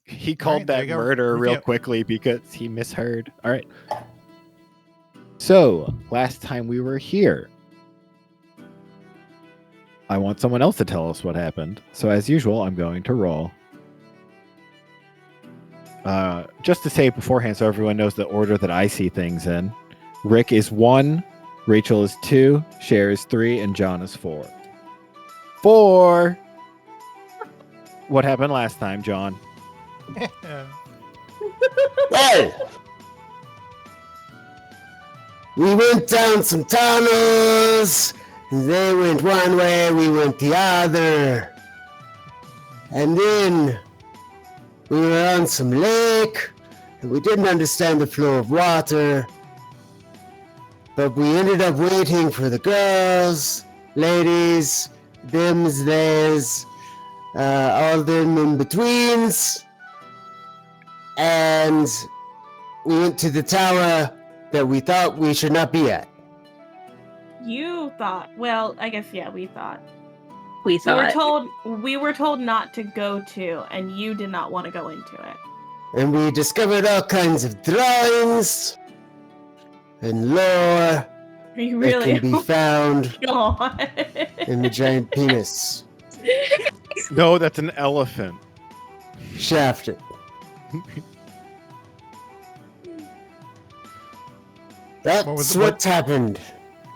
He called that murder real quickly because he misheard. All right. So last time we were here, I want someone else to tell us what happened. So as usual, I'm going to roll. Just to say beforehand, so everyone knows the order that I see things in. Rick is 1, Rachel is 2, Cher is 3, and John is 4. 4. What happened last time, John? Well, we went down some tunnels. They went one way, we went the other. And then we were on some lake, and we didn't understand the flow of water. But we ended up waiting for the girls, ladies, thems, theys, all them in betweens. And we went to the tower that we thought we should not be at. You thought. Well, I guess, yeah, we thought. We were told not to go to, and you did not want to go into it. And we discovered all kinds of drawings and lore You that really can be found God. in the giant penis. No, that's an elephant. Shafted. That's what's happened.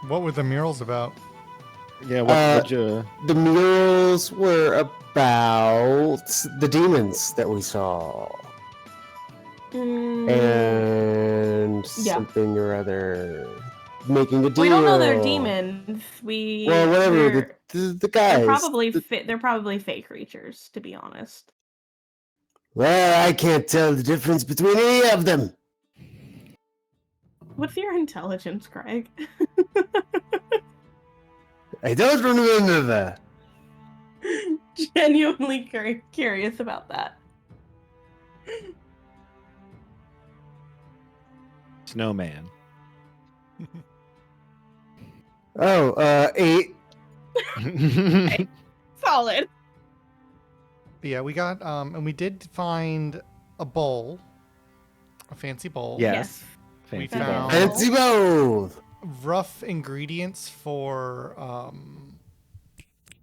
What were the murals about? Yeah, what you... The murals were about the demons that we saw. And something or other. Making a deal. We don't know they're demons. Well, whatever. The guys. They're probably fake creatures, to be honest. Well, I can't tell the difference between any of them. What's your intelligence, Craig? I don't remember that. Genuinely curious about that. Snowman. 8. Solid. Yeah, we got and we did find a bowl, a fancy bowl. Yes. We found fancy bowl. Rough ingredients for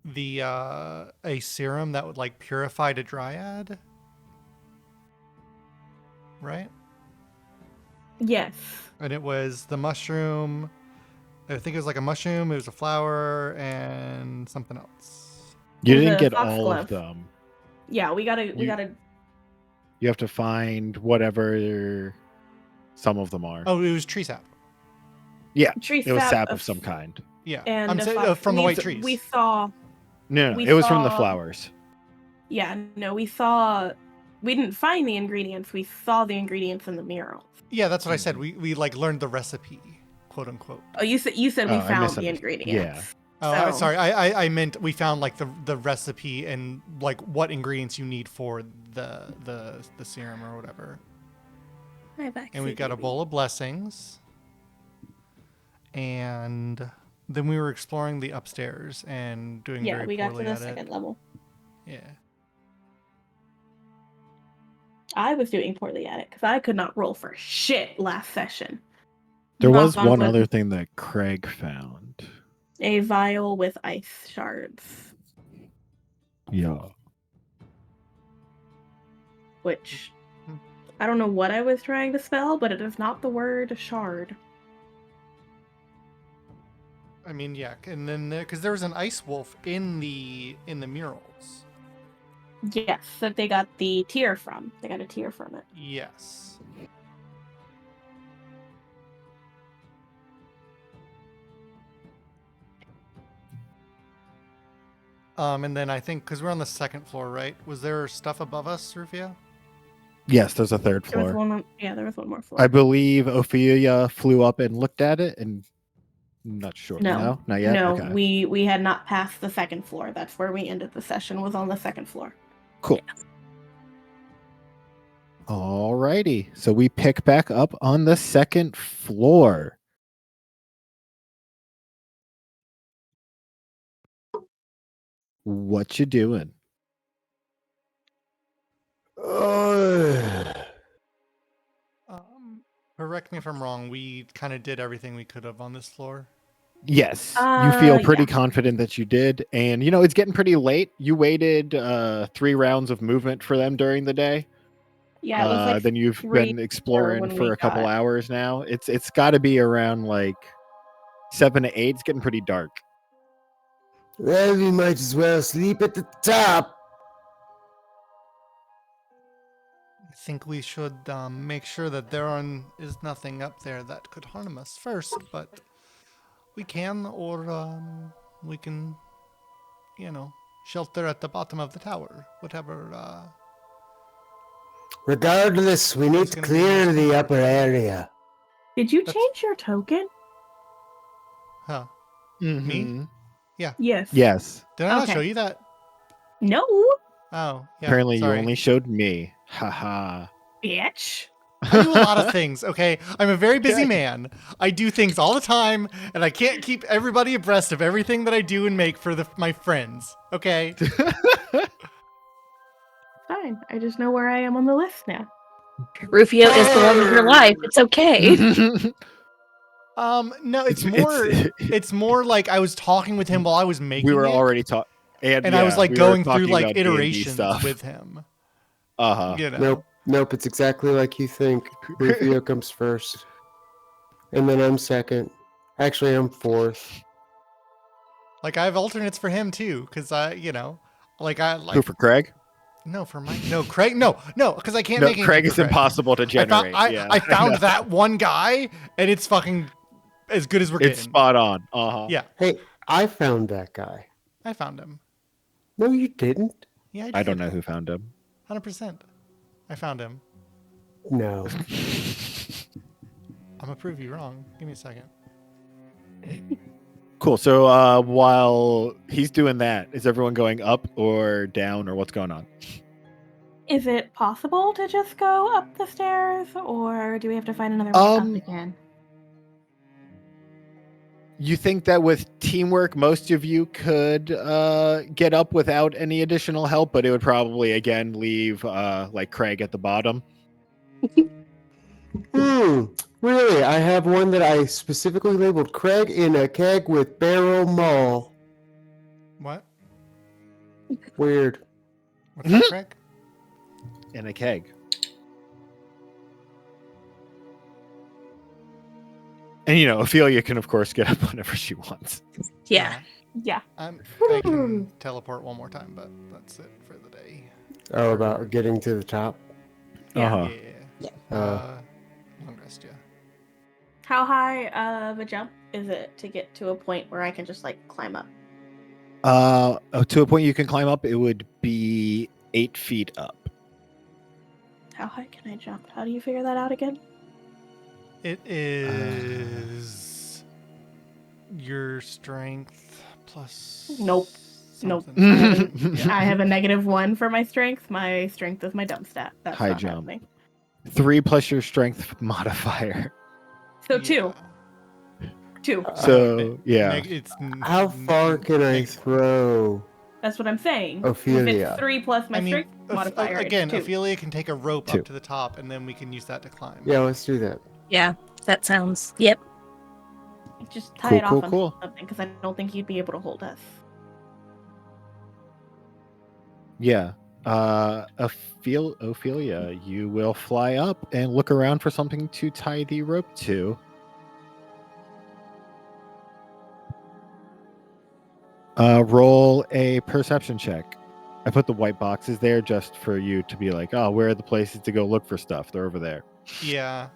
a serum that would like purify a dryad. Right? Yes. And it was the mushroom. I think it was like a mushroom, it was a flower, and something else. You didn't get all of them. Yeah, we gotta You have to find whatever some of them are. Oh, it was tree sap. Yeah, tree it was sap of some kind. Yeah, and I'm saying from the white trees. We saw. No, it was from the flowers. Yeah, no, we saw. We didn't find the ingredients. We saw the ingredients in the murals. Yeah, that's what I said. We like learned the recipe, quote unquote. Oh, you said we found the ingredients. Yeah. Oh, sorry. I meant we found like the recipe and like what ingredients you need for the serum or whatever. And we've got a bowl of blessings. And then we were exploring the upstairs and doing very poorly at it. Yeah, we got to the second level. Yeah. I was doing poorly at it because I could not roll for shit last session. There was one other thing that Craig found. A vial with ice shards. Yeah. Which, I don't know what I was trying to spell, but it is not the word shard. I mean, yeah, and then because there was an ice wolf in the murals. Yes, that they got the tear from. They got a tear from it. Yes. And then I think because we're on the second floor, right? Was there stuff above us, Rufia? Yes, there's a third floor. There was one more floor. I believe Ophelia flew up and looked at it, and I'm not sure. No, not yet. No, okay. we had not passed the second floor. That's where we ended the session. Was on the second floor. Cool. Yeah. Alrighty, so we pick back up on the second floor. What you doing? Oh, correct me if I'm wrong, we kind of did everything we could have on this floor. Yes, you feel pretty Yeah. confident that you did, and it's getting pretty late. You waited 3 rounds of movement for them during the day. Yeah, it was like Then you've 3 been or exploring when for we a couple got- hours now. It's got to be around like 7 to 8. It's getting pretty dark. Well, we might as well sleep at the top. I think we should make sure that is nothing up there that could harm us first, but we can, or we can, shelter at the bottom of the tower. Whatever. Regardless, we need It's to gonna be clear most the upper comfortable. area. Did you That's- change your token? Huh. Mhm. Yes. Yes. Did I not Okay. show you that? No, Oh, yeah. Apparently, sorry. you only showed me. Haha. bitch. I do a lot of things, okay? I'm a very busy Okay. man. I do things all the time, and I can't keep everybody abreast of everything that I do and make for my friends, okay? Fine. I just know where I am on the list now. Rufio is the love of your life. It's okay. No, it's more like I was talking with him while I was making we were it, already talking, and I was like we were going through talking like about D&D iterations stuff. with him. Uh-huh. You know? Nope, it's exactly like you think. Rufio comes first. And then I'm second. Actually, I'm fourth. Like I have alternates for him too, because Who, for Craig? no Craig no because I can't No, make anything Craig for is impossible to generate. I found that one guy, and it's fucking as good as we're It's getting. spot on. Uh-huh. Yeah, Hey, I found that guy. I found him. No, you didn't. Yeah, I don't know who found him. 100%. I found him. No. I'm gonna prove you wrong. Give me a second. Cool. So while he's doing that, is everyone going up or down, or what's going on? Is it possible to just go up the stairs, or do we have to find another way up again? You think that with teamwork, most of you could get up without any additional help, but it would probably, again, leave like Craig at the bottom. Really? I have one that I specifically labeled Craig in a keg with barrel maul. What? Weird. What's that, Craig? In a keg. And, Ophelia can, of course, get up whenever she wants. Yeah. Yeah. I can teleport one more time, but that's it for the day. Oh, about getting to the top? Uh-huh. Yeah. Long rest, yeah. How high of a jump is it to get to a point where I can just like climb up? To a point you can climb up, it would be 8 feet up. How high can I jump? How do you figure that out again? It is your strength plus. Nope. something. I have a -1 for my strength. My strength is my dump stat. That's High not jump. happening. 3 plus your strength modifier. So 2. 2. So, yeah. How far can I throw? That's what I'm saying. Ophelia. If it's 3 plus my strength modifier, again, it's 2. Ophelia can take a rope 2. up to the top, and then we can use that to climb. Yeah, let's do that. Yeah, that sounds. Yep. Just tie Cool, it off cool, on cool. something, because I don't think you'd be able to hold us. Yeah. Ophelia, you will fly up and look around for something to tie the rope to. Roll a perception check. I put the white boxes there just for you to be like, oh, where are the places to go look for stuff? They're over there. Yeah.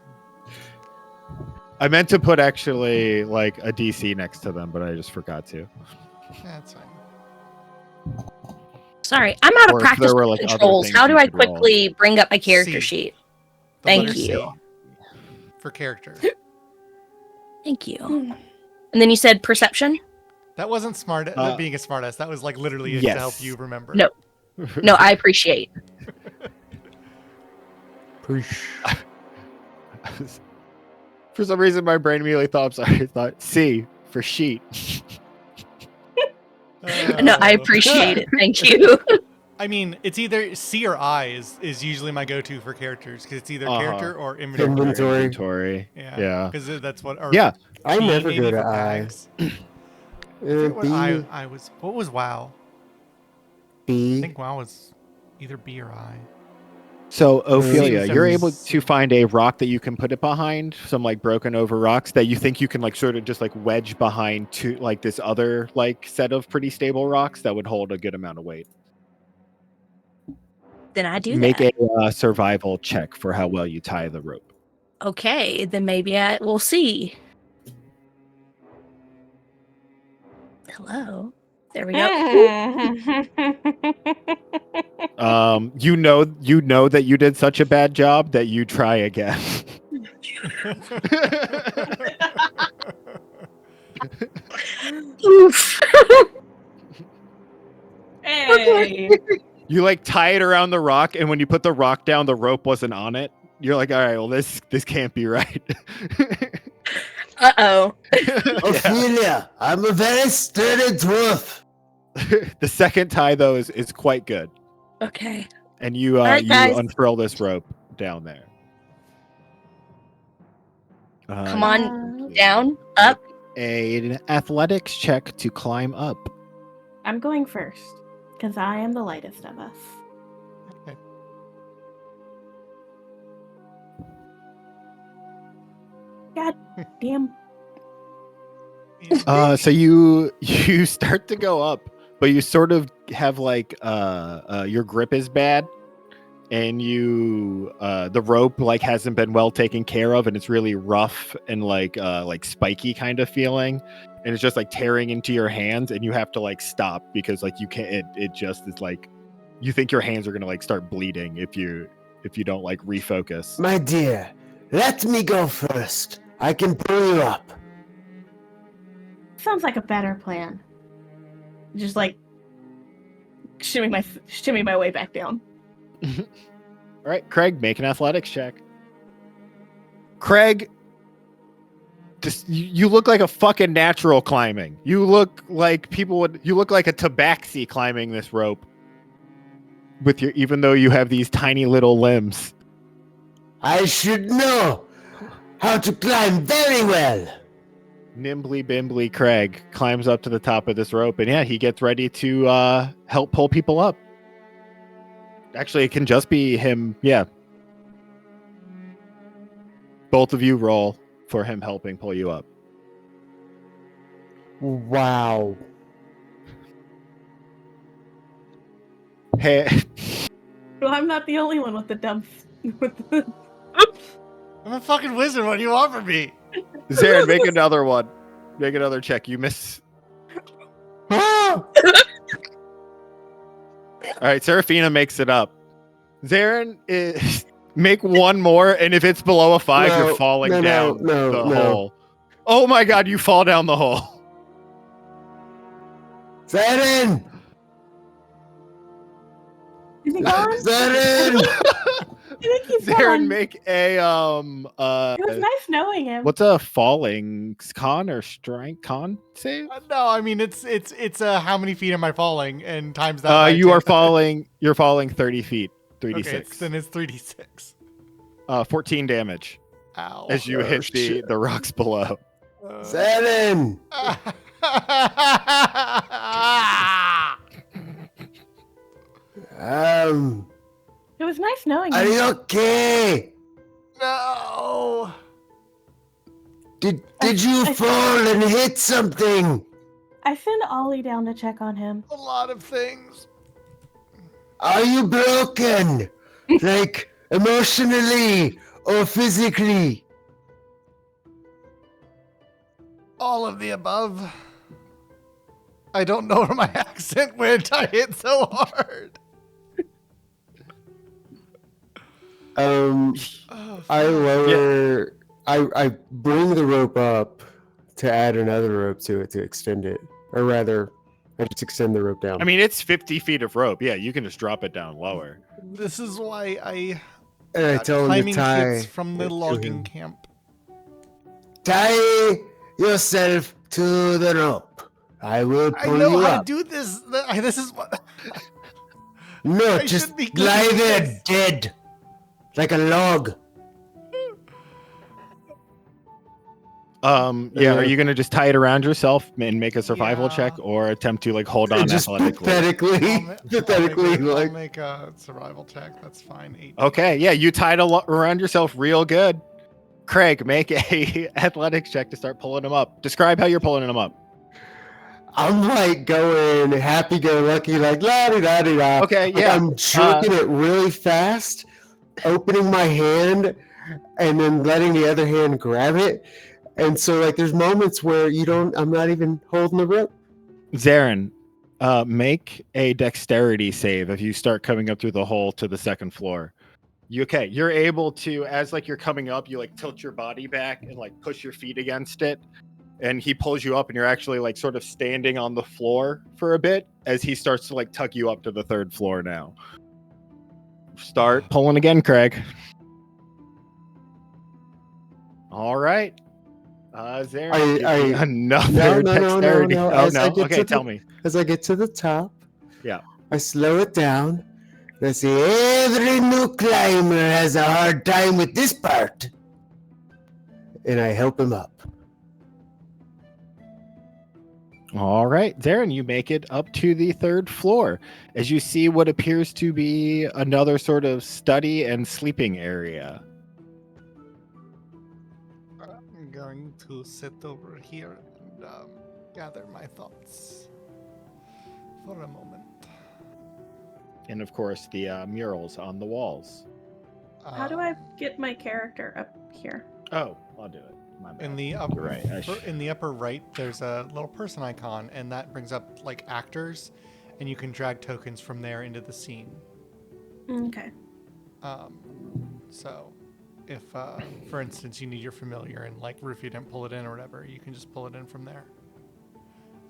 I meant to put actually like a DC next to them, but I just forgot to. That's fine. Sorry, I'm out Or of if practice there were, with like, other controls. things How do you I could roll. quickly bring up my character C. sheet? The Thank letter you. C for character. Thank you. And then you said perception? That wasn't smart. Being a smartass. That was like literally yes. to help you remember. No. No, I appreciate. For some reason, my brain immediately thought C for sheet. No, I appreciate it. Thank you. I mean, it's either C or I is usually my go-to for characters because it's either character or inventory. Inventory. Yeah. Because that's what. Or Yeah. I B never maybe go to for I. bags. I forget what B. I was. What was WoW? I B. think WoW was either B or I. So Ophelia, Seems you're to- able to find a rock that you can put it behind, some like broken over rocks that you think you can like sort of just like wedge behind to like this other like set of pretty stable rocks that would hold a good amount of weight. Then I do Make that. a survival check for how well you tie the rope. Okay, then maybe I will see. Hello. There we go. You know that you did such a bad job that you try again. Oof. Hey. You like tie it around the rock, and when you put the rock down, the rope wasn't on it. You're like, all right, well, this can't be right. Uh-oh. Ophelia, I'm a very sturdy dwarf. The second tie though is quite good, Okay. and you right, you guys. unfurl this rope down there. Come on, down, up. An athletics check to climb up. I'm going first because I am the lightest of us. Okay. God damn. So you start to go up, but you sort of have like your grip is bad, and the rope like hasn't been well taken care of, and it's really rough and like spiky kind of feeling, and it's just like tearing into your hands, and you have to like stop because like you can't. It just is like you think your hands are gonna like start bleeding if you don't like refocus. My dear, let me go first. I can pull you up. Sounds like a better plan. Just like shimmy my way back down. All right, Craig, make an athletics check. Craig, just you look like a fucking natural climbing. You look like you look like a tabaxi climbing this rope. Even though you have these tiny little limbs. I should know how to climb very well. Nimbly bimbly Craig climbs up to the top of this rope, and yeah, he gets ready to help pull people up. Actually, it can just be him. Yeah. Both of you roll for him helping pull you up. Wow. Hey, Well, I'm not the only one with the dumb. I'm a fucking wizard. What do you want from me? Zarin, make another one. Make another check. You miss. All right, Seraphina makes it up. Zarin, make one more, and if it's below a 5, No, you're falling no, down no, the no. hole. Oh my god, you fall down the hole. Zarin! Is he gone? Zarin! I think he's Zarin, gone. make a It was nice knowing him. what's a falling con or strength con save? No, I mean it's how many feet am I falling and times that. by You 10. are falling. You're falling 30 feet. 3d6. Okay, then it's 3d6. 14 damage Ow. as you hit the rocks below. Zarin! It was nice knowing Are him. you okay? No. Did you fall and hit something? I sent Ollie down to check on him. A lot of things. Are you broken? Like emotionally or physically? All of the above. I don't know where my accent went. I hit so hard. I lower. I bring the rope up to add another rope to it to extend it, or rather, I just extend the rope down. I mean, it's 50 feet of rope. Yeah, you can just drop it down lower. This is why I and I got tell him to climbing tie kits from the it to logging him. camp. Tie yourself to the rope. I will I pull know you how up. to do this. This is what No, I just should be lie good at there this. dead. Like a log. Yeah, are you gonna just tie it around yourself and make a survival Yeah. check, or attempt to like hold on Just athletically? pathetically, I'll like make a survival check. That's fine. 8. Okay, yeah, you tied around yourself real good. Craig, make a athletics check to start pulling him up. Describe how you're pulling him up. I'm like going happy-go-lucky, like la-di-da-di-da. Okay, Like yeah. I'm jerking it really fast, opening my hand, and then letting the other hand grab it. And so, like, there's moments where I'm not even holding the rope. Zarin, make a dexterity save if you start coming up through the hole to the second floor. You're able to, as like you're coming up, you like tilt your body back and like push your feet against it, and he pulls you up, and you're actually like sort of standing on the floor for a bit as he starts to like tuck you up to the third floor now. Start pulling again, Craig. All right. Zarin, another dexterity. No. Oh no. Okay, tell me. As I get to the top, Yeah. I slow it down. I say, every new climber has a hard time with this part. And I help him up. All right, Zarin, you make it up to the third floor as you see what appears to be another sort of study and sleeping area. I'm going to sit over here and gather my thoughts for a moment. And of course, the murals on the walls. How do I get my character up here? Oh, I'll do it. My bad. In the upper You're right. in the upper right, there's a little person icon, and that brings up like actors, and you can drag tokens from there into the scene. Okay. So, if for instance you need your familiar and like Rufio didn't pull it in or whatever, you can just pull it in from there.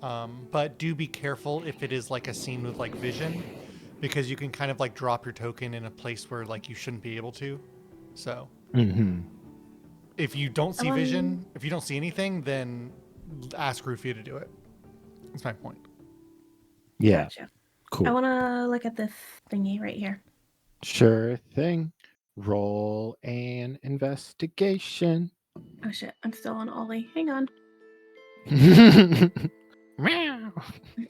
But do be careful if it is like a scene with like vision, because you can kind of like drop your token in a place where like you shouldn't be able to. So. Mm-hmm. If you don't see vision, if you don't see anything, then ask Rufio to do it. That's my point. Yeah. Gotcha. Cool. I want to look at this thingy right here. Sure thing. Roll an investigation. Oh shit, I'm still on Ollie. Hang on. Meow.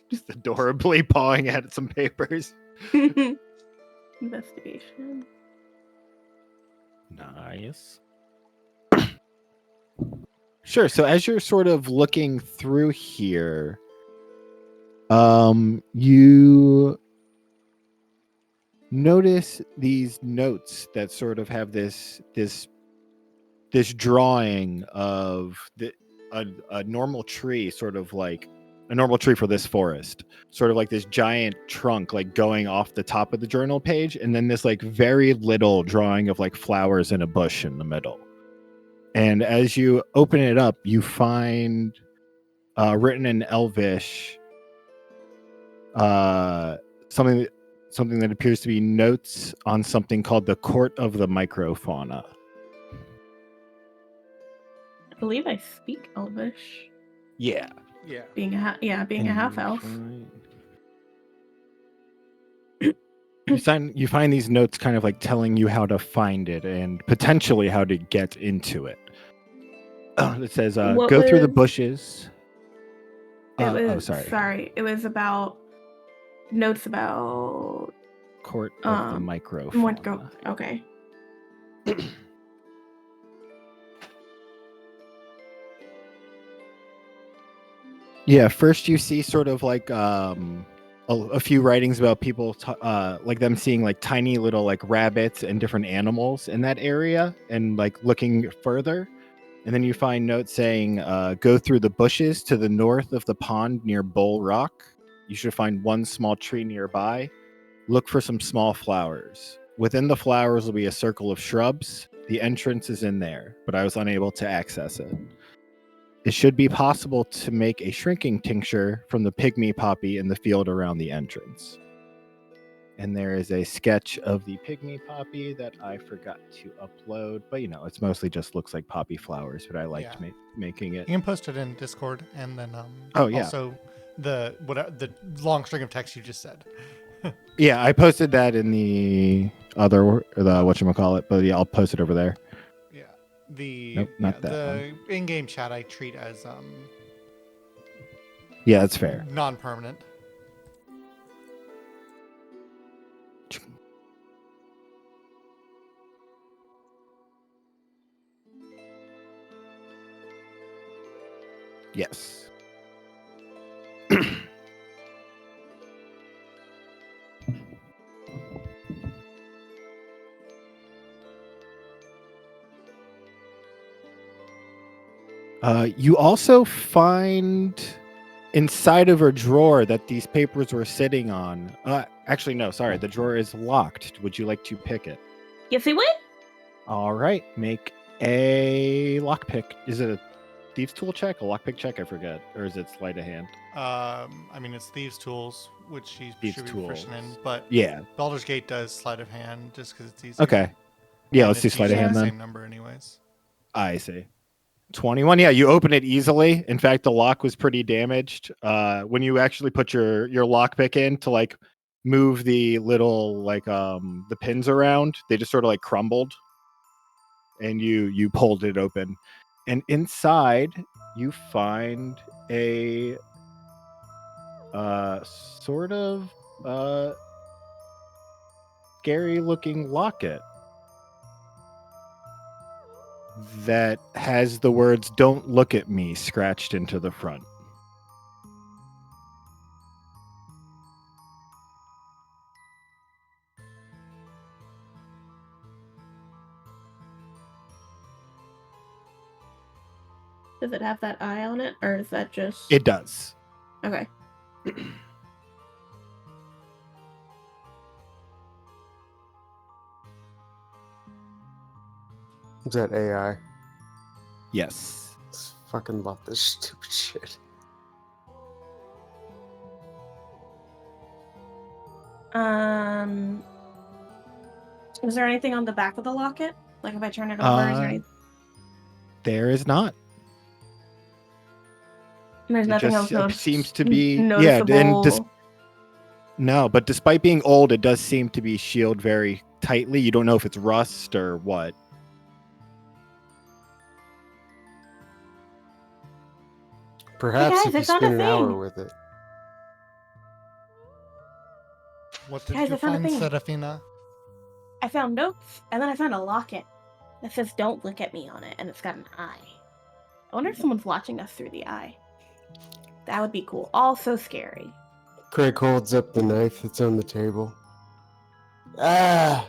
Just adorably pawing at some papers. Investigation. Nice. Sure. So as you're sort of looking through here, you notice these notes that sort of have this drawing of a normal tree, sort of like a normal tree for this forest, sort of like this giant trunk like going off the top of the journal page, and then this like very little drawing of like flowers in a bush in the middle. And as you open it up, you find written in Elvish something that appears to be notes on something called the Court of the Microfauna. I believe I speak Elvish. Yeah. Being a half elf. You find these notes kind of like telling you how to find it and potentially how to get into it. It says, go through the bushes. Sorry. It was about notes about Court of the Microfauna. Okay. Yeah, first you see sort of like a few writings about people like them seeing like tiny little like rabbits and different animals in that area, and like looking further. And then you find notes saying, go through the bushes to the north of the pond near Bull Rock. You should find one small tree nearby. Look for some small flowers. Within the flowers will be a circle of shrubs. The entrance is in there, but I was unable to access it. It should be possible to make a shrinking tincture from the pygmy poppy in the field around the entrance. And there is a sketch of the pygmy poppy that I forgot to upload, but it's mostly just looks like poppy flowers, but I liked making it. You can post it in Discord, and then also the long string of text you just said. Yeah, I posted that in the other whatchamacallit, but yeah, I'll post it over there. Yeah. Nope, not that the in-game chat I treat as Yeah, that's fair. non-permanent. Yes. You also find inside of a drawer that these papers were sitting on. Actually, no, sorry. The drawer is locked. Would you like to pick it? Yes, we would. All right. Make a lockpick. Is it a thieves tool check? A lockpick check? I forget. Or is it sleight of hand? I mean, it's thieves' tools, which he Thieves' should be tools. proficient in. But Yeah. Baldur's Gate does sleight of hand just because it's easier. Okay. Yeah, And let's do it's sleight of usually hand the then. same number, anyways. I see. 21. Yeah, you open it easily. In fact, the lock was pretty damaged. When you actually put your lockpick in to like move the little like the pins around, they just sort of like crumbled, and you pulled it open, and inside you find a sort of scary looking locket that has the words "Don't look at me" scratched into the front. Does it have that eye on it, or is that just? It does. Okay. Is that AI? Yes. Fucking love this stupid shit. Is there anything on the back of the locket? Like if I turn it over, is there anything? There is not. There's It nothing just else. seems to be noticeable. yeah, and no, but despite being old, it does seem to be sealed very tightly. You don't know if it's rust or what. Perhaps guys, if you I found spend a an hour thing. with it. What did Guys, you I found a find, thing. Serafina? I found notes, and then I found a locket that says "Don't look at me" on it, and it's got an eye. I wonder if someone's watching us through the eye. That would be cool. Also scary. Craig holds up the knife that's on the table. Ah,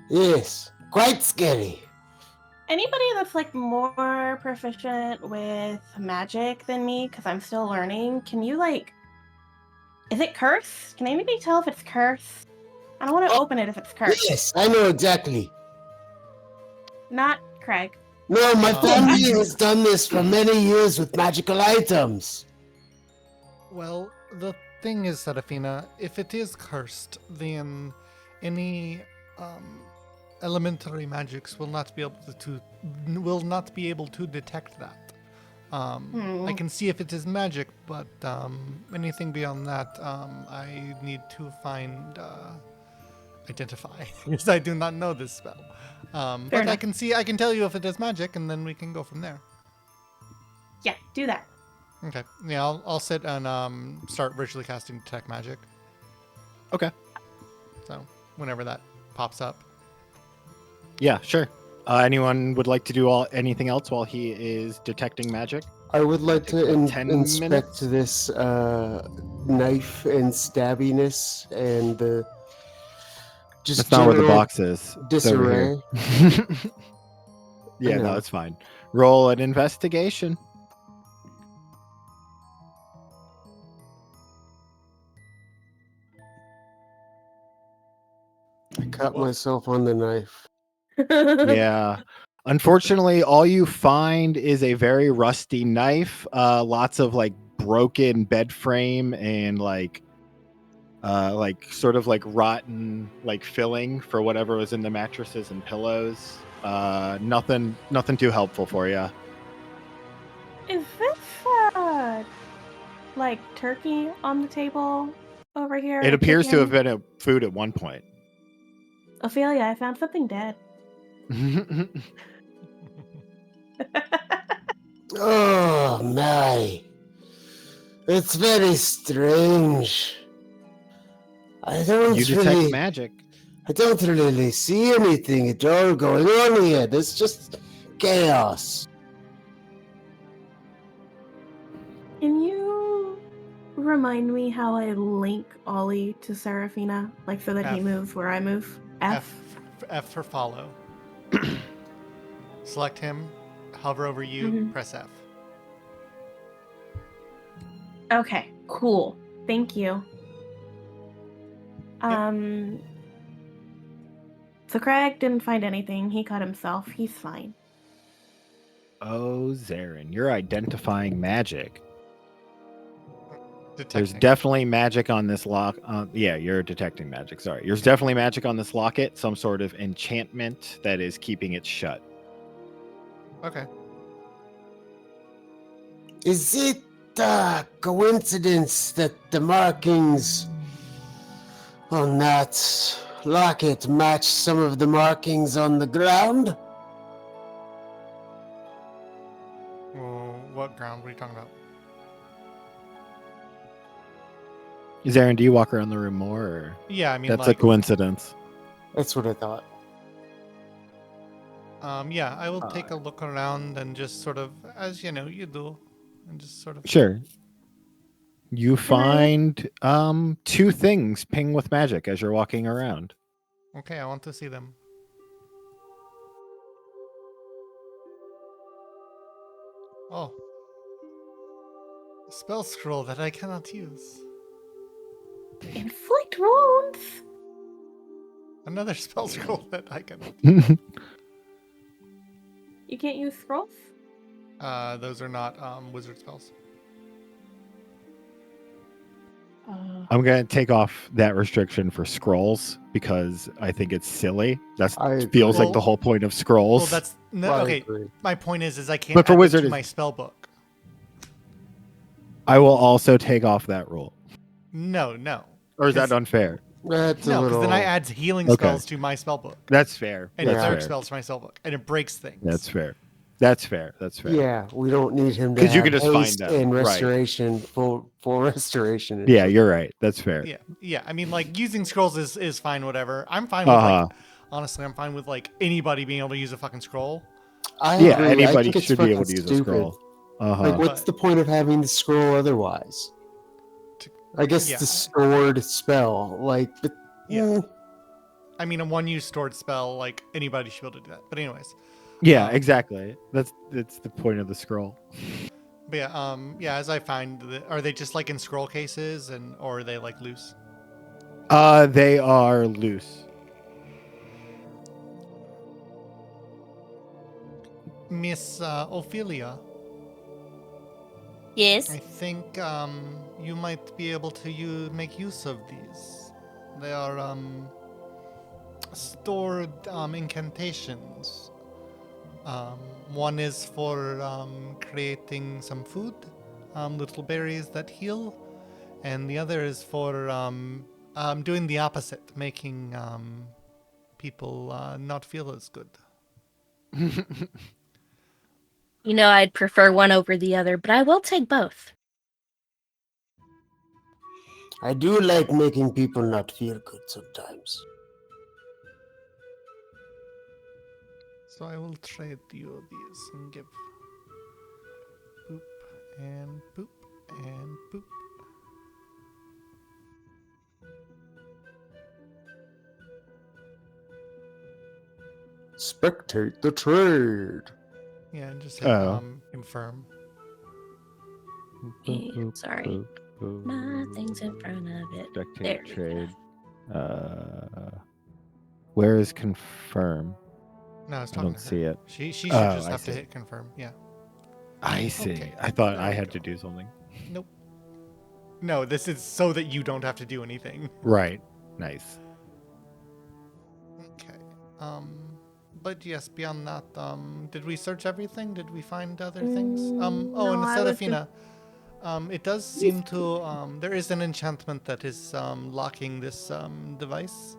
yes, quite scary. Anybody that's like more proficient with magic than me, because I'm still learning, can you like... Is it cursed? Can anybody tell if it's cursed? I don't want to open it if it's cursed. Yes, I know exactly. Not Craig. No, my family has done this for many years with magical items. Well, the thing is, Serafina, if it is cursed, then any elementary magics will not be able to detect that. I can see if it is magic, but anything beyond that, I need to identify, because I do not know this spell. But enough. I can tell you if it is magic, and then we can go from there. Yeah, do that. Okay. Yeah, I'll sit and start virtually casting detect magic. Okay. So whenever that pops up. Yeah, sure. Anyone would like to do anything else while he is detecting magic? I would like to Takes, 10 inspect minutes? this knife and stabbiness and the just That's not where the general box is. It's over here. disarray. Yeah, I know. no, it's fine. Roll an investigation. I cut myself on the knife. Yeah. Unfortunately, all you find is a very rusty knife, lots of like broken bed frame and like sort of like rotten like filling for whatever was in the mattresses and pillows. Nothing too helpful for you. Is this like turkey on the table? over here. It appears to chicken. have been a food at one point. Ophelia, I found something dead. Oh my. It's very strange. I don't You detect really magic. I don't really see anything at all going on here. There's just chaos. Can you remind me how I link Ollie to Serafina? Like so that he F. moves where I move? F? F for follow. Select him, hover over you, Mhm. press F. Okay, cool. Thank you. So Craig didn't find anything. He cut himself. He's fine. Oh, Zarin, you're identifying magic. Detecting. There's definitely magic on this lock. Yeah, you're detecting magic. Sorry. There's definitely magic on this locket. Some sort of enchantment that is keeping it shut. Okay. Is it a coincidence that the markings on that locket match some of the markings on the ground? Well, what ground? What are you talking about? Zarin, do you walk around the room more? Or... Yeah, I mean, That's like, a coincidence. That's what I thought. yeah, I will take a look around and just sort of, as you know, you do, and just sort of. Sure. You find two things ping with magic as you're walking around. Okay, I want to see them. Oh. A spell scroll that I cannot use. Inflict wounds. Another spell scroll that I cannot. You can't use scrolls? Those are not wizard spells. I'm going to take off that restriction for scrolls because I think it's silly. That feels like the whole point of scrolls. Well, that's no, okay. My point is I can't But for add wizard it to is- my spell book. I will also take off that rule. No. Or is that unfair? That's No, a because little... then I add healing spells to my spell book. That's fair. And That's cleric fair. spells to my spell book, and it breaks things. That's fair. That's fair. That's fair. Yeah, we don't need him to 'Cause you have can just find haste them, and right. restoration, full restoration. Yeah, you're right. That's fair. Yeah. I mean, like using scrolls is fine. Whatever. I'm fine with like. Honestly, I'm fine with like anybody being able to use a fucking scroll. I agree. Anybody I think should be able to use a scroll. Like, what's the point of having the scroll otherwise? I guess the stored spell, like, but I mean, a one-use stored spell, like anybody should be able to do that. But anyways. Yeah, exactly. That's the point of the scroll. But yeah, as I find, are they just like in scroll cases, or are they like loose? They are loose. Miss Ophelia. Yes. I think you might be able to make use of these. They are stored incantations. One is for creating some food, little berries that heal, and the other is for doing the opposite, making people not feel as good. You know, I'd prefer one over the other, but I will take both. I do like making people not feel good sometimes. So I will trade you these and give boop and boop and boop. Spectate the trade. Yeah, and just hit confirm. Sorry. Nothing's in front of it. Spectate trade. Where is confirm? No, I was I talking don't to her. see it. She should just have see. to hit confirm. Yeah. I see. Okay, I thought there I we had go. to do something. Nope. No, this is so that you don't have to do anything. Right. Nice. Okay. But yes, beyond that, did we search everything? Did we find other things? Oh, no, and I was Serafina. It does seem to. There is an enchantment that is locking this device.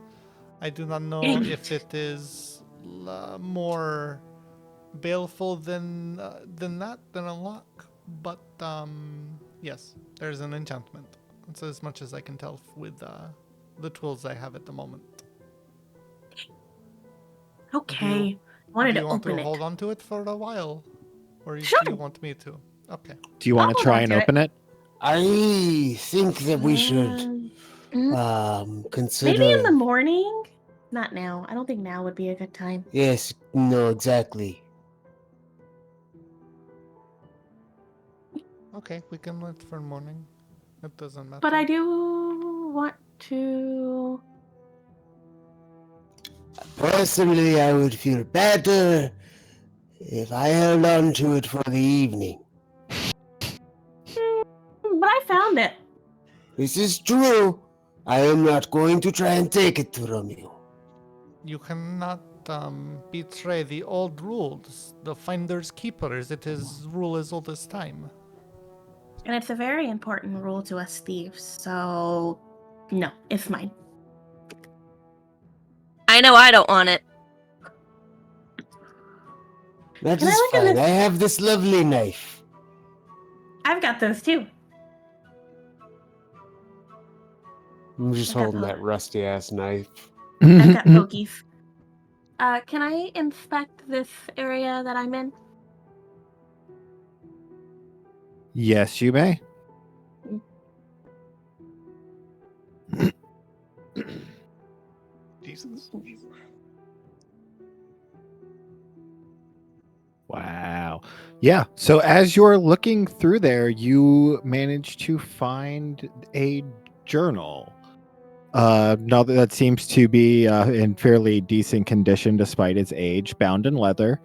I do not know if it is more baleful than a lock, but yes, there's an enchantment. That's as much as I can tell with the tools I have at the moment. Okay. I wanted Do to you want to open it. hold on to it for a while, or Sure. do you want me to? Okay. Do you want I'll to hold try on and to it. open it? I think that we should consider. Maybe in the morning? Not now. I don't think now would be a good time. Yes, no, exactly. Okay, we can wait for morning. It doesn't matter. But I do want to... Personally, I would feel better if I held on to it for the evening. But I found it. This is true. I am not going to try and take it from you. You cannot betray the old rules, the finder's keepers. It is rule as old as time. And it's a very important rule to us thieves, so... No, it's mine. I know I don't want it. That Can I is look at fine. this? I have this lovely knife. I've got those too. I'm just I got holding the- that rusty ass knife. I've got pokies. Can I inspect this area that I'm in? Yes, you may. Jesus. Wow. Yeah. So as you're looking through there, you manage to find a journal. Now that seems to be in fairly decent condition despite its age, bound in leather.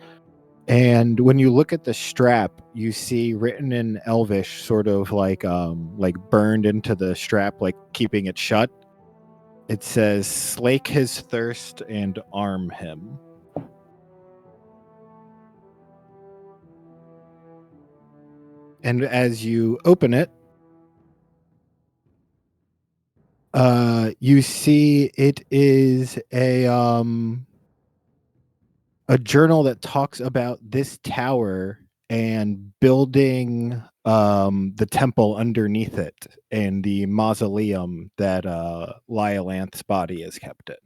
And when you look at the strap, you see written in Elvish, sort of like burned into the strap, like keeping it shut. It says, "Slake his thirst and arm him." And as you open it, you see it is a journal that talks about this tower and building the temple underneath it and the mausoleum that Lyalanth's body is kept in.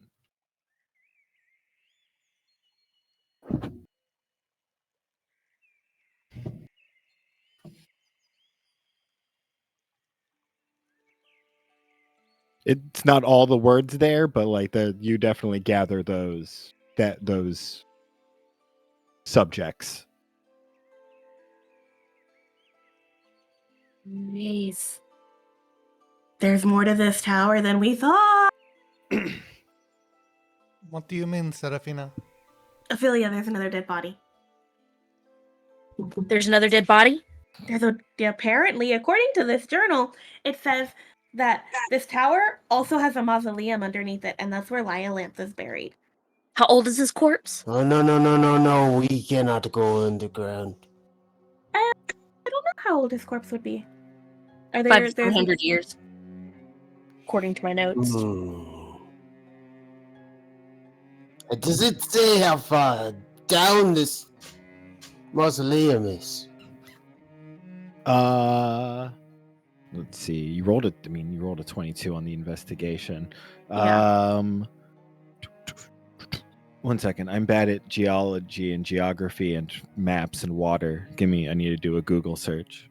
It's not all the words there, but like you definitely gather those subjects. Jeez. There's more to this tower than we thought. What do you mean, Serafina? Ophelia, there's another dead body. There's another dead body? Apparently, according to this journal, it says that this tower also has a mausoleum underneath it, and that's where Lyalanth is buried. How old is his corpse? Oh, no. We cannot go underground. I don't know how old his corpse would be. Are there 500 to 700 years, according to my notes. Does it say how far down this mausoleum is? Let's see. You rolled a 22 on the investigation. Yeah. One second. I'm bad at geology and geography and maps and water. I need to do a Google search.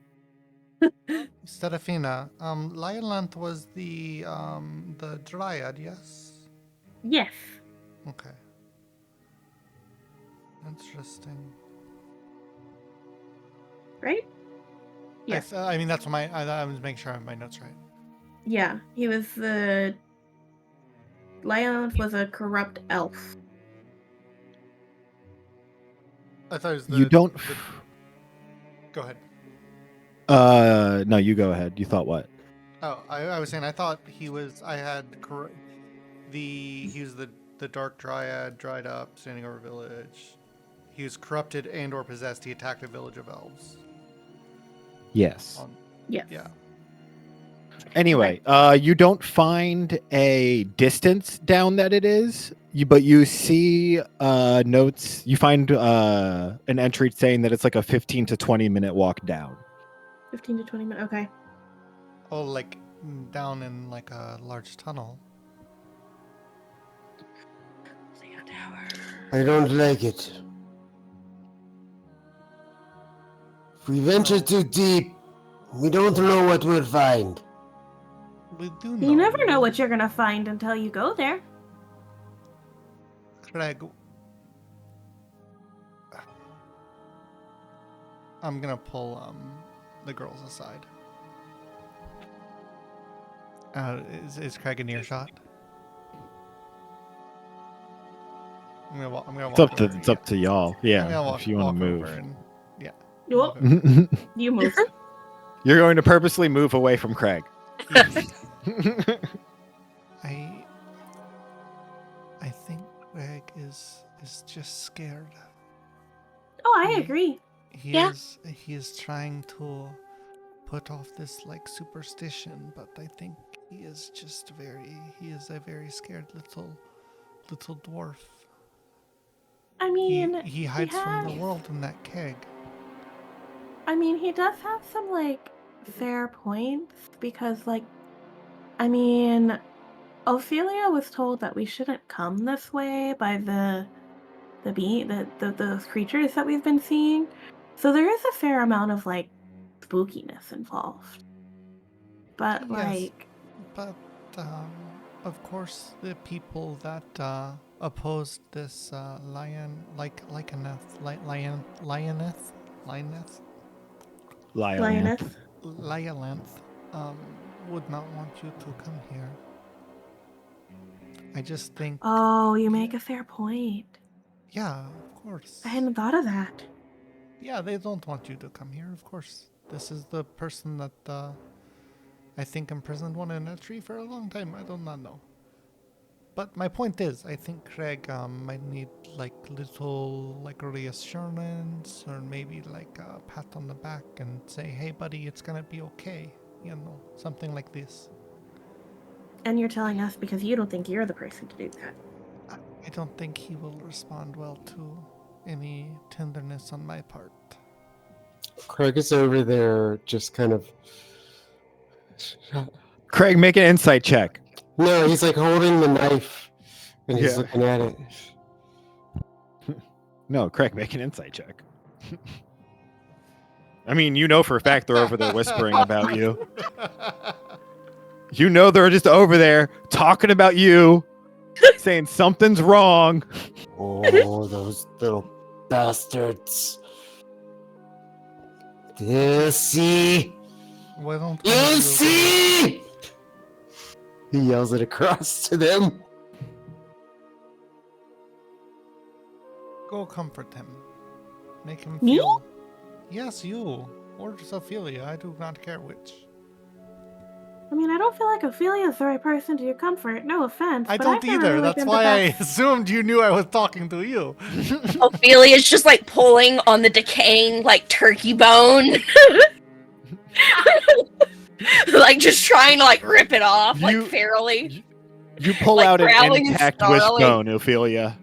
Serafina, Lyalanth was the dryad, yes? Yes. Okay. Interesting. Right? Yeah. I mean, that's what I was making sure I have my notes right. Yeah. He was Lyalanth was a corrupt elf. I thought it was You don't. Go ahead. No, you go ahead. You thought what? Oh, I was saying I thought he was. He was the dark dryad, dried up, standing over a village. He was corrupted and or possessed. He attacked a village of elves. Yes. Yes. Yeah. Anyway, you don't find a distance down that it is, but you see notes. You find an entry saying that it's like a 15 to 20 minute walk down. 15 to 20 minutes. Okay. Oh, like down in like a large tunnel. I don't like it. If we venture too deep, we don't know what we'll find. We do know. You never know what you're gonna find until you go there. Craig, I'm gonna pull the girls aside. Is Craig in earshot? I'm gonna walk It's up to y'all. Yeah, if you want to move. Well, you move. You're going to purposely move away from Craig. I think Greg is just scared. Oh, I agree. He is trying to put off this like superstition, but I think he is a very scared little dwarf. I mean, he hides from the world in that keg. I mean, he does have some like fair points because, like, I mean, Ophelia was told that we shouldn't come this way by those creatures that we've been seeing. So there is a fair amount of like spookiness involved. But of course, the people that opposed this lioness would not want you to come here. I just think. Oh, you make a fair point. Yeah, of course. I hadn't thought of that. Yeah, they don't want you to come here, of course. This is the person that I think imprisoned one in a tree for a long time. I do not know. But my point is, I think Craig might need like little like reassurance, or maybe like a pat on the back and say, "Hey, buddy, it's gonna be okay." You know, something like this. And you're telling us because you don't think you're the person to do that. I don't think he will respond well to any tenderness on my part. Craig is over there just kind of... Craig, make an insight check. No, he's like holding the knife and he's looking at it. No, Craig, make an insight check. I mean, you know for a fact they're over there whispering about you. You know they're just over there talking about you, saying something's wrong. Oh, those little bastards. You see? Why don't You see? He yells it across to them. Go comfort him. Make him Me? feel... Yes, you. Or Ophelia. I do not care which. I mean, I don't feel like Ophelia's the right person to comfort. No offense. I but don't I've never either. really That's been why the I best. assumed you knew I was talking to you. Ophelia's just like pulling on the decaying like turkey bone. Like just trying to like rip it off like ferally. You pull Like out an growling and intact snarling. wishbone, Ophelia.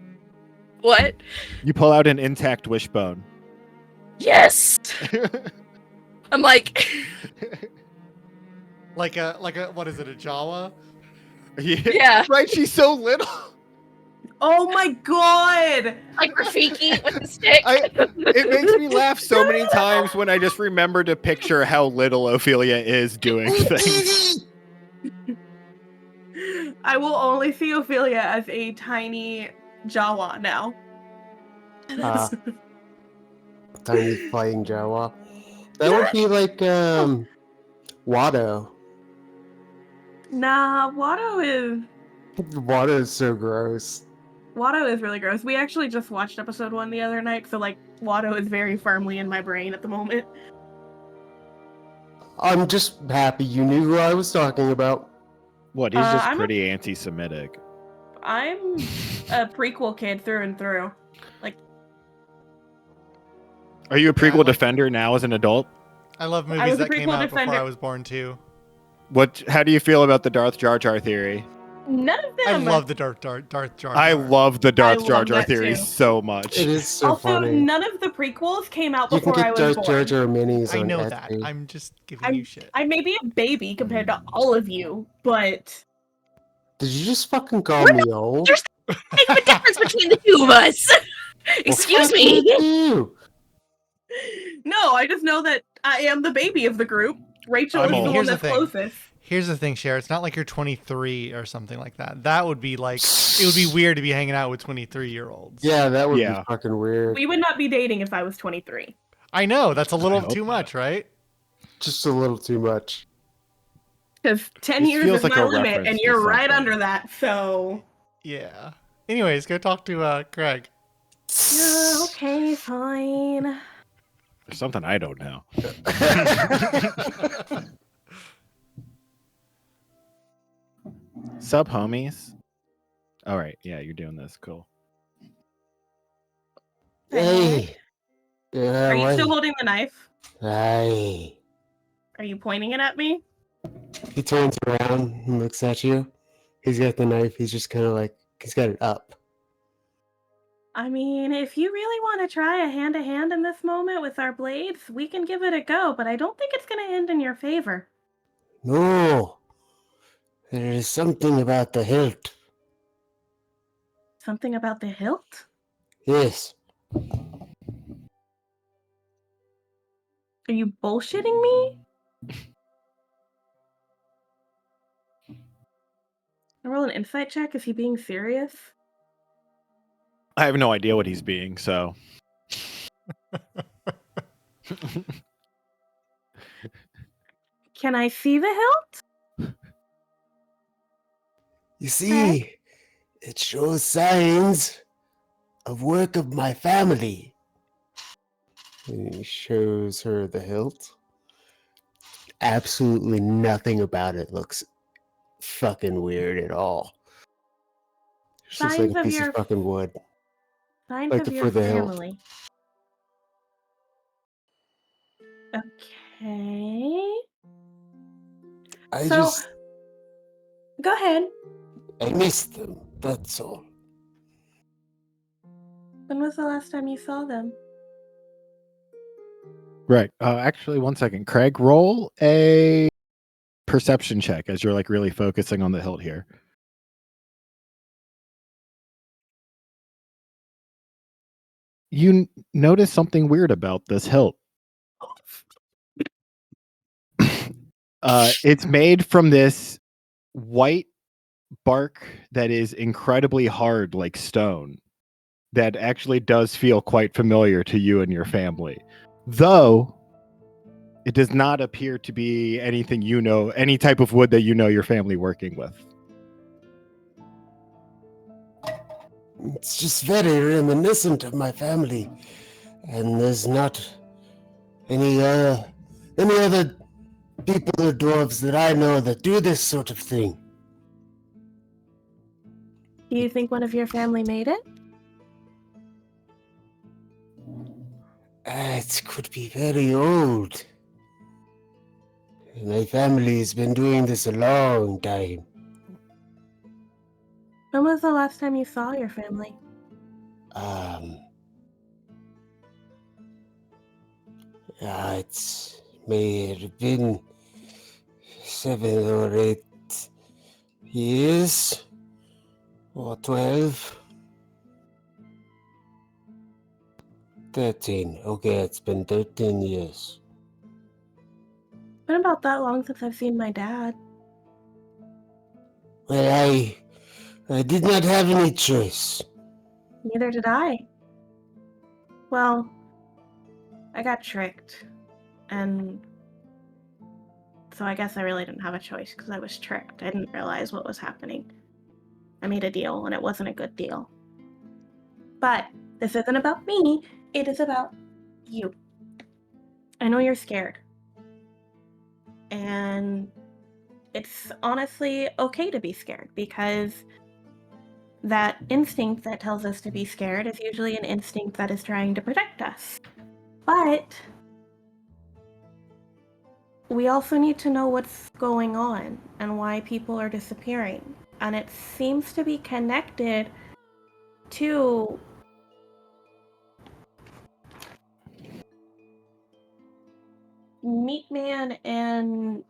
What? You pull out an intact wishbone. Yes. I'm like like a what is it, a Jawa? Yeah. Right, she's so little. Oh my god! like Rafiki with the stick. It makes me laugh so many times when I just remember to picture how little Ophelia is doing things. I will only see Ophelia as a tiny Jawa now. Tiny flying Jawa. That would be like Watto. Nah, Watto Watto is so gross. is really gross. We actually just watched episode 1 the other night, so like Watto is very firmly in my brain at the moment. I'm just happy you knew who I was talking about. What? He's just I'm pretty anti-Semitic. I'm a prequel kid through and through. Like, Are you a prequel defender now as an adult? I love I movies was a that came prequel out before defender. I was born too. How do you feel about the Darth Jar Jar theory? None of I them. love the Darth Jar Jar. I love the Darth I Jar love Jar that theory too. so much. It is so Also, funny. none of the prequels came out You can before I get was Darth Jar born. Jar minis I on know Etsy. that. I'm just giving you shit. I may be a baby compared to all of you, but Did you just fucking call We're me old? There's a difference between the two of us. Excuse fuck me. you. no, I just know that I am the baby of the group. Rachel I'm is old. the one Here's the that's thing. closest. Here's the thing, Cher. It's not like you're 23 or something like that. That would be like, it would be weird to be hanging out with 23-year-olds. Yeah, that would Yeah. be fucking weird. We would not be dating if I was 23. I know, that's a little hope too not. much, right? Just a little too much. Because 10 This years feels is like my a limit, reference and to you're right something. under that, so... Yeah. Anyways, go talk to Greg. Okay, fine. There's something I don't know. Sub homies. All right, yeah, you're doing this. Cool. Hey. Yeah, Are you why- still holding the knife? Hey. Are you pointing it at me? He turns around and looks at you. He's got the knife. He's just kind of like, he's got it up. I mean, if you really want to try a hand-to-hand in this moment with our blades, we can give it a go, but I don't think it's going to end in your favor. No. There is something about the hilt. Something about the hilt? Yes. Are you bullshitting me? I roll an insight check. Is he being serious? I have no idea what he's being, so. Can I see the hilt? You see, it shows signs of work of my family. And he shows her the hilt. Absolutely nothing about it looks fucking weird at all. It's just Signs like a of piece your- of fucking wood. Signs Like of the- your for the hilt. family. Okay. I So- just, Go ahead. I missed them, that's all. When was the last time you saw them? Right. Actually, one second. Craig, roll a perception check as you're like really focusing on the hilt here. You notice something weird about this hilt. It's made from this white bark that is incredibly hard like stone that actually does feel quite familiar to you and your family. Though it does not appear to be anything you know, any type of wood that you know your family working with. It's just very reminiscent of my family. And there's not any other people or dwarves that I know that do this sort of thing. Do you think one of your family made it? It could be very old. My family's been doing this a long time. When was the last time you saw your family? It may have been 7 or 8 years, or 12. 13. Okay, it's been 13 years. It's been about that long since I've seen my dad. Well, I did not have any choice. Neither did I. Well, I got tricked. And so I guess I really didn't have a choice because I was tricked. I didn't realize what was happening. I made a deal and it wasn't a good deal. But this isn't about me, it is about you. I know you're scared. And it's honestly okay to be scared because that instinct that tells us to be scared is usually an instinct that is trying to protect us. But we also need to know what's going on and why people are disappearing. And it seems to be connected to Meatman and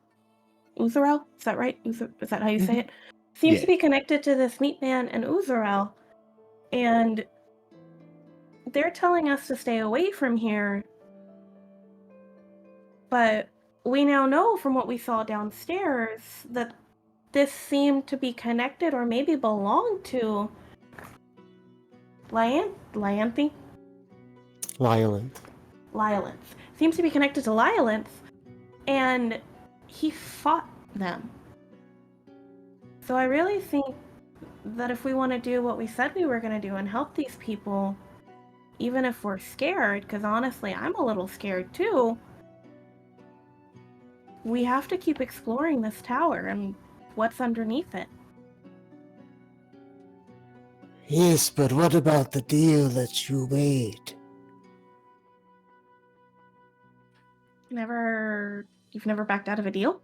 Uzarel. Is that right? Is that how you say it? Seems to be connected to this Meatman and Uzarel. And they're telling us to stay away from here. But we now know from what we saw downstairs that this seemed to be connected or maybe belonged to Lyanthi? Lylance. Seems to be connected to Lylance, and he fought them. So I really think that if we want to do what we said we were going to do and help these people, even if we're scared, because honestly, I'm a little scared too, we have to keep exploring this tower and what's underneath it. Yes, but what about the deal that you made? You've never backed out of a deal?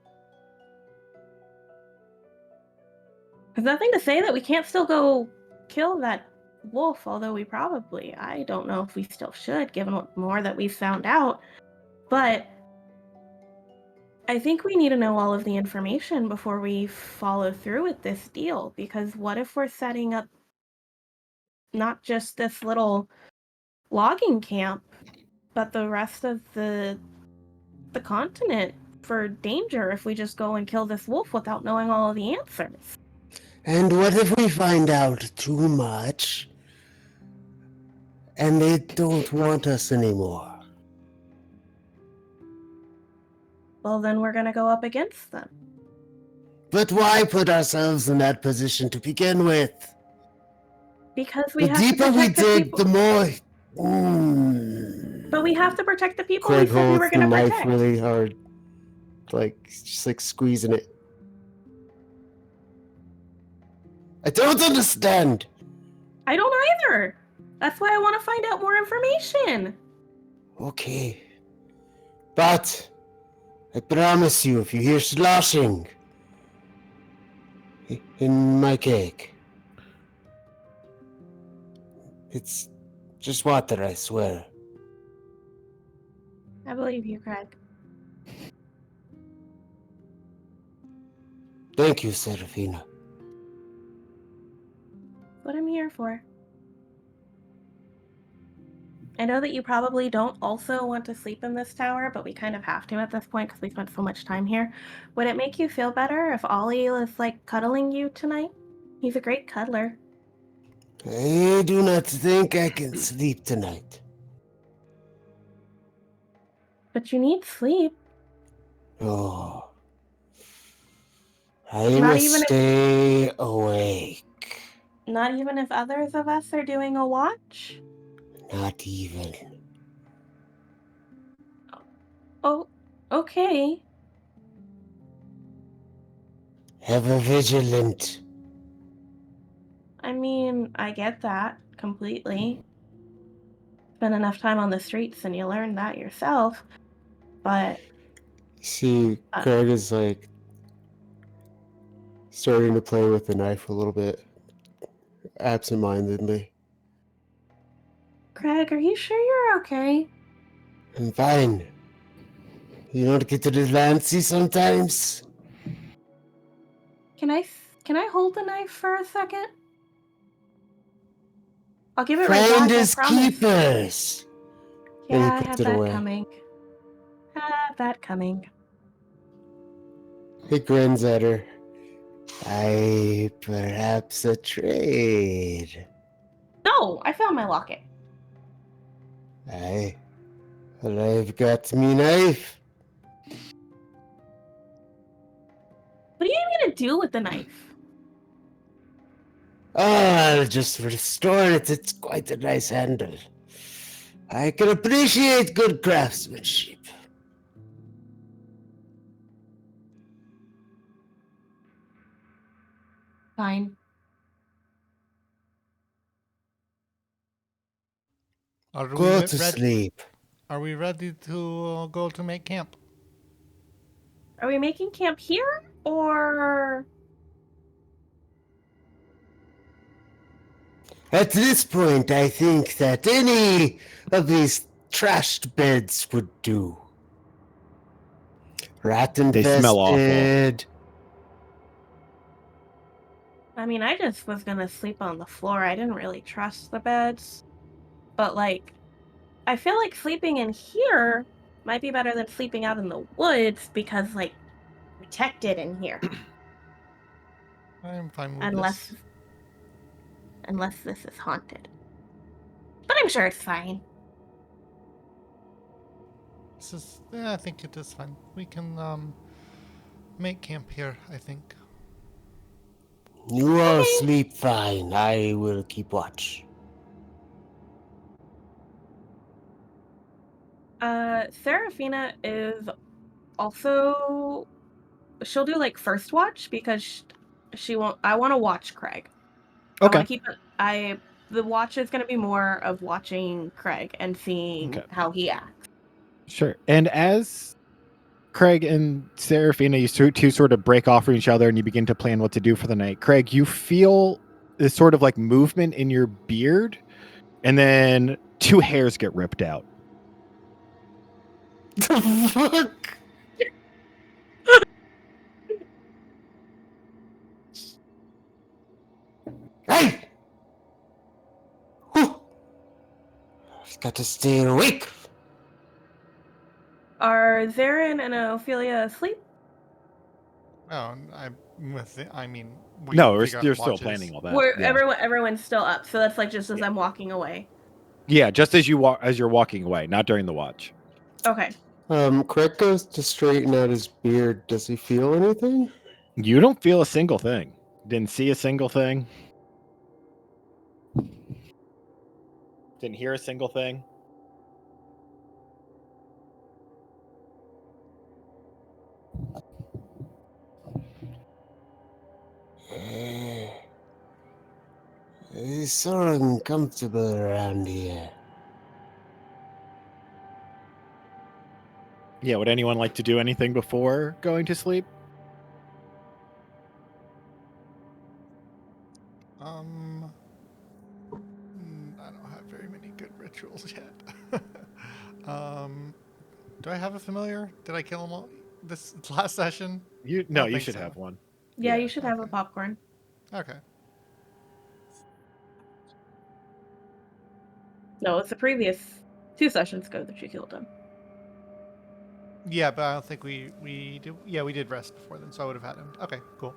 There's nothing to say that we can't still go kill that wolf, although I don't know if we still should, given what more that we've found out. But I think we need to know all of the information before we follow through with this deal, because what if we're setting up not just this little logging camp, but the rest of the continent for danger if we just go and kill this wolf without knowing all of the answers? And what if we find out too much and they don't want us anymore? Well, then we're gonna go up against them. But why put ourselves in that position to begin with? Because we The have to deeper we protect the dig, people. the more. But we have to protect the people Craig we said we holds were the gonna knife protect. really hard, just like squeezing it. I don't understand. I don't either. That's why I want to find out more information. Okay. But I promise you, if you hear sloshing in my cake, it's just water, I swear. I believe you, Craig. Thank you, Serafina. What I'm here for. I know that you probably don't also want to sleep in this tower, but we kind of have to at this point because we spent so much time here. Would it make you feel better if Ollie is like cuddling you tonight? He's a great cuddler. I do not think I can sleep tonight. But you need sleep. Oh. I Not must even stay awake. Not even if others of us are doing a watch? Not even. Oh, okay. Ever vigilant. I mean, I get that completely. Spend enough time on the streets and you learn that yourself. But See, Craig is like starting to play with the knife a little bit, absentmindedly. Craig, are you sure you're okay? I'm fine. You don't get to do fancy sometimes? Can I hold the knife for a second? I'll give it right back, I Finders promise. keepers. Yeah, And he I puts had it that away. coming. Had that coming. He grins at her. Perhaps a trade. No, I found my locket. Aye. Well, I've got me knife. What are you gonna do with the knife? I'll just restore it. It's quite a nice handle. I can appreciate good craftsmanship. Fine. Go to sleep. Are we ready to go to make camp? Are we making camp here, or? At this point, I think that any of these trashed beds would do. Rat They smell awful. infested. I mean, I just was gonna sleep on the floor. I didn't really trust the beds. But, like, I feel like sleeping in here might be better than sleeping out in the woods because, like, protected in here. I'm fine with Unless this. unless this is haunted. But I'm sure it's fine. This is. Yeah, I think it is fine. We can make camp here. I think. You all Okay. sleep fine. I will keep watch. Serafina is also, she'll do like first watch because she won't. I want to watch Craig. I want Okay. to keep it. The watch is going to be more of watching Craig and seeing how he acts. Sure. And as Craig and Serafina, you two sort of break off from each other and you begin to plan what to do for the night. Craig, you feel this sort of like movement in your beard, and then 2 hairs get ripped out. The fuck? Hey! Whew. I've got to stay awake. Are Zarin and Ophelia asleep? Oh, I'm with it. I mean, No, figure out you're the still watches. planning all that. Where Yeah. everyone's still up, so that's like just as I'm walking away. Yeah, just as you're walking away, not during the watch. Okay. Craig goes to straighten out his beard. Does he feel anything? You don't feel a single thing. Didn't see a single thing. Didn't hear a single thing. It's so uncomfortable around here. Yeah, would anyone like to do anything before going to sleep? I don't have very many good rituals yet. Do I have a familiar? Did I kill them all this last session? You should so. have one. Yeah, you should have a popcorn. Okay. No, it's the previous 2 sessions ago that you killed him. Yeah, but I don't think we did. Yeah, we did rest before then, so I would have had him. Okay, cool.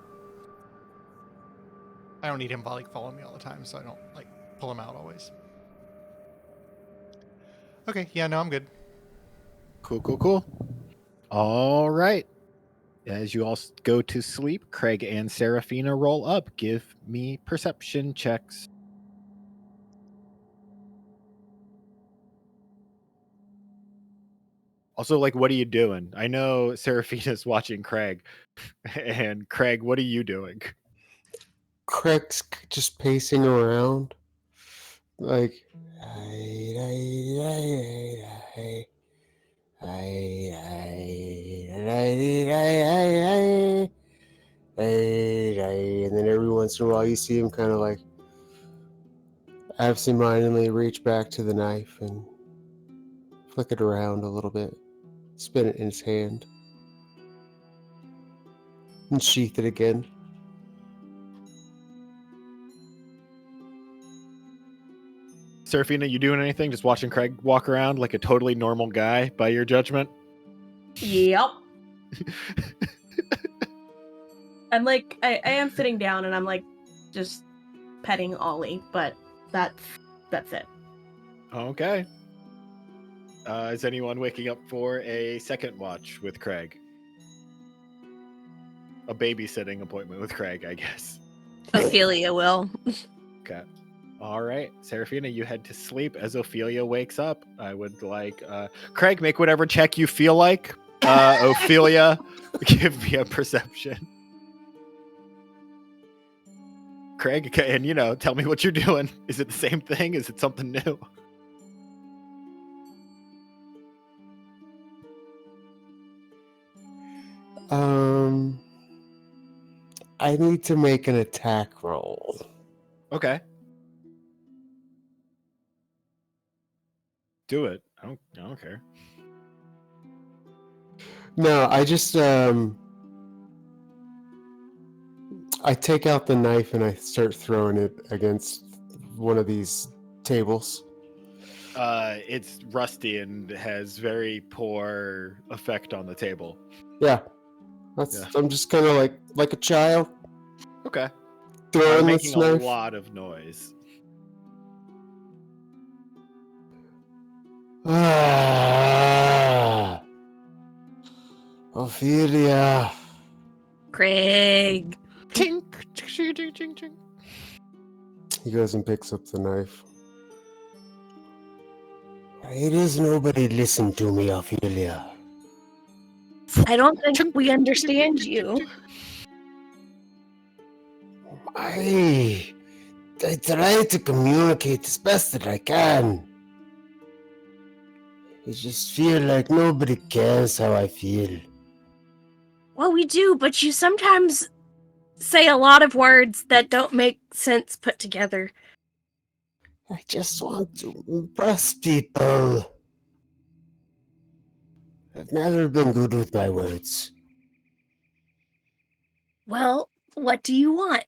I don't need him like following me all the time, so I don't like pull him out always. Okay, yeah, no, I'm good. Cool. All right. As you all go to sleep, Craig and Serafina roll up. Give me perception checks. Also, like, what are you doing? I know Serafina's watching Craig. And Craig, what are you doing? Craig's just pacing around. Like, and then every once in a while you see him kind of like absentmindedly reach back to the knife and flick it around a little bit, spin it in his hand, and sheath it again. Serafina, you doing anything? Just watching Craig walk around like a totally normal guy by your judgment? Yep. I'm like, I am sitting down and I'm like, just petting Ollie, but that's it. Okay. Is anyone waking up for a second watch with Craig? A babysitting appointment with Craig, I guess. Ophelia will. Okay. All right. Serafina, you head to sleep. As Ophelia wakes up, I would like Craig, make whatever check you feel like. Ophelia, give me a perception. Craig, and tell me what you're doing. Is it the same thing? Is it something new? I need to make an attack roll. Okay. Do it. I don't care. No, I just I take out the knife and I start throwing it against one of these tables. It's rusty and has very poor effect on the table. Yeah. Yeah. I'm just kind of like a child Okay. throwing Making this a knife. lot of noise. Ah, Ophelia. Craig. Tink, ching, ching, ching, ching. He goes and picks up the knife. Why does nobody listen to me, Ophelia? I don't think we understand you. I try to communicate as best that I can. I just feel like nobody cares how I feel. Well, we do, but you sometimes say a lot of words that don't make sense put together. I just want to impress people. I've never been good with my words. Well, what do you want?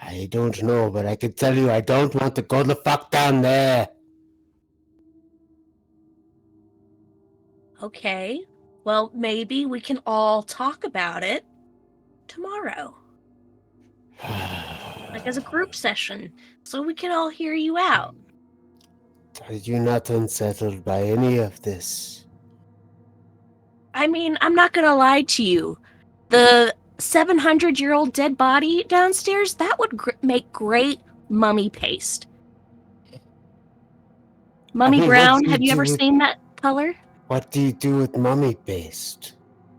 I don't know, but I can tell you I don't want to go the fuck down there. Okay. Well, maybe we can all talk about it tomorrow. Like as a group session, so we can all hear you out. Are you not unsettled by any of this? I mean, I'm not gonna lie to you. The 700-year-old dead body downstairs, that would make great mummy paste. Mummy brown, have you ever seen that color? What do you do with mummy paste?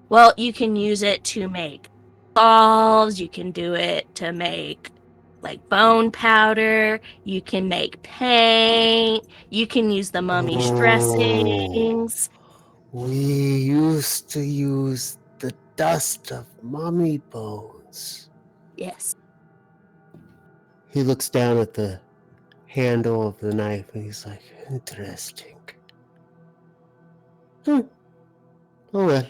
Well, you can use it to make balls, you can do it to make like bone powder, you can make paint, you can use the mummy's dressings. We used to use the dust of mummy bones. Yes. He looks down at the handle of the knife and he's like, interesting. Oh well.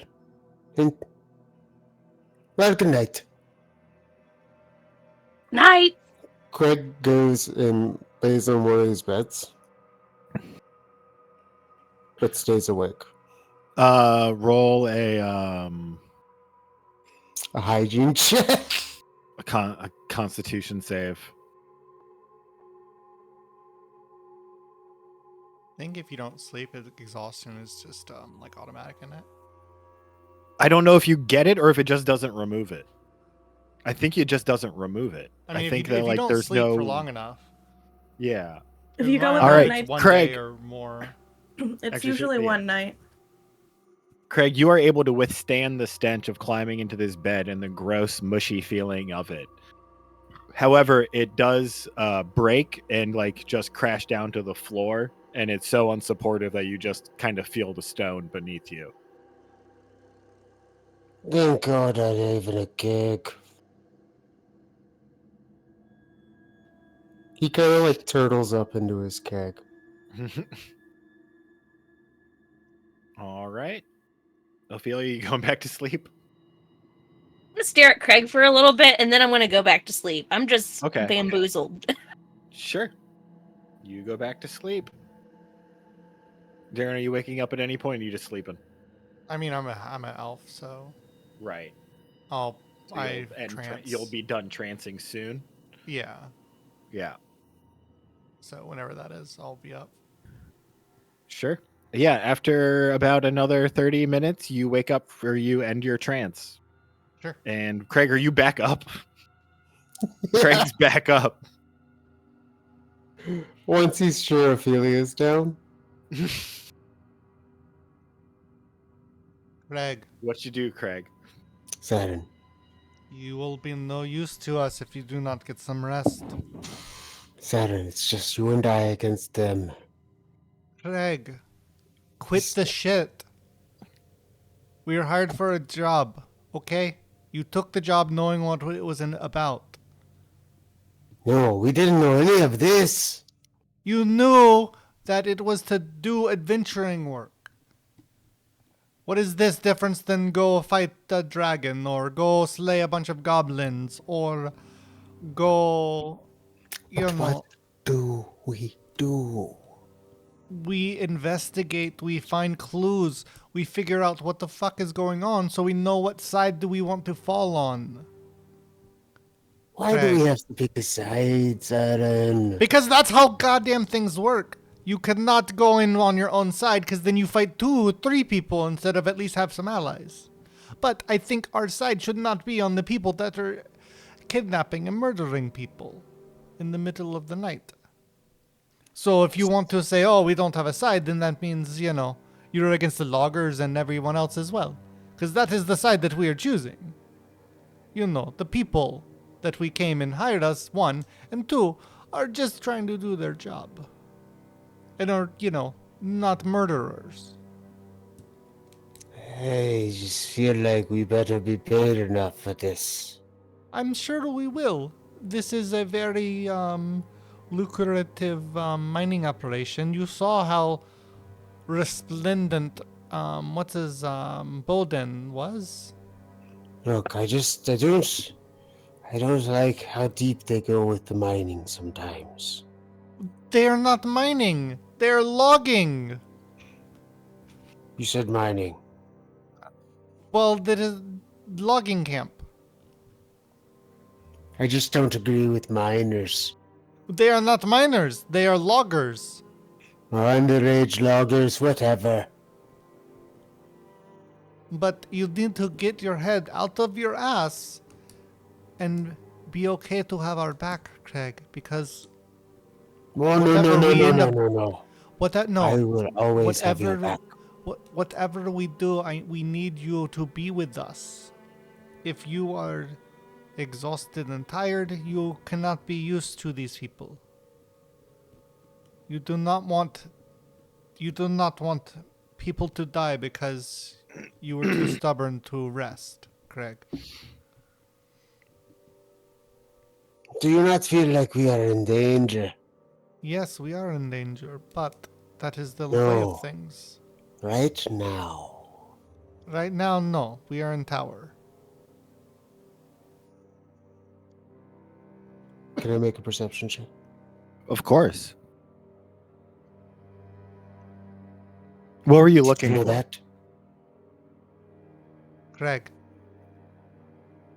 Well, good night. Night. Craig goes and lays on one of his beds, but stays awake. Roll A hygiene check. a Constitution save. I think if you don't sleep, exhaustion is just like automatic in it. I don't know if you get it or if it just doesn't remove it. I think it just doesn't remove it. I mean, think if you don't there's sleep no for long enough. Yeah. If you go with All one right, night, one Craig. day or more. it's Actually, usually yeah. one night. Craig, you are able to withstand the stench of climbing into this bed and the gross, mushy feeling of it. However, it does break and like just crash down to the floor, and it's so unsupportive that you just kind of feel the stone beneath you. Thank God I live in a cake. He kind of like turtles up into his keg. All right. Ophelia, you going back to sleep? I'm gonna stare at Craig for a little bit and then I'm gonna go back to sleep. I'm just Okay. bamboozled. Sure. You go back to sleep. Darren, are you waking up at any point or are you just sleeping? I mean, I'm an elf, so Right. I'll So you'll be done trancing soon. Yeah. Yeah. So whenever that is, I'll be up. Sure. Yeah, after about another 30 minutes, you wake up or you end your trance. Sure. And Craig, are you back up? Craig's back up. Once he's sure Ophelia's down. Craig, What you do, Craig? Saturn. you will be no use to us if you do not get some rest. Saturn, it's just you and I against them. Craig, quit the shit. We were hired for a job, okay? You took the job knowing what it was about. No, we didn't know any of this. You knew that it was to do adventuring work. What is this difference than go fight a dragon, or go slay a bunch of goblins, or go, But what do we do? we investigate, we find clues, we figure out what the fuck is going on so we know what side do we want to fall on. Why do we have to pick a side, Saren? Because that's how goddamn things work. You cannot go in on your own side because then you fight 2, 3 people instead of at least have some allies. But I think our side should not be on the people that are kidnapping and murdering people in the middle of the night. So if you want to say, oh, we don't have a side, then that means, you're against the loggers and everyone else as well. Because that is the side that we are choosing. The people that we came and hired us, 1, and 2, are just trying to do their job. And are, not murderers. I just feel like we better be paid enough for this. I'm sure we will. This is a very, lucrative mining operation. You saw how resplendent, Boden was. Look, I don't like how deep they go with the mining sometimes. They are not mining. They are logging. You said mining. Well, that is logging camp. I just don't agree with miners. They are not miners. They are loggers. Or underage loggers, whatever. But you need to get your head out of your ass and be okay to have our back, Craig, because No. I will always have your back. Whatever we do, we need you to be with us. If you are exhausted and tired, you cannot be used to these people. You do not want people to die because you were too stubborn to rest, Craig. Do you not feel like we are in danger? Yes, we are in danger, but that is the way No. of things. Right now. Right now, no. We are in tower. Can I make a perception check? Of course. What were you looking Feel for? that? Craig.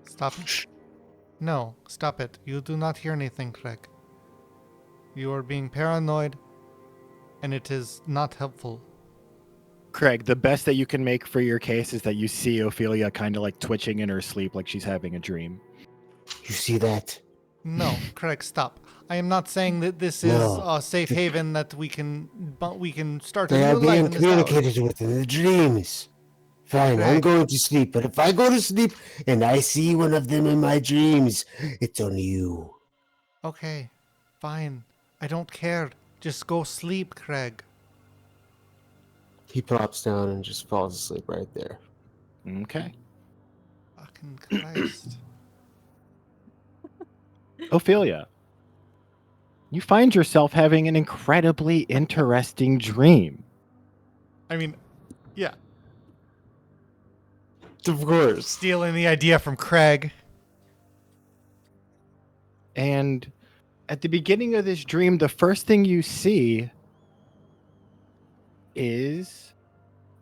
Stop it. No, stop it. You do not hear anything, Craig. You are being paranoid, and it is not helpful. Craig, the best that you can make for your case is that you see Ophelia kind of like twitching in her sleep like she's having a dream. You see that? No, Craig, stop. I am not saying that this is a safe haven that we can start a They new are life being in this tower. communicated with in the dreams. Fine, I'm Craig. going to sleep, but if I go to sleep and I see one of them in my dreams, it's on you. Okay, fine. I don't care. Just go sleep, Craig. He plops down and just falls asleep right there. Okay. Fucking Christ. Ophelia, you find yourself having an incredibly interesting dream. I mean, yeah. Of course. Stealing the idea from Craig. And at the beginning of this dream, the first thing you see is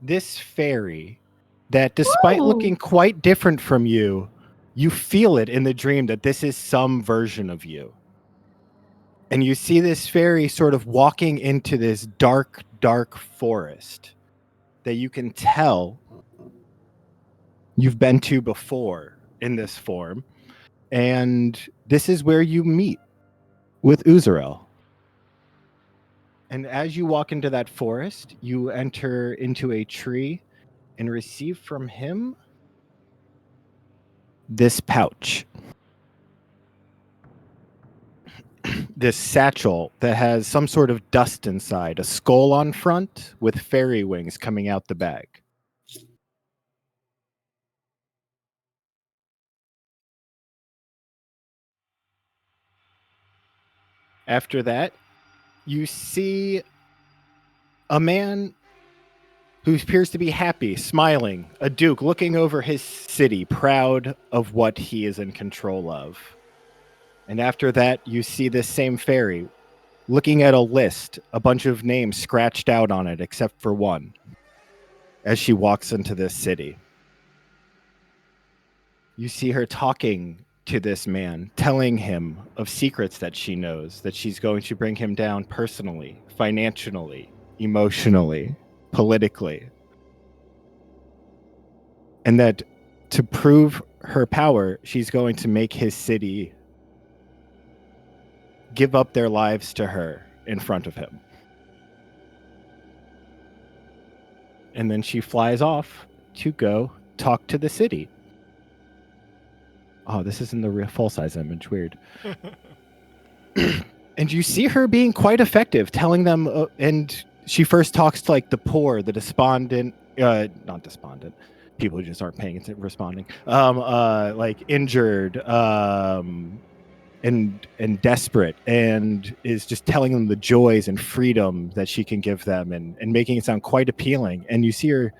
this fairy that, despite looking quite different from you, you feel it in the dream that this is some version of you. And you see this fairy sort of walking into this dark, dark forest that you can tell you've been to before in this form. And this is where you meet with Uzarel. And as you walk into that forest, you enter into a tree and receive from him this pouch. This satchel that has some sort of dust inside, a skull on front with fairy wings coming out the bag. After that, you see a man who appears to be happy, smiling, a duke looking over his city, proud of what he is in control of. And after that, you see this same fairy looking at a list, a bunch of names scratched out on it, except for one, as she walks into this city. You see her talking to this man, telling him of secrets that she knows, that she's going to bring him down personally, financially, emotionally, politically. And that to prove her power, she's going to make his city give up their lives to her in front of him. And then she flies off to go talk to the city. Oh, this isn't the real full-size image. Weird. And you see her being quite effective, telling them, and she first talks to like the poor, the despondent, not despondent, people who just aren't paying attention, responding, like injured, and desperate, and is just telling them the joys and freedom that she can give them, and making it sound quite appealing. And you see her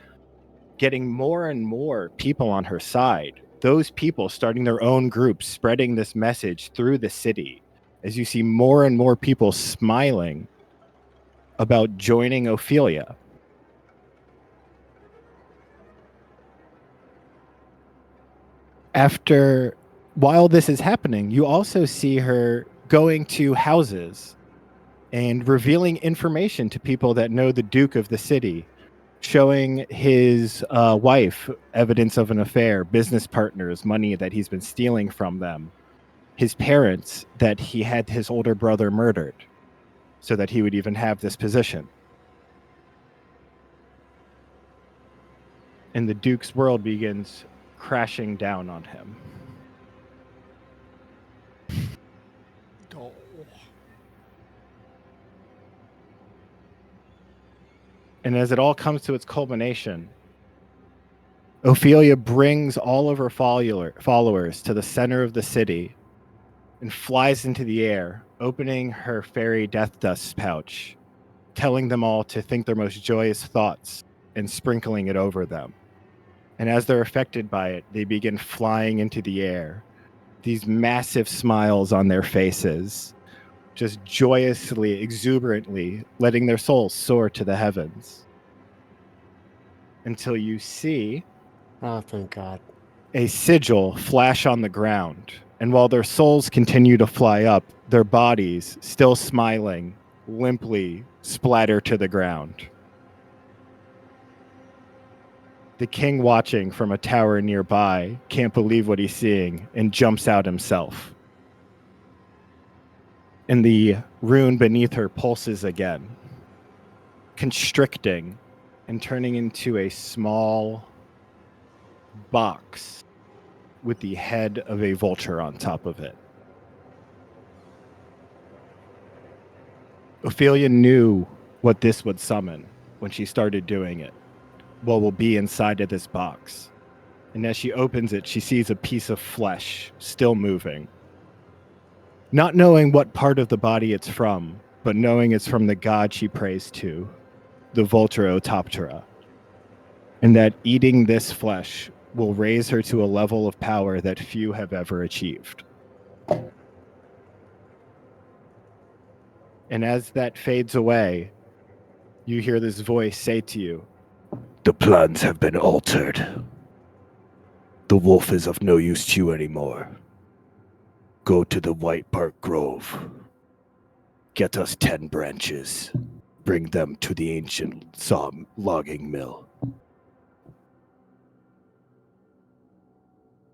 getting more and more people on her side. Those people starting their own groups, spreading this message through the city, as you see more and more people smiling about joining Ophelia. While this is happening, you also see her going to houses and revealing information to people that know the Duke of the city, showing his wife evidence of an affair, business partners, money that he's been stealing from them, his parents that he had his older brother murdered so that he would even have this position. And the Duke's world begins crashing down on him. Oh. And as it all comes to its culmination, Ophelia brings all of her followers to the center of the city and flies into the air, opening her fairy death dust pouch, telling them all to think their most joyous thoughts and sprinkling it over them. And as they're affected by it, they begin flying into the air, these massive smiles on their faces, just joyously, exuberantly letting their souls soar to the heavens. Until you see, Oh, thank God, a sigil flash on the ground. And while their souls continue to fly up, their bodies, still smiling, limply splatter to the ground. The king, watching from a tower nearby, can't believe what he's seeing and jumps out himself. And the rune beneath her pulses again, constricting and turning into a small box with the head of a vulture on top of it. Ophelia knew what this would summon when she started doing it, what will be inside of this box. And as she opens it, she sees a piece of flesh still moving. Not knowing what part of the body it's from, but knowing it's from the god she prays to, the Vulturotoptera. And that eating this flesh will raise her to a level of power that few have ever achieved. And as that fades away, you hear this voice say to you, "The plans have been altered. The wolf is of no use to you anymore. Go to the White Park Grove. Get us 10 branches. Bring them to the ancient logging mill.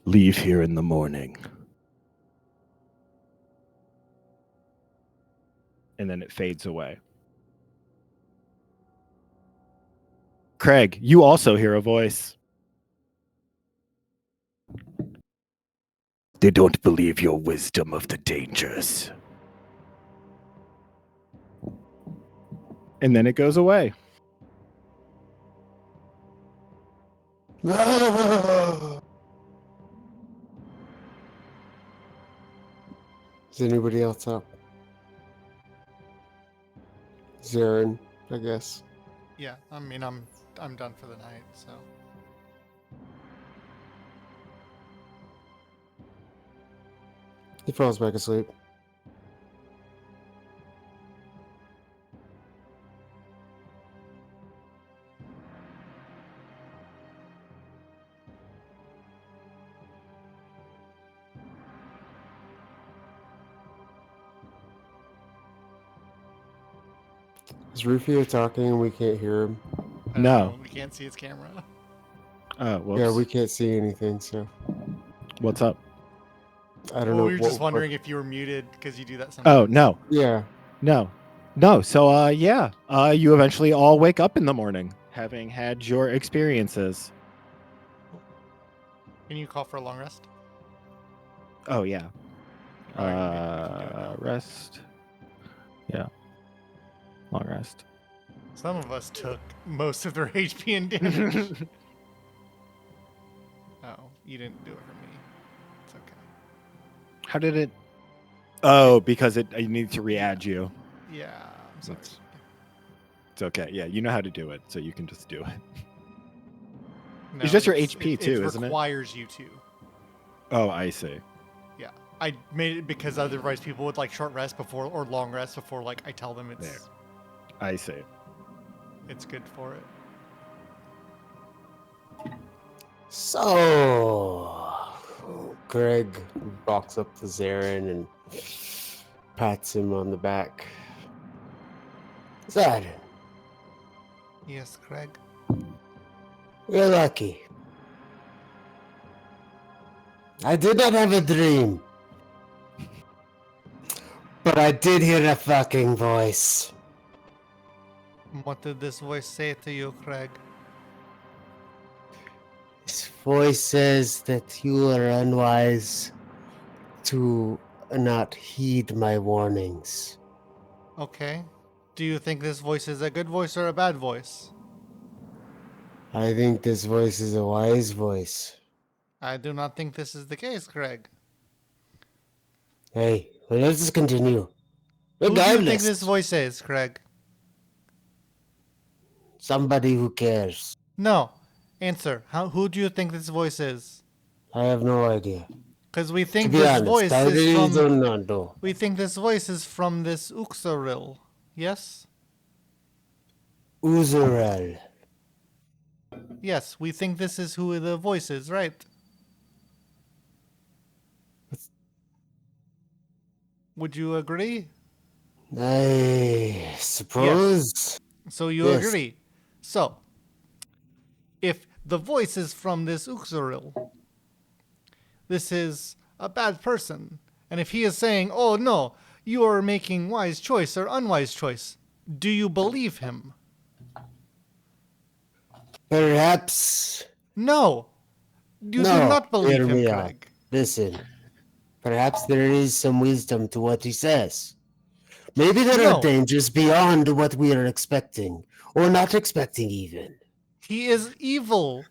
Leave here in the morning." And then it fades away. Craig, you also hear a voice. "They don't believe your wisdom of the dangers." And then it goes away. Is anybody else up? Zarin, I guess. Yeah, I mean, I'm done for the night, so. He falls back asleep. Is Rufio talking and we can't hear him? I don't No. know, we can't see his camera. Whoops. Yeah, we can't see anything, so What's up? I don't know. We were just what- wondering if you were muted because you do that sometimes. Oh, no. Yeah. No. So, yeah. You eventually all wake up in the morning, having had your experiences. Can you call for a long rest? Oh, yeah. Oh, you can do it now. Rest. Yeah. Long rest. Some of us took most of their HP and damage. Oh, you didn't do it for me. It's okay. How did it? Oh, because I need to re-add you. Yeah, I'm sorry. It's okay. Yeah, you know how to do it, so you can just do it. No, It's just your HP too, isn't it? It requires you to. Oh, I see. Yeah, I made it because otherwise people would like short rest before or long rest before like I tell them There. I see. it's good for it. So, Greg walks up to Zarin and pats him on the back. Zarin, Yes, Craig. you're lucky. I did not have a dream. But I did hear a fucking voice. What did this voice say to you, Craig? This voice says that you are unwise to not heed my warnings. Okay. Do you think this voice is a good voice or a bad voice? I think this voice is a wise voice. I do not think this is the case, Craig. Hey, well, let's just continue. Who do you think Regardless, this voice is, Craig? somebody who cares. No. Answer. Who do you think this voice is? I have no idea. Because we To think be this honest, voice I is really from. do not know. We think this voice is from this Uxoril. Yes? Uzurel. Yes, we think this is who the voice is, right? Would you agree? I suppose. So you Yes. agree. So, if the voice is from this Uxoril, this is a bad person. And if he is saying, oh no, you are making wise choice or unwise choice, do you believe him? Perhaps. No. You No, do not believe hear him, me out. Craig. Listen. Perhaps there is some wisdom to what he says. Maybe there No. are dangers beyond what we are expecting, or not expecting even. He is evil.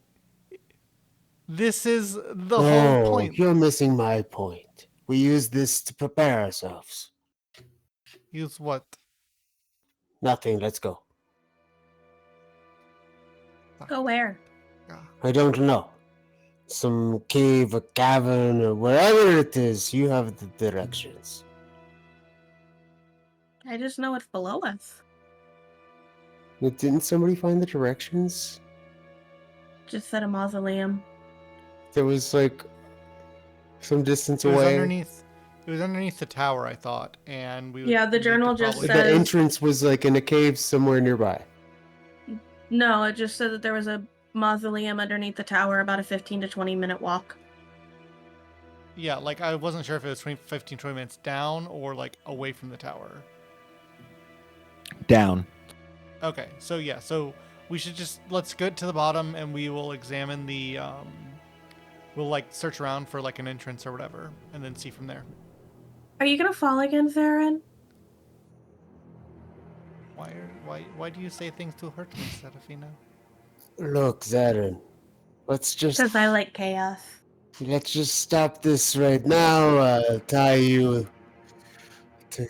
This is the whole point. You're missing my point. We use this to prepare ourselves. Use what? Nothing, let's go. Go where? I don't know. Some cave, a cavern, or wherever it is, you have the directions. I just know it's below us. Didn't somebody find the directions? Just said a mausoleum. There was like some distance It was away. underneath. It was underneath the tower, I thought, and we. Yeah, the we journal could just probably- The says- entrance was like in a cave somewhere nearby. No, it just said that there was a mausoleum underneath the tower, about a 15 to 20 minute walk. Yeah, like I wasn't sure if it was 15, 20 minutes down or like away from the tower. Down. Okay, so yeah, so we should just let's get to the bottom and we will examine the we'll like search around for like an entrance or whatever and then see from there. Are you gonna fall again, Zarin? Why do you say things to hurt me, Serafina? Look, Zarin, let's just Because I like chaos. let's just stop this right now. Tie you to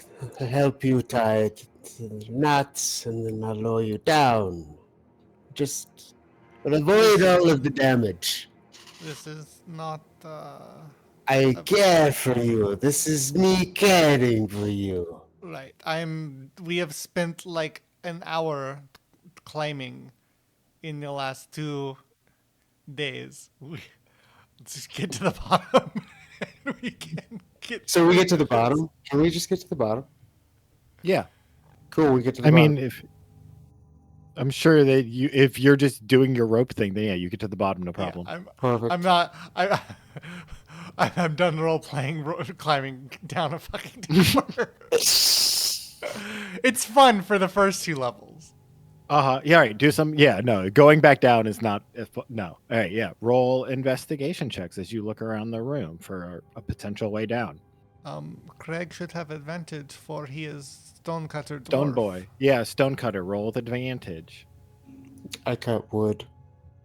help you tie it to the knots, and then I'll lower you down. Just but avoid all of the damage. This is not. I care for you. This is me caring for you. Right. We have spent like an hour climbing in the last 2 days. Let's just get to the bottom. And we can get. So we get to the bottom. Can we just get to the bottom? Yeah. Cool. We get to the I bottom. mean, I'm sure that if you're just doing your rope thing, then yeah, you get to the bottom, no problem. Yeah, Perfect. I'm not. I'm done role playing, climbing down a fucking tower. It's fun for the first 2 levels. Yeah. All right. Do some. Yeah. No. Going back down is not. No. All right. Yeah. Roll investigation checks as you look around the room for a potential way down. Craig should have advantage, for he is stonecutter dwarf. Stone boy. Yeah. Stonecutter. Roll with advantage. I cut wood.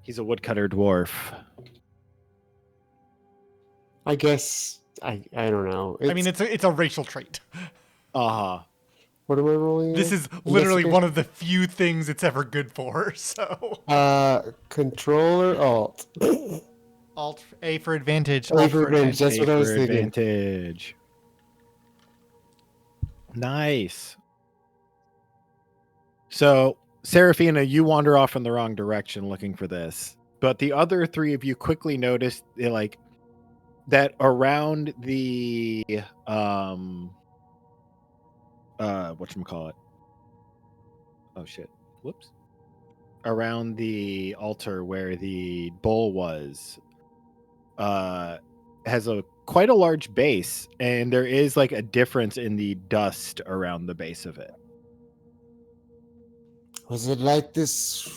He's a woodcutter dwarf. I guess I don't know. I mean, it's a racial trait. What am I rolling? This is literally one of the few things it's ever good for. So. Controller alt. Alt A for advantage. A for advantage. That's what I was thinking. Advantage. Nice. So, Serafina, you wander off in the wrong direction looking for this, but the other 3 of you quickly notice that around the whatchamacallit? Oh shit. Whoops. Around the altar where the bowl was has quite a large base, and there is like a difference in the dust around the base of it. Was it like this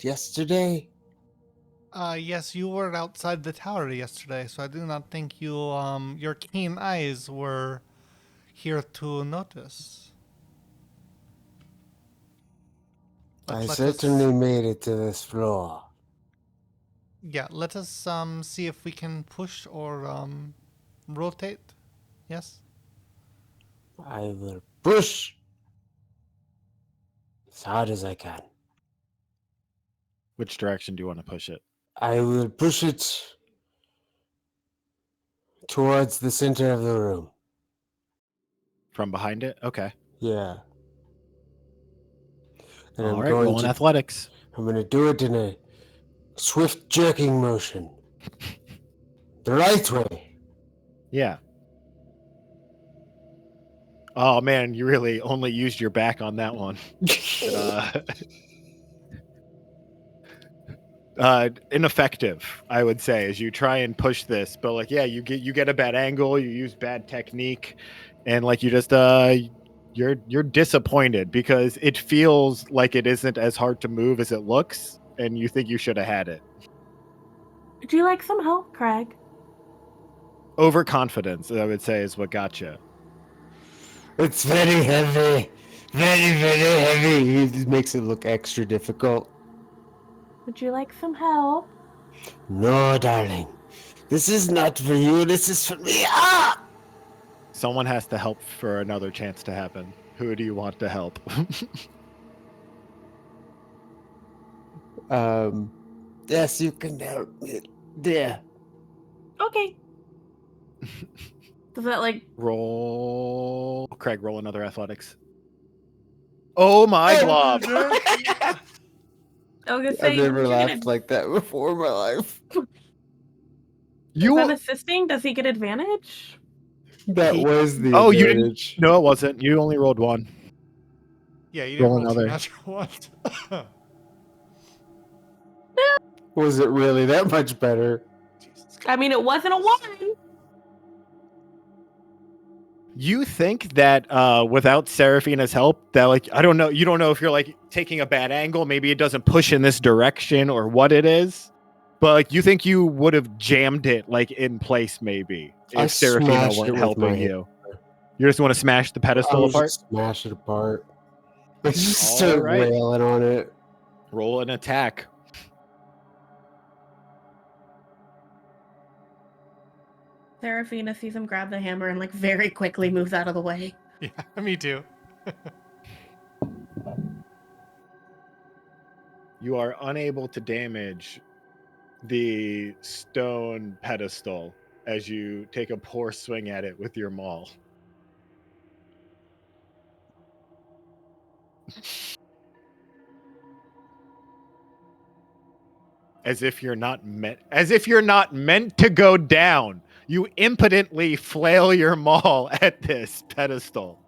yesterday? Yes, you were outside the tower yesterday, so I do not think your keen eyes were here to notice. I certainly made it to this floor. Yeah, let us see if we can push or rotate. Yes? I will push as hard as I can. Which direction do you want to push it? I will push it towards the center of the room. From behind it? Okay. Yeah. And All right, rolling athletics. I'm going to do it in a swift jerking motion. The right way. Yeah. Oh man, you really only used your back on that one. Ineffective, I would say, as you try and push this. But like, yeah, you get a bad angle, you use bad technique, and like you just you're disappointed because it feels like it isn't as hard to move as it looks, and you think you should have had it. Would you like some help, Craig? Overconfidence, I would say, is what got you. It's very heavy. Very, very heavy. It just makes it look extra difficult. Would you like some help? No, darling. This is not for you. This is for me. Ah! Someone has to help for another chance to happen. Who do you want to help? Yes, you can help me. There. Okay. Does that like Roll. Craig, roll another athletics. Oh my glob. I was gonna say, I've never you're laughed gonna- like that before in my life. Is that assisting? Does he get advantage? That was the Oh, you didn't. advantage. No, it wasn't. You only rolled one. Yeah, you didn't Roll roll another. two natural ones. Was it really that much better? I mean, it wasn't a 1. You think that without Serafina's help, that like, I don't know, you don't know if you're like taking a bad angle, maybe it doesn't push in this direction or what it is, but like you think you would have jammed it like in place maybe I if Serafina smashed it weren't with helping my you. You just want to smash the pedestal apart? Just smash it apart. I just All start right. wailing on it. Roll an attack. Serafina sees him grab the hammer and like very quickly moves out of the way. Yeah, me too. you are unable to damage the stone pedestal as you take a poor swing at it with your maul. As if you're not meant to go down. You impotently flail your maul at this pedestal.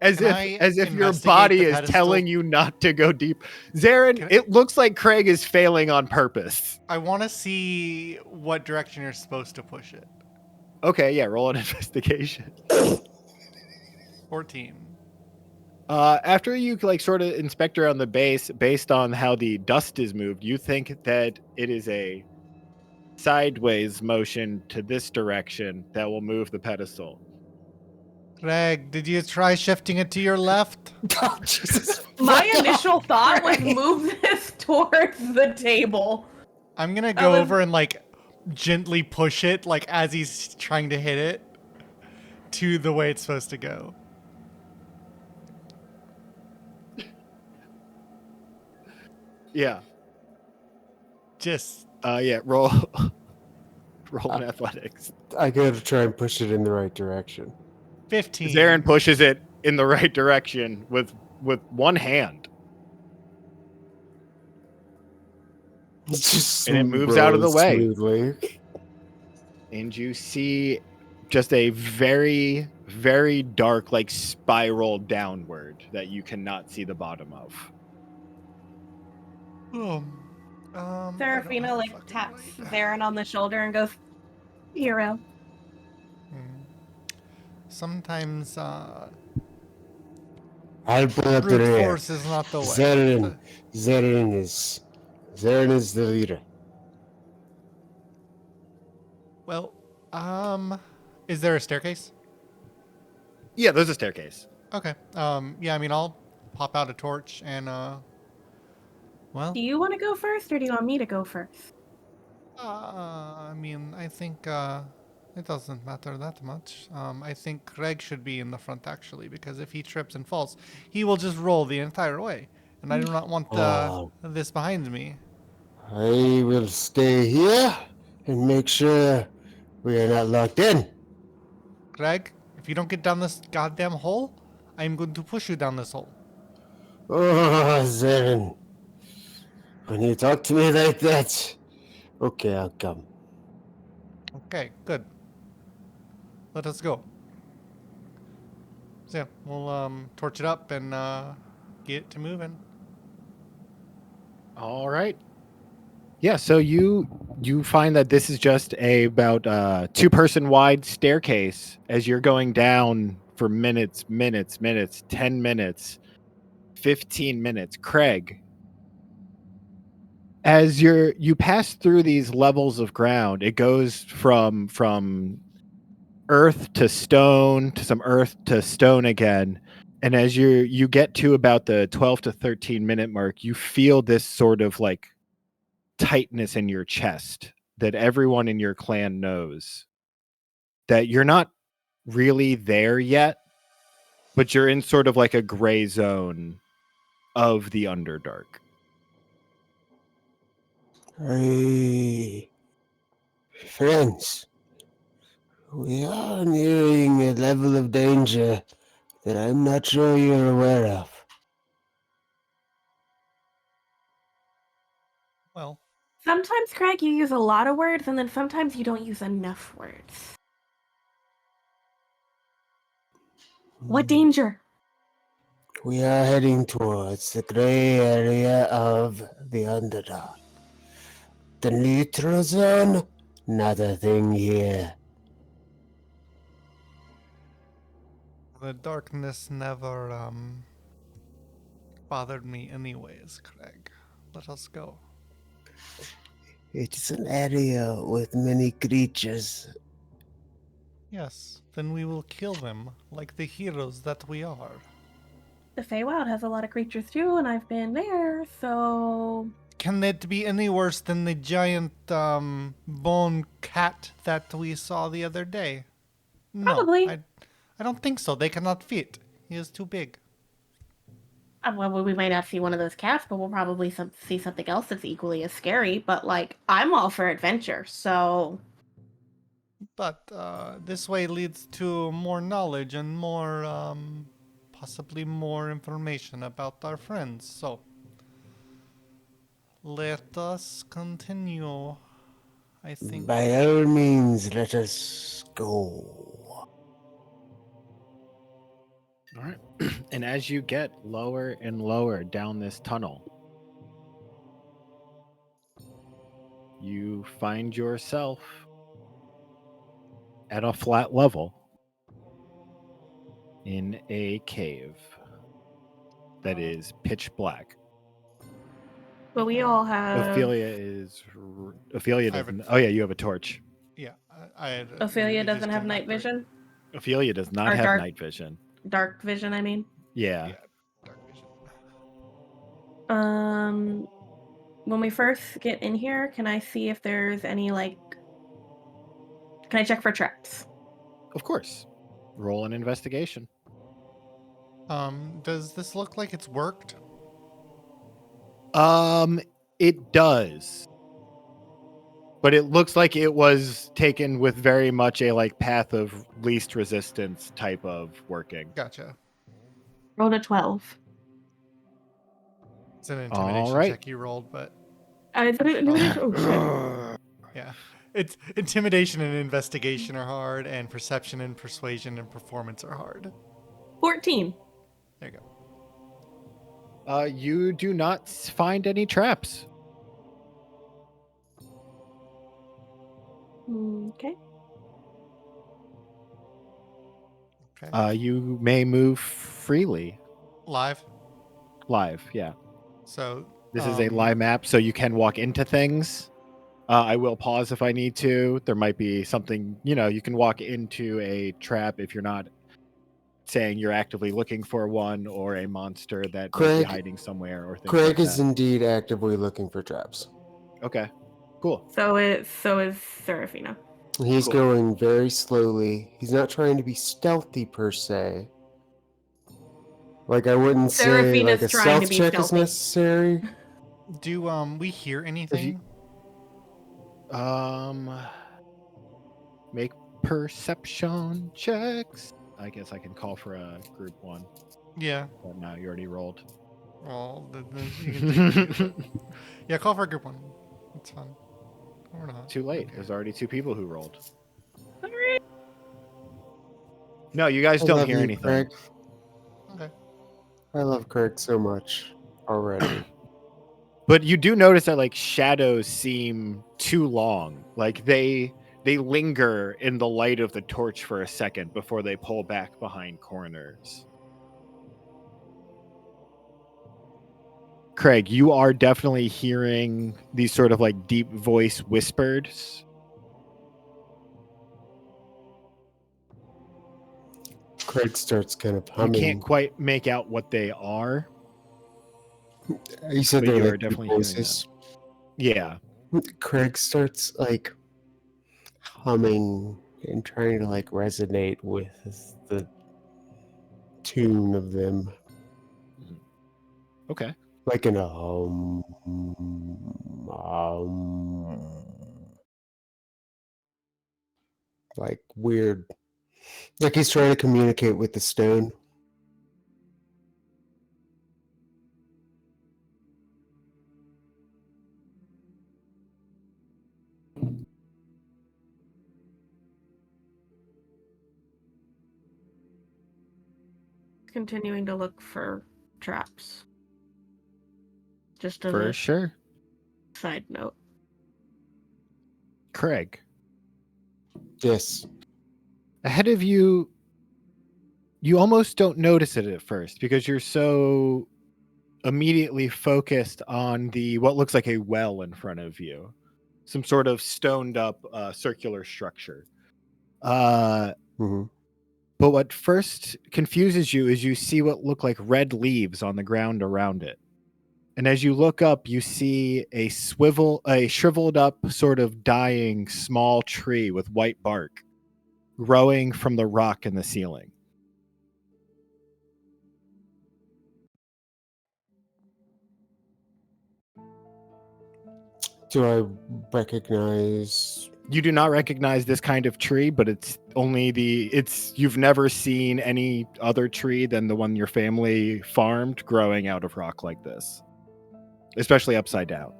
As if your body is telling you not to go deep. Zarin, it looks like Craig is failing on purpose. I want to see what direction you're supposed to push it. Okay, yeah, roll an investigation. 14. After you like sort of inspect around the base, based on how the dust is moved, you think that it is a sideways motion to this direction that will move the pedestal. Greg, did you try shifting it to your left? Oh, Jesus. My initial thought was move this towards the table. I'm gonna go over and like gently push it, like as he's trying to hit it, to the way it's supposed to go. Yeah. Just roll an athletics. I gotta try and push it in the right direction. 15. Zarin pushes it in the right direction with one hand. Just And it moves out of the way. Smoothly. And you see just a very, very dark, like spiral downward that you cannot see the bottom of. Serafina like taps Zarin on the shoulder and goes, "Hero." Sometimes I'll pull up the brute rear. force is not the way. Zarin is the leader. Well, is there a staircase? Yeah, there's a staircase. Okay. Yeah, I mean, I'll pop out a torch and, well, Do you want to go first, or do you want me to go first? I mean, I think, it doesn't matter that much. I think Craig should be in the front, actually, because if he trips and falls, he will just roll the entire way. And I do not want, this behind me. I will stay here and make sure we are not locked in. Craig, if you don't get down this goddamn hole, I am going to push you down this hole. Oh, Zarin. When you talk to me like that, okay, I'll come. Okay, good. Let us go. So yeah, we'll torch it up and get to moving. All right. Yeah, so you find that this is just about 2-person wide staircase as you're going down for minutes, 10 minutes, 15 minutes. Craig, as you pass through these levels of ground, it goes from earth to stone to some earth to stone again. And as you get to about the 12 to 13 minute mark, you feel this sort of like tightness in your chest that everyone in your clan knows that you're not really there yet, but you're in sort of like a gray zone of the Underdark. Hey, friends, we are nearing a level of danger that I'm not sure you're aware of. Well, Sometimes, Craig, you use a lot of words, and then sometimes you don't use enough words. What danger? We are heading towards the gray area of the Underdark. The neutral zone, not a thing here. the darkness never bothered me anyways, Craig. Let us go. It's an area with many creatures. Yes, then we will kill them like the heroes that we are. The Feywild has a lot of creatures too, and I've been there, so... Can it be any worse than the giant bone cat that we saw the other day? No, Probably. I don't think so. They cannot fit. He is too big. Well, we might not see one of those cats, but we'll probably see something else that's equally as scary. But like, I'm all for adventure, so. But this way leads to more knowledge and more, possibly more information about our friends. So let us continue. I think. By all means, let us go. All right. And as you get lower and lower down this tunnel, you find yourself at a flat level in a cave that is pitch black. But we all have. Ophelia doesn't. Oh yeah, you have a torch. Yeah, I had. Ophelia it just doesn't have didn't night operate. vision. Ophelia does not Or have dark- night vision. Dark vision, I mean. Yeah. Yeah, dark vision. When we first get in here, can I see if there's any like? Can I check for traps? Of course. Roll an investigation. Does this look like it's worked? It does. But it looks like it was taken with very much a like path of least resistance type of working. Gotcha. Rolled a 12. It's an intimidation right. check you rolled, but Oh shit. yeah. It's intimidation and investigation are hard, and perception and persuasion and performance are hard. 14. There you go. You do not find any traps. Okay. Okay. You may move freely. Live. Yeah. So This is a live map, so you can walk into things. I will pause if I need to. There might be something, you can walk into a trap if you're not saying you're actively looking for one or a monster that might be hiding somewhere or things Craig like is that. indeed actively looking for traps. Okay, cool. So is Serafina. He's Cool. going very slowly. He's not trying to be stealthy per se. Like I wouldn't say Serafina's like a trying to stealth be check is stealthy. necessary. do we hear anything? Make perception checks. I guess I can call for a group one. Yeah. But no, you already rolled. Well, you can take yeah, call for a group one. It's fun. Or not. Too late. Okay. There's already 2 people who rolled. No, you guys don't hear anything. Craig. Okay. I love Craig so much already. But you do notice that like shadows seem too long. Like they linger in the light of the torch for a second before they pull back behind corners. Craig, you are definitely hearing these sort of like deep voice whispers. Craig starts kind of You humming. can't quite make out what they are. You said but they you were are like definitely voices. Yeah. Craig starts like humming and trying to like resonate with the tune of them. Okay. Like in a like weird, like he's trying to communicate with the stone. Continuing to look for traps. Just as For a sure. side note. Craig, Yes. ahead of you, you almost don't notice it at first because you're so immediately focused on what looks like a well in front of you, some sort of stoned up circular structure. Mm-hmm. But what first confuses you is you see what look like red leaves on the ground around it. And as you look up, you see a shriveled up, sort of dying small tree with white bark growing from the rock in the ceiling. Do I recognize? You do not recognize this kind of tree, but you've never seen any other tree than the one your family farmed growing out of rock like this, especially upside down.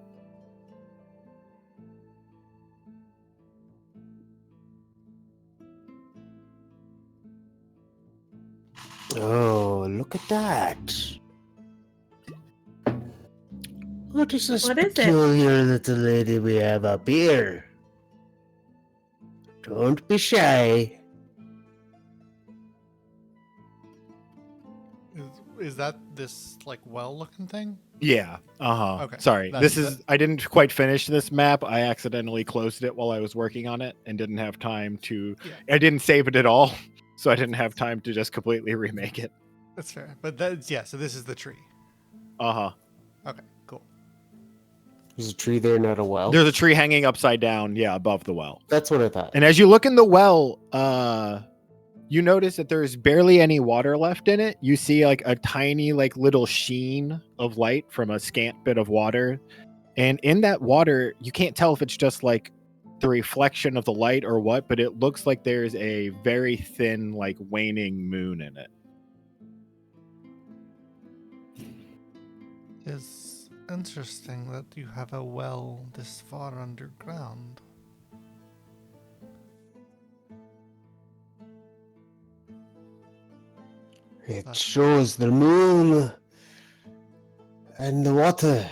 Oh, look at that. What is this What is it? peculiar little lady we have up here? Don't be shy. Is that this like well-looking thing? Yeah. Uh-huh. Okay. Sorry. I didn't quite finish this map. I accidentally closed it while I was working on it and didn't have time to I didn't save it at all. So I didn't have time to just completely remake it. That's fair. But so this is the tree. Uh-huh. Okay, cool. There's a tree there, not a well. There's a tree hanging upside down, above the well. That's what I thought. And as you look in the well, you notice that there's barely any water left in it. You see like a tiny like little sheen of light from a scant bit of water. And in that water, you can't tell if it's just like the reflection of the light or what, but it looks like there's a very thin, like waning moon in it. It's interesting that you have a well this far underground. It shows the moon and the water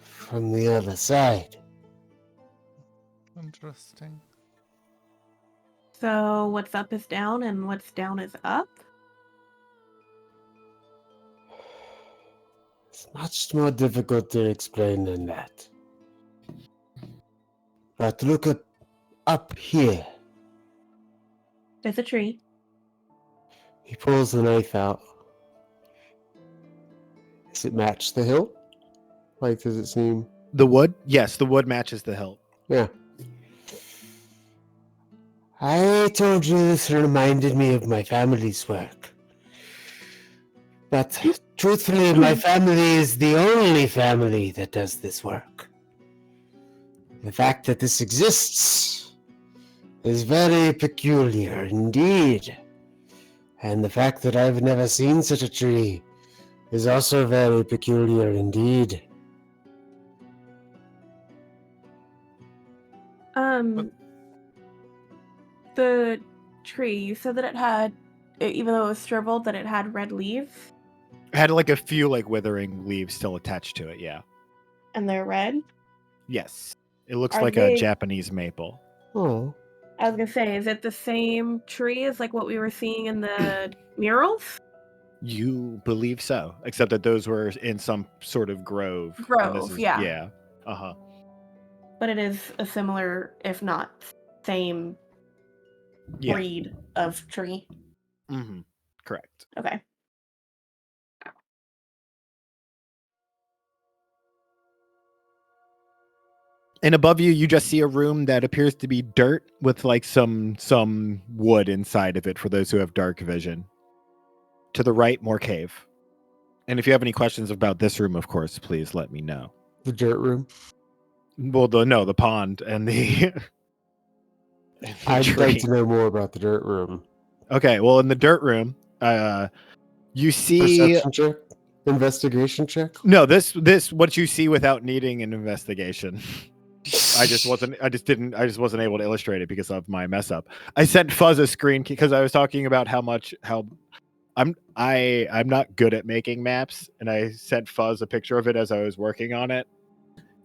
from the other side. Interesting. So what's up is down and what's down is up? It's much more difficult to explain than that. But look up here. There's a tree. He pulls the knife out. Does it match the hilt? Like, does it seem... The wood? Yes, the wood matches the hilt. Yeah. I told you this reminded me of my family's work. But truthfully, my family is the only family that does this work. The fact that this exists is very peculiar indeed. And the fact that I've never seen such a tree is also very peculiar indeed. The tree, you said that it had, even though it was shriveled, that it had red leaves? It had like a few like withering leaves still attached to it, yeah. And they're red? Yes. It looks Are like they- a Japanese maple. Oh. I was gonna say, is it the same tree as like what we were seeing in the murals? You believe so, except that those were in some sort of grove. and this Grove, yeah. Yeah. Uh-huh. But it is a similar, if not same, Yeah. breed of tree. Mm-hmm. Correct. Okay. And above you, you just see a room that appears to be dirt with like some wood inside of it for those who have dark vision. To the right, more cave. And if you have any questions about this room, of course, please let me know. The dirt room? Well, the pond and the... I'd tree. like to know more about the dirt room. Okay, well, in the dirt room, you see... Perception check? Investigation check? No, this what you see without needing an investigation. I just wasn't able to illustrate it because of my mess up. I sent Fuzz a screen because I was talking about how I'm not good at making maps, and I sent Fuzz a picture of it as I was working on it.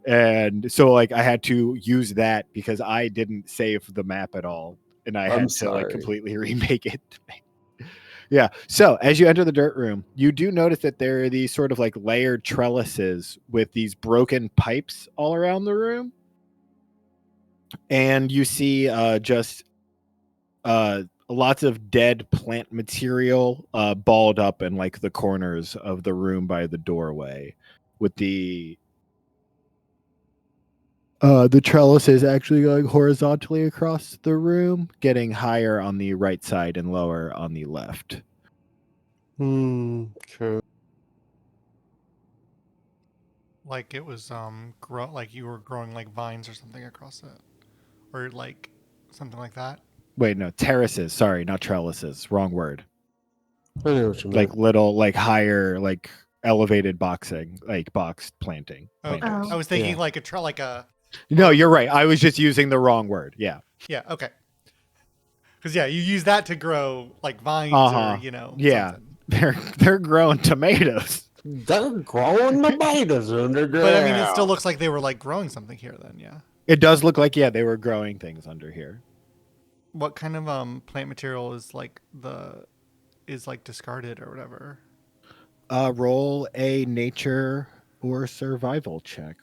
And so like I had to use that because I didn't save the map at all, and I had to like completely remake it. Yeah. So as you enter the dirt room, you do notice that there are these sort of like layered trellises with these broken pipes all around the room. And you see just lots of dead plant material balled up in like the corners of the room by the doorway, with the trellises actually going horizontally across the room, getting higher on the right side and lower on the left. Okay. like it was like you were growing like vines or something across it, or like something like that. Wait, no, terraces. Sorry, not trellises. Wrong word. I know what you mean. Like little, like higher, like elevated boxing, like box planting. Okay. Planters. I was thinking Yeah. like a. No, you're right. I was just using the wrong word. Yeah. Yeah. Okay. Because you use that to grow like vines Uh-huh. or Yeah. something. They're growing tomatoes. They're growing tomatoes underground. But I mean, it still looks like they were like growing something here. Then yeah. It does look like, yeah, they were growing things under here. What kind of plant material is like discarded or whatever? Roll a nature or survival check.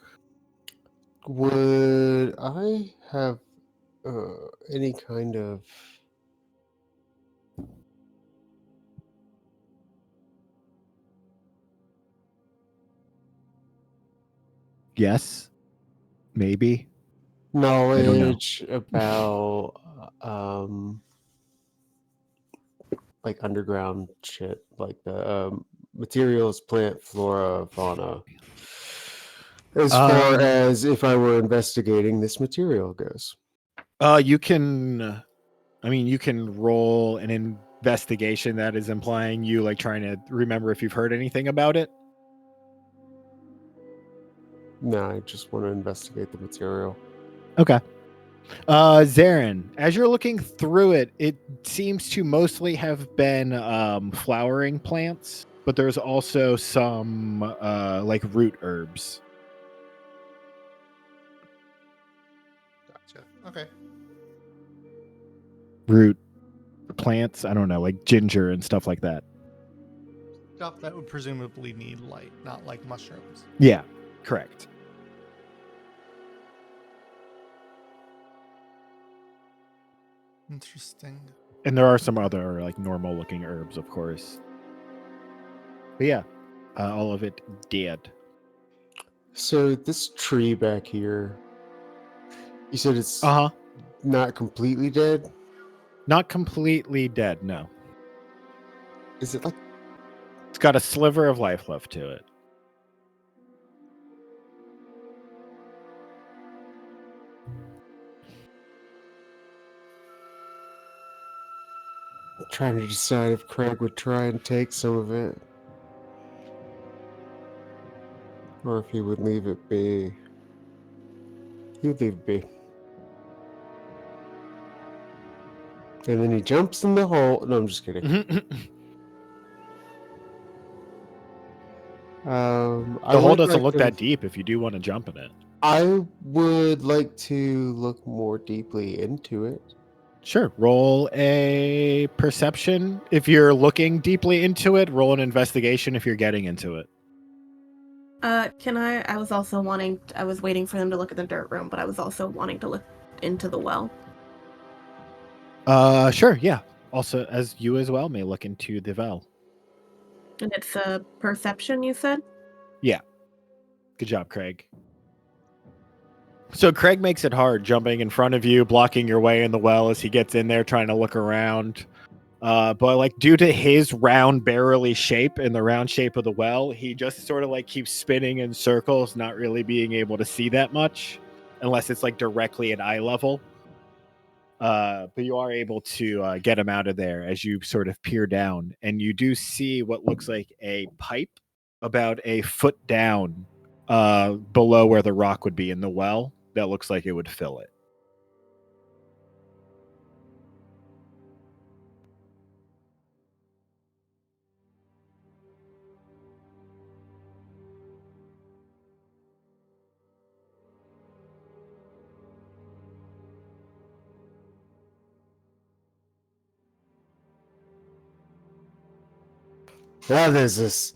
Would I have any kind of Yes. Maybe. knowledge about like underground shit, like the materials, plant, flora, fauna, as far as if I were investigating this material goes? You can, you can roll an investigation that is implying you like trying to remember if you've heard anything about it. No, I just want to investigate the material. Okay. Zarin, as you're looking through it, it seems to mostly have been flowering plants, but there's also some like root herbs. Gotcha. Okay. Root plants, I don't know, like ginger and stuff like that. Stuff that would presumably need light, not like mushrooms. Yeah, correct. Interesting. And there are some other like normal looking herbs, of course. But yeah, all of it dead. So this tree back here, you said it's not completely dead? Not completely dead, no. Is it like It's got a sliver of life left to it. I'm trying to decide if Craig would try and take some of it, or if he would leave it be? He would leave it be. And then he jumps in the hole. No, I'm just kidding. The hole doesn't look that deep if you do want to jump in it. I would like to look more deeply into it. Sure. Roll a perception if you're looking deeply into it. Roll an investigation if you're getting into it. I was waiting for them to look at the dirt room, but I was also wanting to look into the well. Sure, yeah. Also, as you as well may look into the well. And it's a perception, you said? Yeah. Good job, Craig. So Craig makes it hard, jumping in front of you, blocking your way in the well as he gets in there, trying to look around. But like due to his round barrel-y shape and the round shape of the well, he just sort of like keeps spinning in circles, not really being able to see that much, unless it's like directly at eye level. But you are able to get him out of there as you sort of peer down, and you do see what looks like a pipe about a foot down below where the rock would be in the well. That looks like it would fill it. Now there's this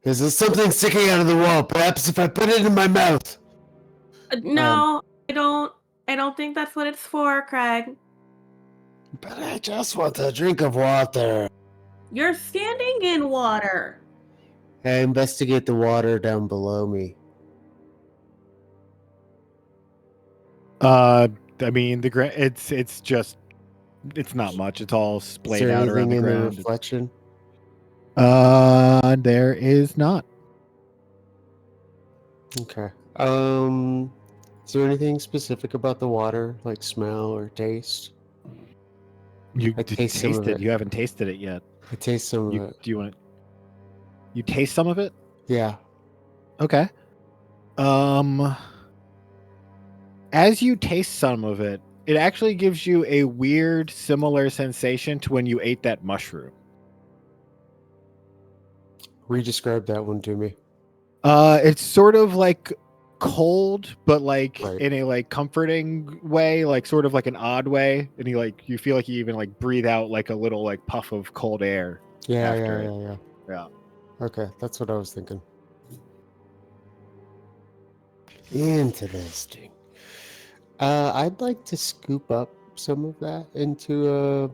something sticking out of the wall. Perhaps if I put it in my mouth. No, I don't think that's what it's for, Craig. But I just want a drink of water. You're standing in water. I investigate the water down below me. I mean, it's not much. It's all splayed out around the ground. The reflection? There is not. Okay. Is there anything specific about the water, like smell or taste? You I just taste some taste of it. it. You haven't tasted it yet. I taste some of it. Do you want to? You taste some of it? Yeah. Okay. As you taste some of it, it actually gives you a weird, similar sensation to when you ate that mushroom. Redescribe that one to me. It's sort of like cold, but like Right. in a like comforting way, like sort of like an odd way, and you feel like you even like breathe out like a little like puff of cold air after it. Yeah. Okay, that's what I was thinking. Interesting. I'd like to scoop up some of that into a.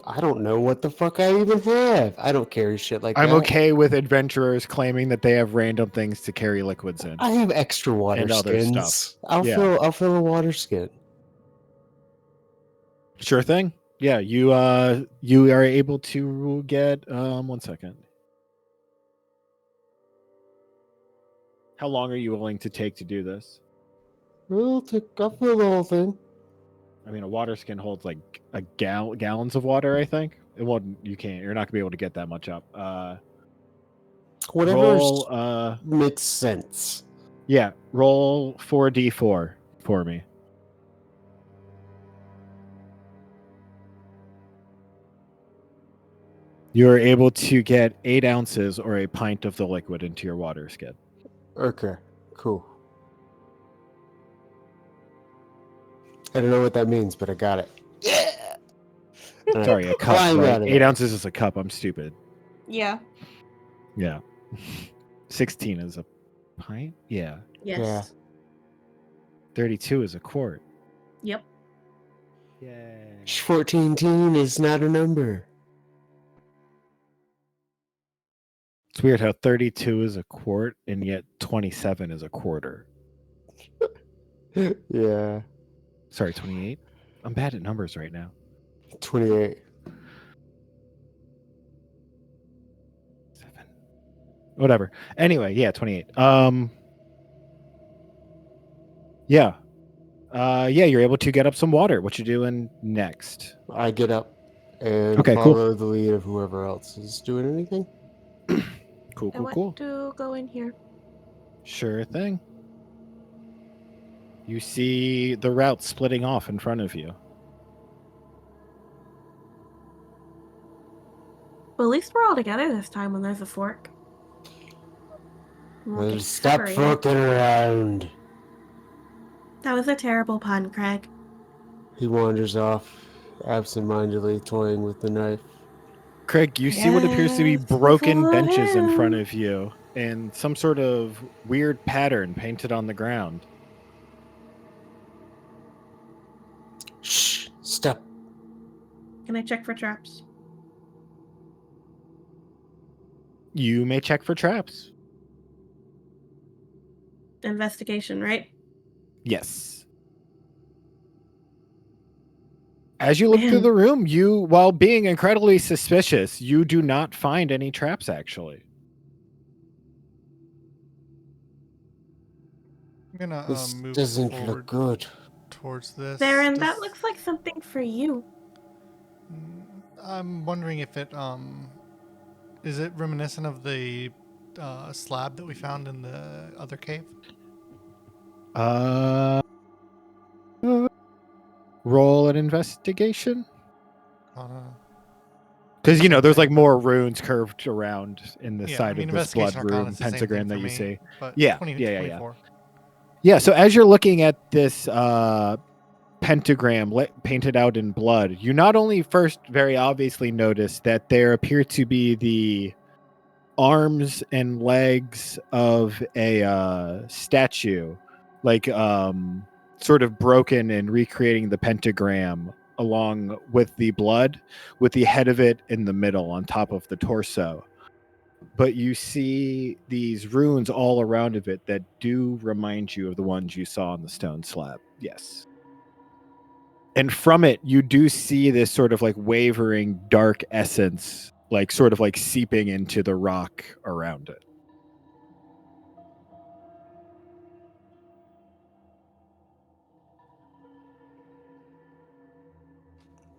I don't know what the fuck I even have. I don't carry shit like I'm that. okay with adventurers claiming that they have random things to carry liquids in. I have extra water And other skins. stuff. I'll fill a water skin. Sure thing. Yeah, you are able to get 1 second. How long are you willing to take to do this? I'll fill the whole thing. I mean, a water skin holds like a gallons of water, I think. It won't. You're not gonna be able to get that much up. Whatever roll. Makes sense. Yeah, roll 4d4 for me. You are able to get 8 ounces or a pint of the liquid into your water skin. Okay, cool. I don't know what that means, but I got it. Yeah. Sorry, a cup. Climb Right? out of 8 there. ounces is a cup. I'm stupid. Yeah. Yeah. 16 is a pint? Yeah. Yes. Yeah. 32 is a quart. Yep. Yay. 14 is not a number. It's weird how 32 is a quart and yet 27 is a quarter. Yeah. Sorry, 28? I'm bad at numbers right now. 28. 7. Whatever. Anyway, yeah, 28. Yeah. You're able to get up some water. What you doing next? I get up and Okay, cool. follow the lead of whoever else is doing anything. Cool. I want to go in here. Sure thing. You see the route splitting off in front of you. Well, at least we're all together this time when there's a fork. We won't get Stop separated. fucking around. That was a terrible pun, Craig. He wanders off, absentmindedly toying with the knife. Craig, you see what appears to be Yes, broken follow benches in front him. of you and some sort of weird pattern painted on the ground. Shh, stop. Can I check for traps? You may check for traps. Investigation, right? Yes. As you look through Man. the room, while being incredibly suspicious, you do not find any traps, actually. I'm gonna This move doesn't forward look good. towards this. Theron, that looks like something for you. I'm wondering if it is it reminiscent of the slab that we found in the other cave? Roll an investigation. Because there's like more runes curved around in the side of this blood Investigation rune Arcana is the same pentagram thing that for you me, see. But Yeah, 24. Yeah, so as you're looking at this pentagram painted out in blood, you not only first very obviously notice that there appear to be the arms and legs of a statue, like sort of broken and recreating the pentagram along with the blood, with the head of it in the middle on top of the torso. But you see these runes all around of it that do remind you of the ones you saw on the stone slab. Yes. And from it, you do see this sort of like wavering dark essence, like sort of like seeping into the rock around it.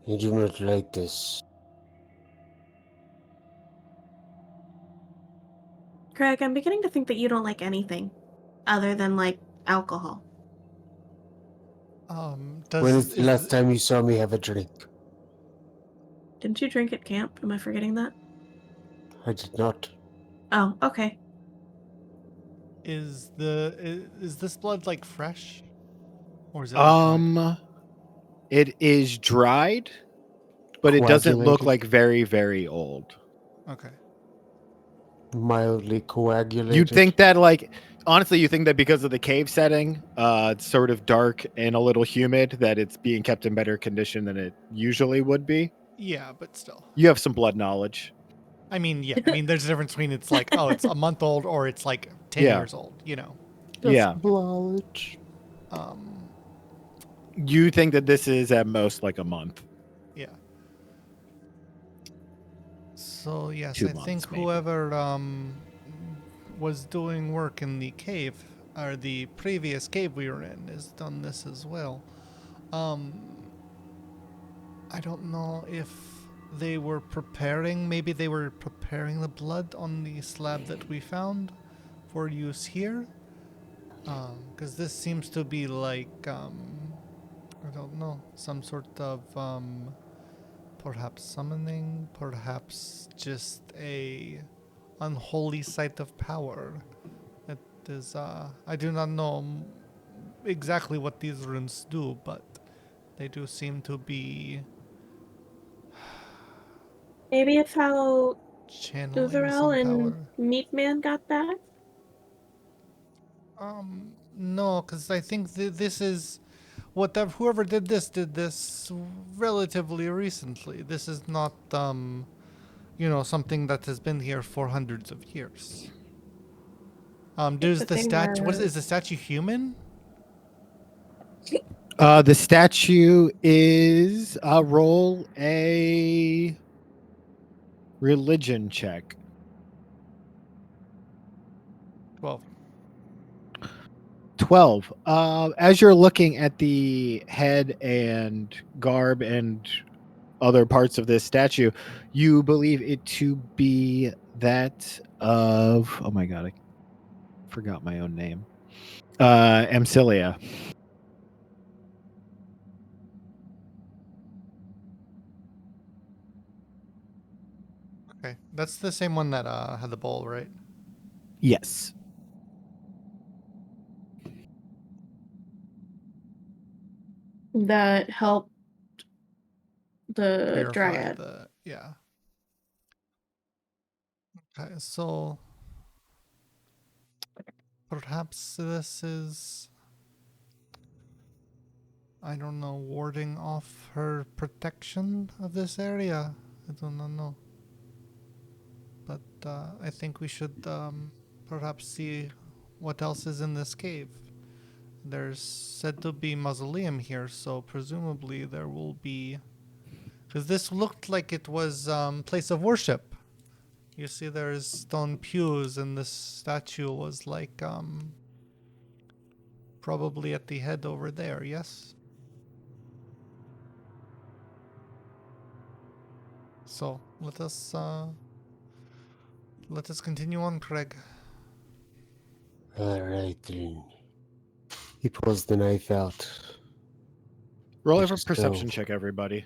I do not like this. Craig, I'm beginning to think that you don't like anything other than like alcohol. When is the last time you saw me have a drink? Didn't you drink at camp? Am I forgetting that? I did not. Oh, okay. Is this blood like fresh, or is it like dried? It is dried, but it doesn't look like very, very old. Okay. Mildly coagulated. You'd think that, like, honestly, you think that because of the cave setting, it's sort of dark and a little humid, that it's being kept in better condition than it usually would be. Yeah, but still. You have some blood knowledge. I mean, yeah. I mean, there's a difference between it's like, oh, it's a month old, or it's like 10 Yeah. years old. You know. Yeah. Knowledge. You think that this is at most like a month. Yeah. So yes, 2 I months, think maybe. whoever was doing work in the cave, or the previous cave we were in, has done this as well. I don't know if they were preparing. Maybe they were preparing the blood on the slab that we found for use here. Because this seems to be like I don't know, some sort of perhaps summoning, perhaps just a unholy site of power. It is I do not know exactly what these runes do, but they do seem to be Maybe it's how channeling Suzerain some and power. Meatman got that? No, because I think this is whoever did this relatively recently. This is not something that has been here for hundreds of years. Does the statue? What is the statue human? The statue is roll a religion check. 12. 12. As you're looking at the head and garb and other parts of this statue, you believe it to be that of, oh my god, I forgot my own name. Amcilia. Okay, that's the same one that had the bowl, right? Yes. That helped the Purify dryad. yeah. Okay, so perhaps this is, I don't know, warding off her protection of this area. I do not know. But I think we should perhaps see what else is in this cave. There's said to be mausoleum here, so presumably there will be, because this looked like it was place of worship. You see, there's stone pews, and this statue was like probably at the head over there. Yes. So let us continue on, Craig. Alright then. He pulls the knife out. Roll I a just perception go. check, everybody.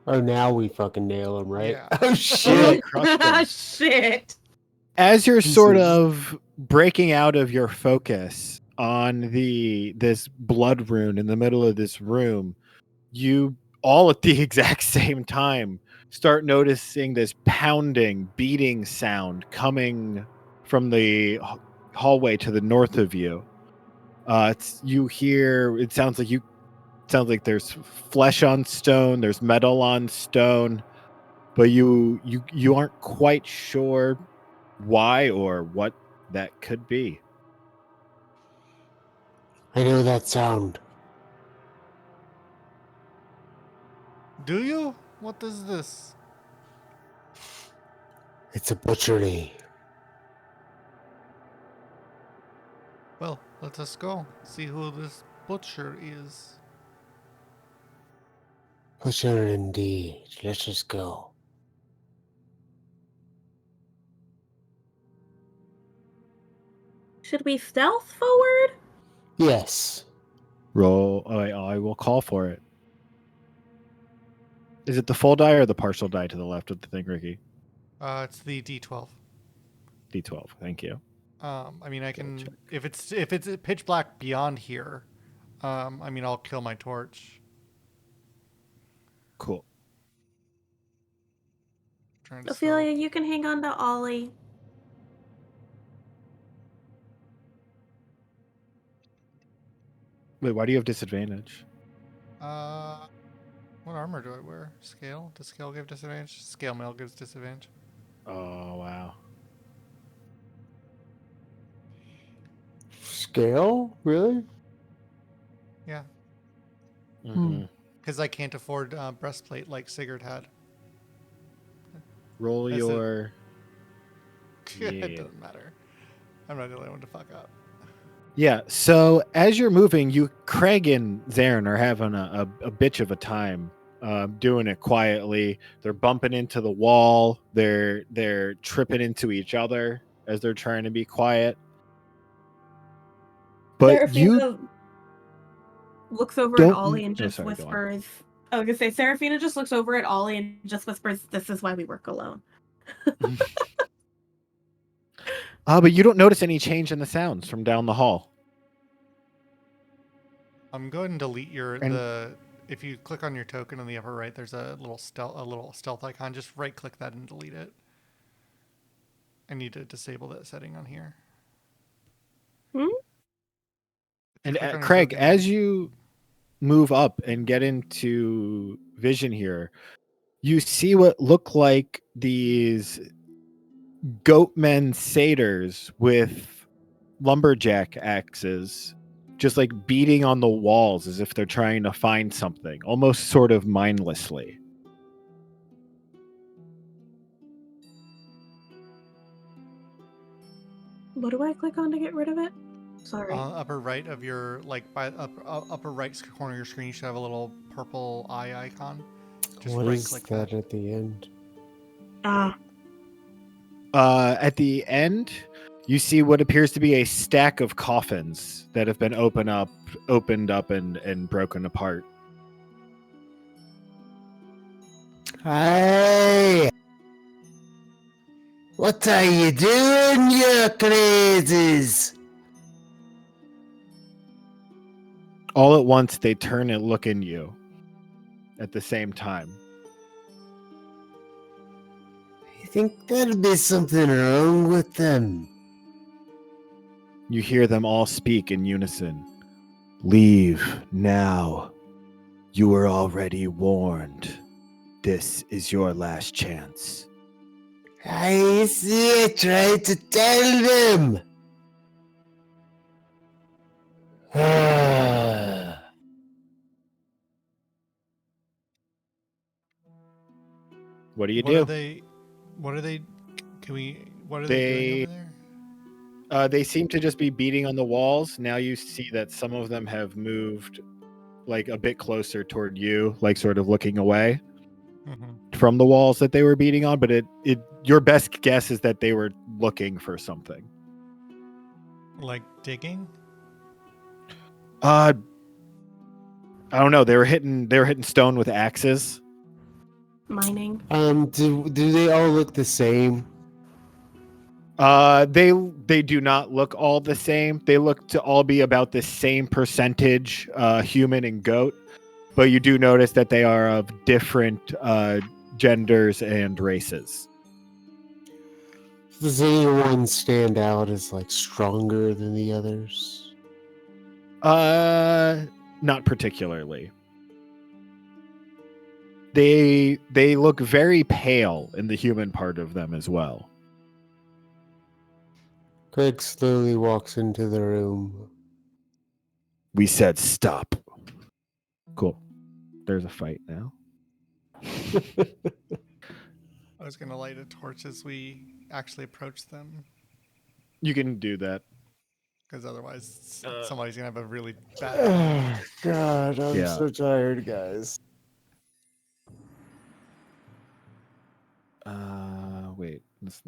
Oh, now we fucking nail him, right? Yeah. Oh shit! Crushed him. Shit. As you're sort Jesus. of breaking out of your focus on this blood rune in the middle of this room, you all at the exact same time start noticing this pounding, beating sound coming from the hallway to the north of you. It sounds like there's flesh on stone, there's metal on stone, but you aren't quite sure why or what that could be. I know that sound. Do you? What is this? It's a butchery. Well, Let us go. See who this butcher is. Butcher indeed. Let us go. Should we stealth forward? Yes. Roll. I will call for it. Is it the full die or the partial die to the left of the thing, Ricky? It's the D12. D12. Thank you. I mean, I can check. if it's pitch black beyond here. I mean, I'll kill my torch. Cool. Trying to Ophelia, you can hang on to Ollie. Wait, why do you have disadvantage? What armor do I wear? Scale? Does scale give disadvantage? Scale mail gives disadvantage. Oh, wow. Scale? Really? Yeah, Mm-hmm. because I can't afford breastplate like Sigurd had. Roll As your. It Yeah. doesn't matter. I'm not the only one to fuck up. Yeah. So as you're moving, Craig and Zarin are having a bitch of a time doing it quietly. They're bumping into the wall. They're tripping into each other as they're trying to be quiet. But you Seraphina looks over at don't. Ollie and Oh, just sorry. Go on. whispers. I was gonna say Seraphina just looks over at Ollie and just whispers, "This is why we work alone." But you don't notice any change in the sounds from down the hall. I'm going to delete And- if you click on your token on the upper right, there's a little stealth icon. Just right click that and delete it. I need to disable that setting on here. And Click on your Craig, token as you move up and get into vision here, you see what look like these goatmen satyrs with lumberjack axes just like beating on the walls as if they're trying to find something, almost sort of mindlessly. What do I click on to get rid of it? Sorry. Upper right of your upper right corner of your screen, you should have a little purple eye icon. Just What right is click that at the end? At the end, you see what appears to be a stack of coffins that have been opened up and broken apart. Hey! What are you doing, you crazies? All at once, they turn and look in you at the same time. I think there'll be something wrong with them. You hear them all speak in unison. Leave now. You were already warned. This is your last chance. I see. I tried to tell them. What do you What do? are they? What are they? Can we? What are they doing over there? They seem to just be beating on the walls. Now you see that some of them have moved like a bit closer toward you, like sort of looking away from the walls that they were beating on. But your best guess is that they were looking for something. Like digging? I don't know. They were hitting stone with axes. Mining. Do they all look the same? They do not look all the same. They look to all be about the same percentage human and goat, but you do notice that they are of different genders and races. Does anyone stand out as like stronger than the others? Not particularly. They look very pale in the human part of them as well. Craig slowly walks into the room. We said stop. Cool. There's a fight now. I was gonna light a torch as we actually approach them. You can do that. Because otherwise, somebody's gonna have a really bad. Oh, God, I'm Yeah. so tired, guys. Wait.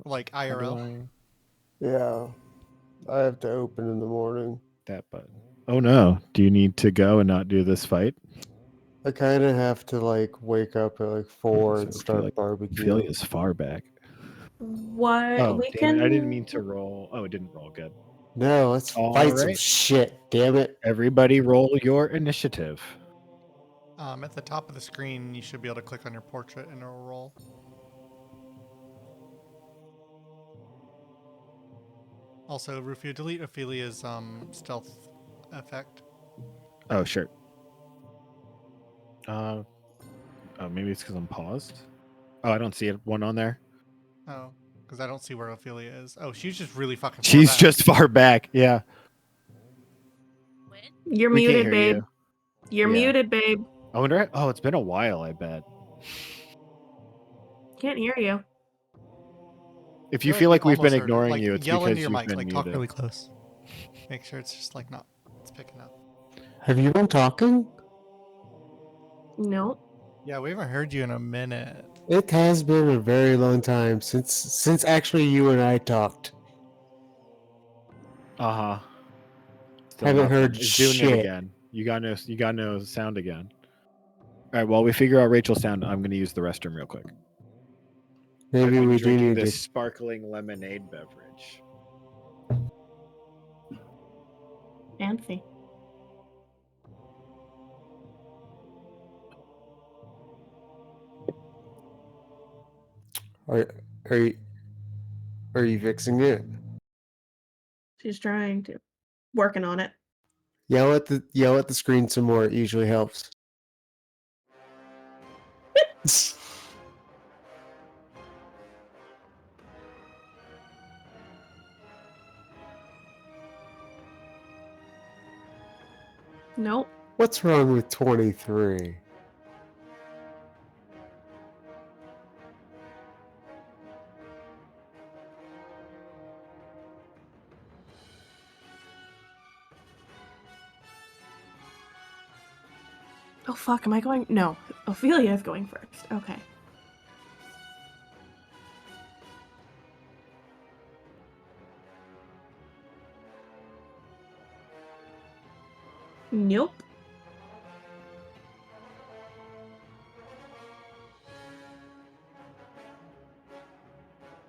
Like How do IRL. Yeah, I have to open in the morning. that button. Oh no! Do you need to go and not do this fight? I kind of have to like wake up at like 4 and So start barbecue. Ophelia's far back. What Oh, we damn can? it! I didn't mean to roll. Oh, it didn't roll good. No, let's All fight some right. shit. Damn it! Everybody, roll your initiative. At the top of the screen, you should be able to click on your portrait and it'll roll. Also, Rufio, delete Ophelia's stealth effect. Oh, sure. Oh, maybe it's because I'm paused. Oh, I don't see one on there. Oh, because I don't see where Ophelia is. Oh, she's just really fucking far She's back. just far back. Yeah. You're We can't muted, hear babe. you. You're Yeah. muted, babe. I wonder. Oh, it's been a while. I bet. Can't hear you. If you feel like we've been almost heard it. ignoring Like, you, it's yell because into your you've mic, been like muted. talk really close. Make sure it's just like not. It's picking up. Have you been talking? No. Yeah, we haven't heard you in a minute. It has been a very long time since actually you and I talked. Uh huh. Haven't heard It's doing it shit. again. You got no sound again. All right. While we figure out Rachel's sound, I'm going to use the restroom real quick. Maybe I'm we do drinking need this to. sparkling lemonade beverage. Fancy. Are you fixing it? She's trying to. Working on it. Yell at the screen some more. It usually helps. Nope. What's wrong with 23? Oh fuck, am I going? No. Ophelia is going first. Okay. Nope.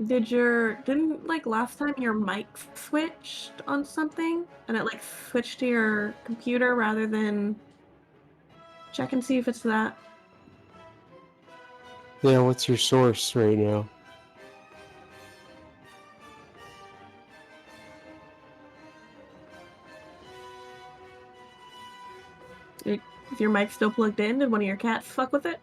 Didn't like last time your mic switched on something and it like switched to your computer rather than check and see if it's that? Yeah, what's your source right now? Is your mic still plugged in? Did one of your cats fuck with it?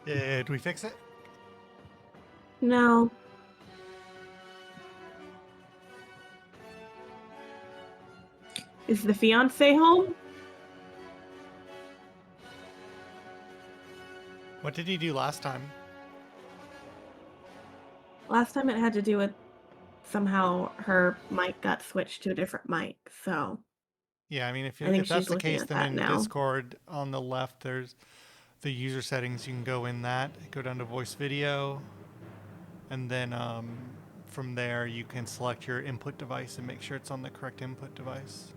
Did we fix it? No. Is the fiance home? What did he do last time? Last time it had to do with somehow her mic got switched to a different mic, so Yeah, I mean, I think if that's she's the looking case, at then that in now. Discord on the left, there's the user settings. You can go in that, go down to voice video, and then from there you can select your input device and make sure it's on the correct input device.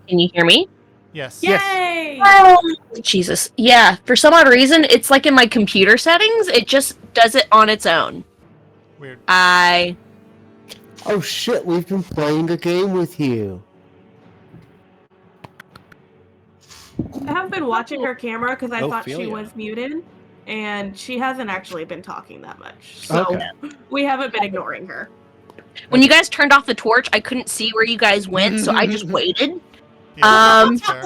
Can you hear me? Yes. Yay! Oh, Jesus. Yeah, for some odd reason, it's like in my computer settings, it just does it on its own. Weird. Oh shit, we've been playing a game with you. I have been watching her camera because I thought she Ophelia. was muted, and she hasn't actually been talking that much. So Okay. we haven't been ignoring her. When you guys turned off the torch, I couldn't see where you guys went, so I just waited. Yeah, that's fair.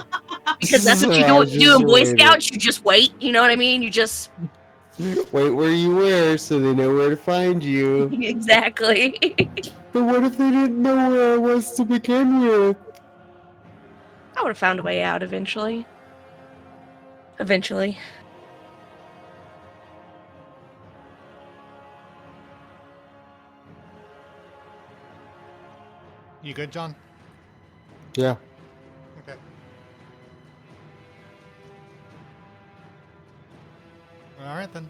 Because that's what you do in Boy Scouts. You just wait. You know what I mean? You just Wait where you were so they know where to find you. Exactly. But what if they didn't know where I was to begin with? I would have found a way out eventually. Eventually. You good, John? Yeah. Okay. All right then.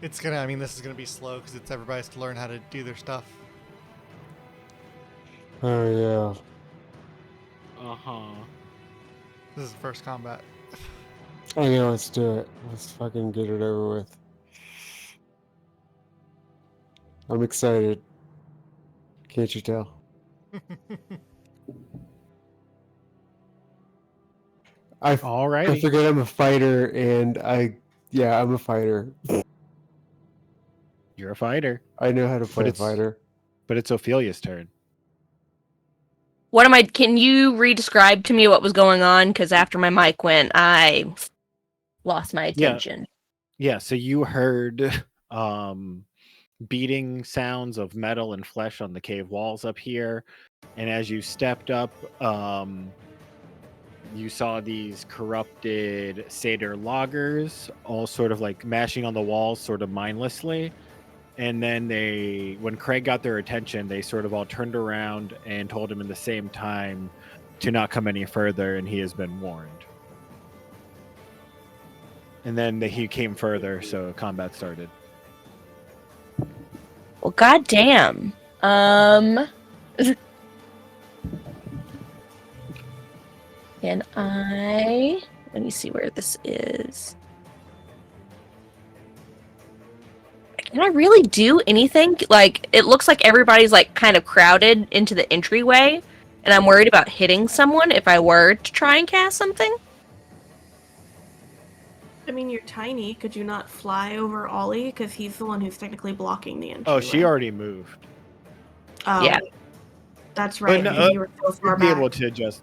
It's gonna. I mean, this is gonna be slow because it's everybody has to learn how to do their stuff. Oh Uh-huh. This is the first combat. yeah. I know. Let's do it. Let's fucking get it over with. I'm excited. Can't you tell? I Alrighty. forget I'm a fighter, and I'm a fighter. You're a fighter. I know how to play a fighter. But it's Ophelia's turn. Can you re-describe to me what was going on? Because after my mic went, I lost my attention. Yeah, so you heard beating sounds of metal and flesh on the cave walls up here. And as you stepped up, you saw these corrupted satyr loggers all sort of like mashing on the walls sort of mindlessly. And then when Craig got their attention, they sort of all turned around and told him in the same time to not come any further, and he has been warned. And then he came further, so combat started. Well, goddamn. Can let me see where this is. Can I really do anything? Like, it looks like everybody's like kind of crowded into the entryway, and I'm worried about hitting someone if I were to try and cast something. I mean, you're tiny. Could you not fly over Ollie? Because he's the one who's technically blocking the entryway. Oh, she already moved. Oh, Yeah. That's right. But Because you were so far you'd be back. able to just...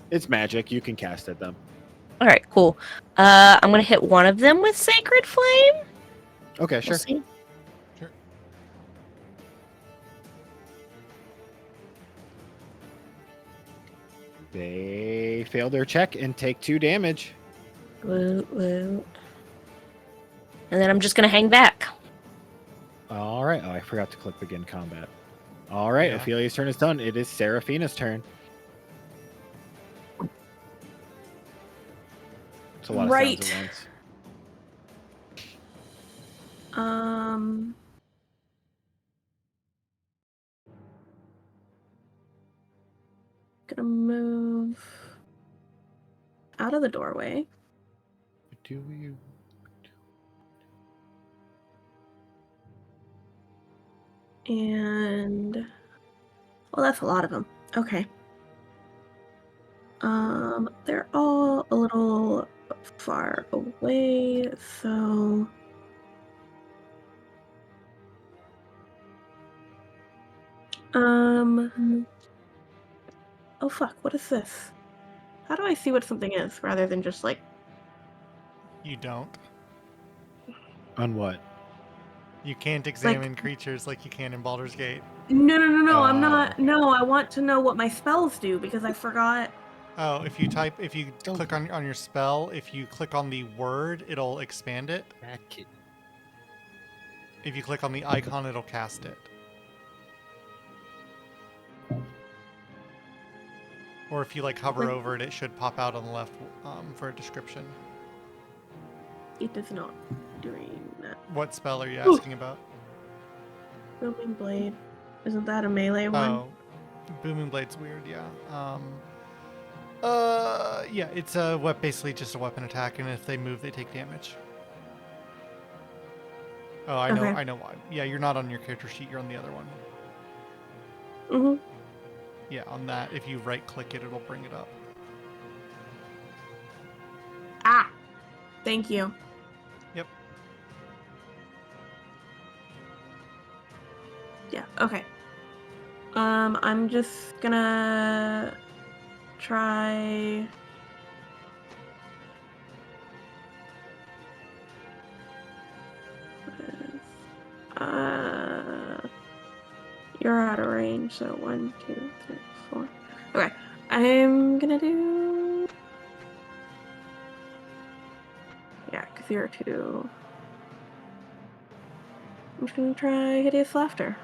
It's magic. You can cast at them. All right, cool. I'm gonna hit one of them with Sacred Flame. Okay, sure. We'll see. Sure. They fail their check and take 2 damage. Woo, woo. And then I'm just gonna hang back. All right. Oh, I forgot to click begin combat. All right. Yeah. Ophelia's turn is done. It is Seraphina's turn. It's a lot of sounds at once. Gonna move out of the doorway. Do you? And well, that's a lot of them. Okay. They're all a little far away, so oh fuck, what is this? How do I see what something is rather than just like You don't. On what? You can't examine creatures like you can in Baldur's Gate. No, I'm Oh, not. okay. No, I want to know what my spells do because I forgot. Oh, if you click on your spell, if you click on the word, it'll expand it. If you click on the icon, it'll cast it. Or if you like hover over it, it should pop out on the left for a description. It is not doing that. What spell are you asking about? Booming Blade. Isn't that a melee one? Oh, Booming Blade's weird, yeah. Yeah, it's basically just a weapon attack, and if they move, they take damage. Oh, I know why. Yeah, you're not on your character sheet, you're on the other one. Mm-hmm. Yeah, on that, if you right-click it, it'll bring it up. Ah! Thank you. Yep. Yeah, okay. I'm just gonna try You're out of range, so 1, 2, 3, 4. Okay, I'm gonna do. Yeah, because you're 2. I'm just gonna try Hideous Laughter.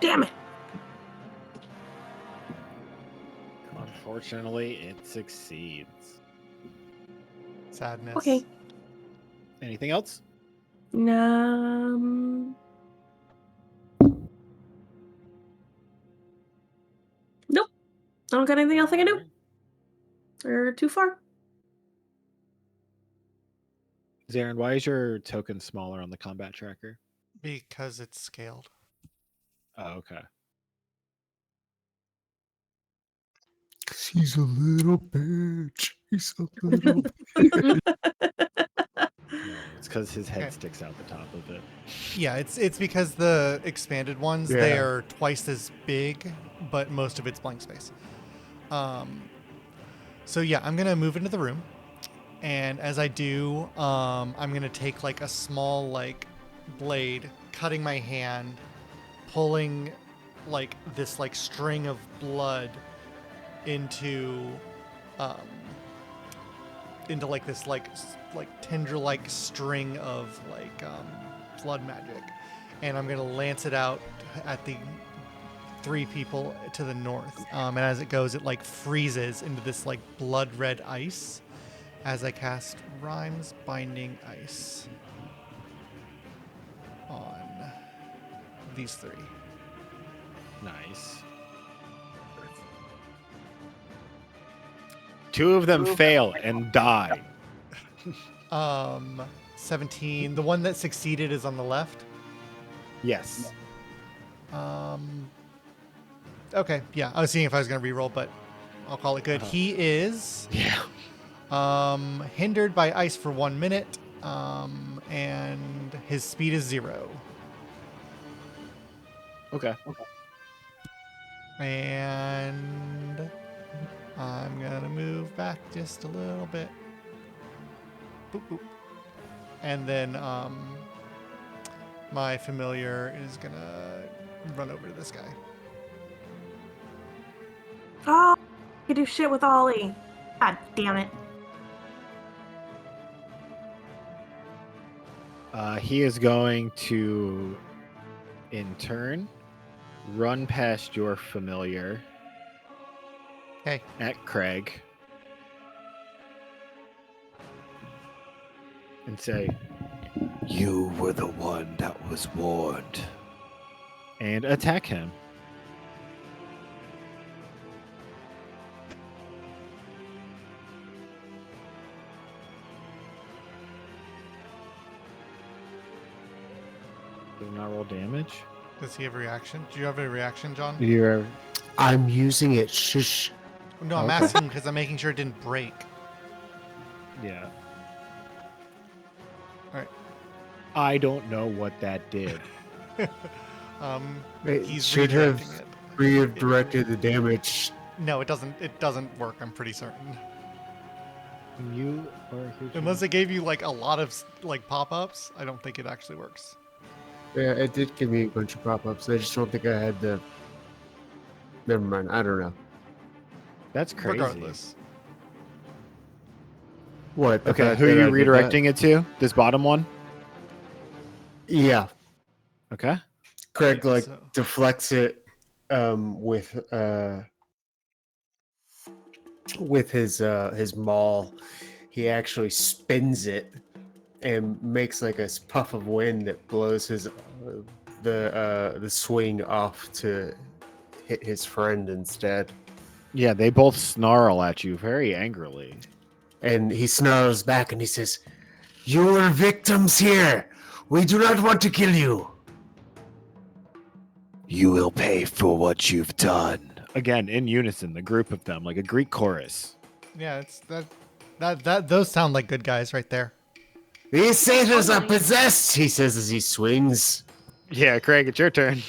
Damn it! Unfortunately, it succeeds. Sadness. Okay. Anything else? Nope. I don't got anything else I can do. We're too far. Zarin, why is your token smaller on the combat tracker? Because it's scaled. Oh, okay. He's a little bitch. He's a little bitch. No, it's because his head Okay. sticks out the top of it. Yeah, it's because the expanded ones, they Yeah. are twice as big, but most of it's blank space. So yeah, I'm gonna move into the room, and as I do, I'm gonna take like a small like blade, cutting my hand, pulling like this like string of blood into like this like tendril like string of like blood magic, and I'm gonna lance it out at the 3 people to the north. And as it goes, it like freezes into this like blood red ice as I cast Rhymes Binding Ice on these 3. Nice. 2 of them fail and die. 17. The one that succeeded is on the left. Yes. Okay, yeah. I was seeing if I was going to reroll, but I'll call it good. He is Yeah. hindered by ice for 1 minute, and his speed is 0. Okay. And I'm going to move back just a little bit. Boop, boop. And then my familiar is going to run over to this guy. Oh, I can do shit with Ollie. God damn it. He is going to, in turn, run past your familiar Okay. at Craig and say, "You were the one that was warned," and attack him. Do not roll damage. Does he have a reaction? Do you have a reaction, John? You're I'm using it. Shush. No, I'm Okay. asking because I'm making sure it didn't break. yeah. All right. I don't know what that did. It He's should have redirecting it. redirected the damage. No, it doesn't. It doesn't work. I'm pretty certain. You or Unless it gave you like a lot of like pop-ups, I don't think it actually works. Yeah, it did give me a bunch of pop-ups. I just don't think I had the. Never mind. I don't know. That's crazy. Regardless. What? the Okay, fact who are that you I did that? redirecting it to? This bottom one? Yeah, Okay. Craig like So- deflects it with his maul. He actually spins it and makes like a puff of wind that blows his the swing off to hit his friend instead. Yeah, they both snarl at you very angrily. And he snarls back and he says, "You are victims here. We do not want to kill you." You will pay for what you've done. Again, in unison, the group of them, like a Greek chorus. Yeah, it's that those sound like good guys right there. "These satyrs are Totally. possessed," he says as he swings. Yeah, Craig, it's your turn.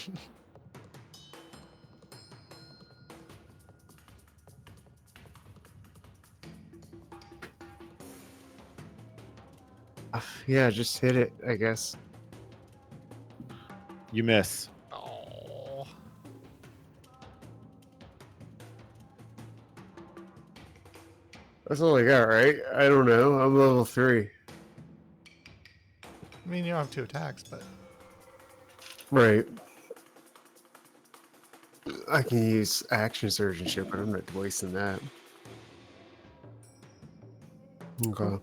Yeah, just hit it, I guess. You miss. Oh. That's all I got, right? I don't know. I'm level 3. I mean, you don't have 2 attacks, but Right. I can use action surgeonship, but I'm not wasting that. Okay.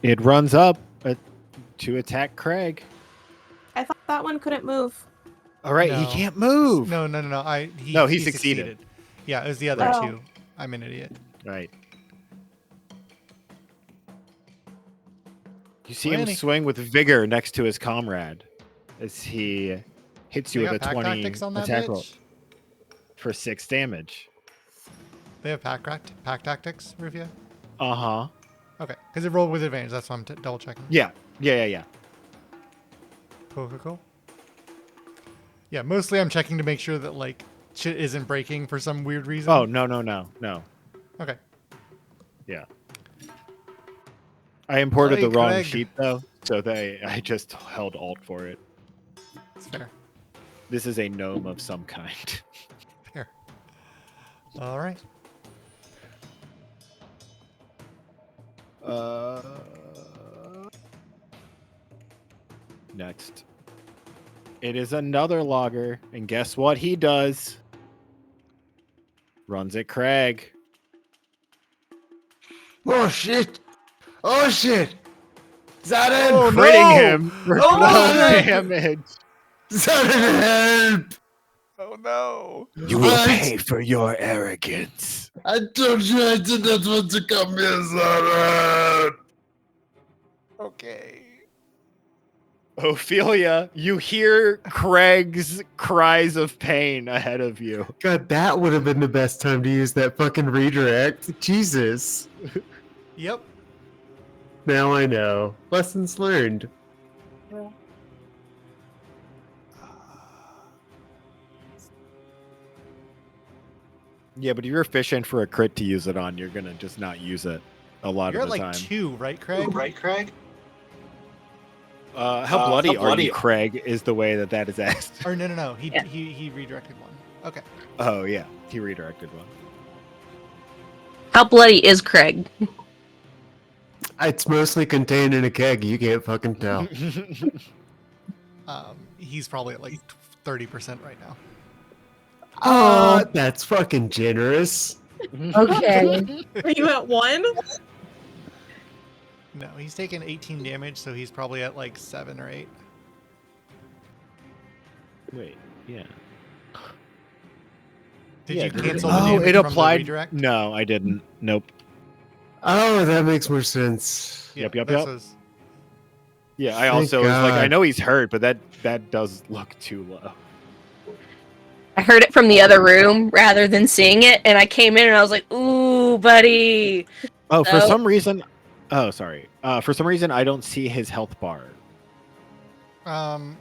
It runs up to attack Craig. I thought that one couldn't move. All right, he No. can't move. No. He succeeded. Yeah, it was the other Right. 2. I'm an idiot. Right. You see him Lanny. swing with vigor next to his comrade as he hits you They with got a pack 20 tactics on that attack roll bitch? for 6 damage. They have pack tactics, Rufia? Uh-huh. Okay, because it rolled with advantage. That's why I'm double checking. Yeah. Cool. Yeah, mostly I'm checking to make sure that like shit isn't breaking for some weird reason. Oh, no. Okay. Yeah. I imported Hey, the wrong Craig. sheet though, so I just held Alt for it. It's fair. This is a gnome of some kind. Fair. All right. Next. It is another logger, and guess what he does? Runs at Craig. Oh shit! Oh shit! Zarin! Oh, Critting no! him for Oh, 12 no! damage. Zarin, help! Oh no! You will I- pay for your arrogance. I told you I did not want to come here, Zarin! Okay. Ophelia, you hear Craig's cries of pain ahead of you. God, that would have been the best time to use that fucking redirect. Jesus. Yep. Now I know. Lessons learned. Yeah, but if you're efficient for a crit to use it on, you're gonna just not use it a lot You're of at the like time. 2, right, Craig? How bloody are you, Craig? Is the way that is asked. Or no. Yeah. He redirected one. Okay. Oh yeah, he redirected one. How bloody is Craig? It's mostly contained in a keg. You can't fucking tell. He's probably at like 30% right now. That's fucking generous. Okay. Are you at 1? No, he's taken 18 damage, so he's probably at like 7 or 8. Wait, yeah. Did Yeah, you did cancel it? the damage It from applied. the redirect? No, I didn't. Nope. Oh, that makes more sense. Yeah, Yep. this was- Yeah, I Thank also was like, I God. know he's hurt, but that does look too low. I heard it from the other room rather than seeing it, and I came in and I was like, "Ooh, buddy." Oh, for So- some reason. Oh, sorry. For some reason, I don't see his health bar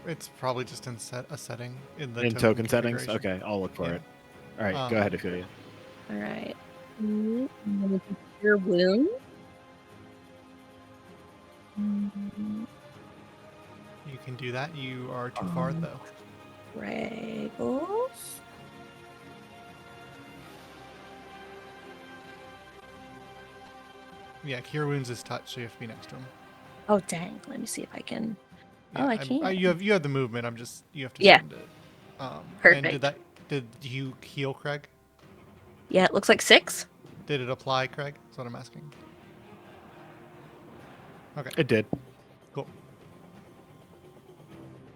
It's probably just in a setting in the in token settings. configuration. Okay, I'll look for Yeah. it. All right, go ahead, Ophelia. All right. I'm gonna do Cure Wound. You can do that. You are too far though. Regals. Yeah, Cure Wounds is touch, so you have to be next to him. Oh dang! Let me see if I can. Yeah, Oh, I can. You have the movement. You have to Yeah. spend it. And Perfect. did you heal Craig? Yeah, it looks like 6. Did it apply, Craig? That's what I'm asking. Okay, It did. cool.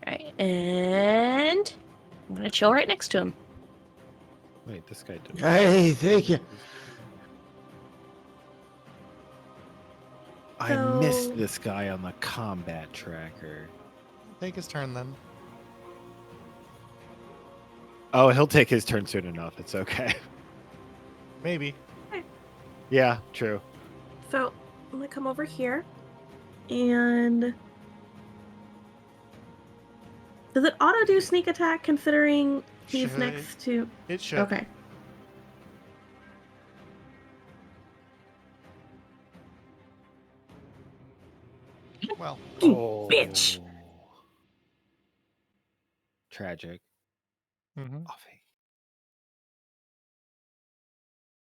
All right, and I'm gonna chill right next to him. Wait, this guy did. Hey, thank you. I missed So- this guy on the combat tracker. Take his turn then. Oh, he'll take his turn soon enough. It's okay. Maybe. Yeah, true. So I'm gonna come over here, and does it auto do sneak attack considering he's Should. next to? It should. Okay. Well, Bitch. Tragic. mm-hmm.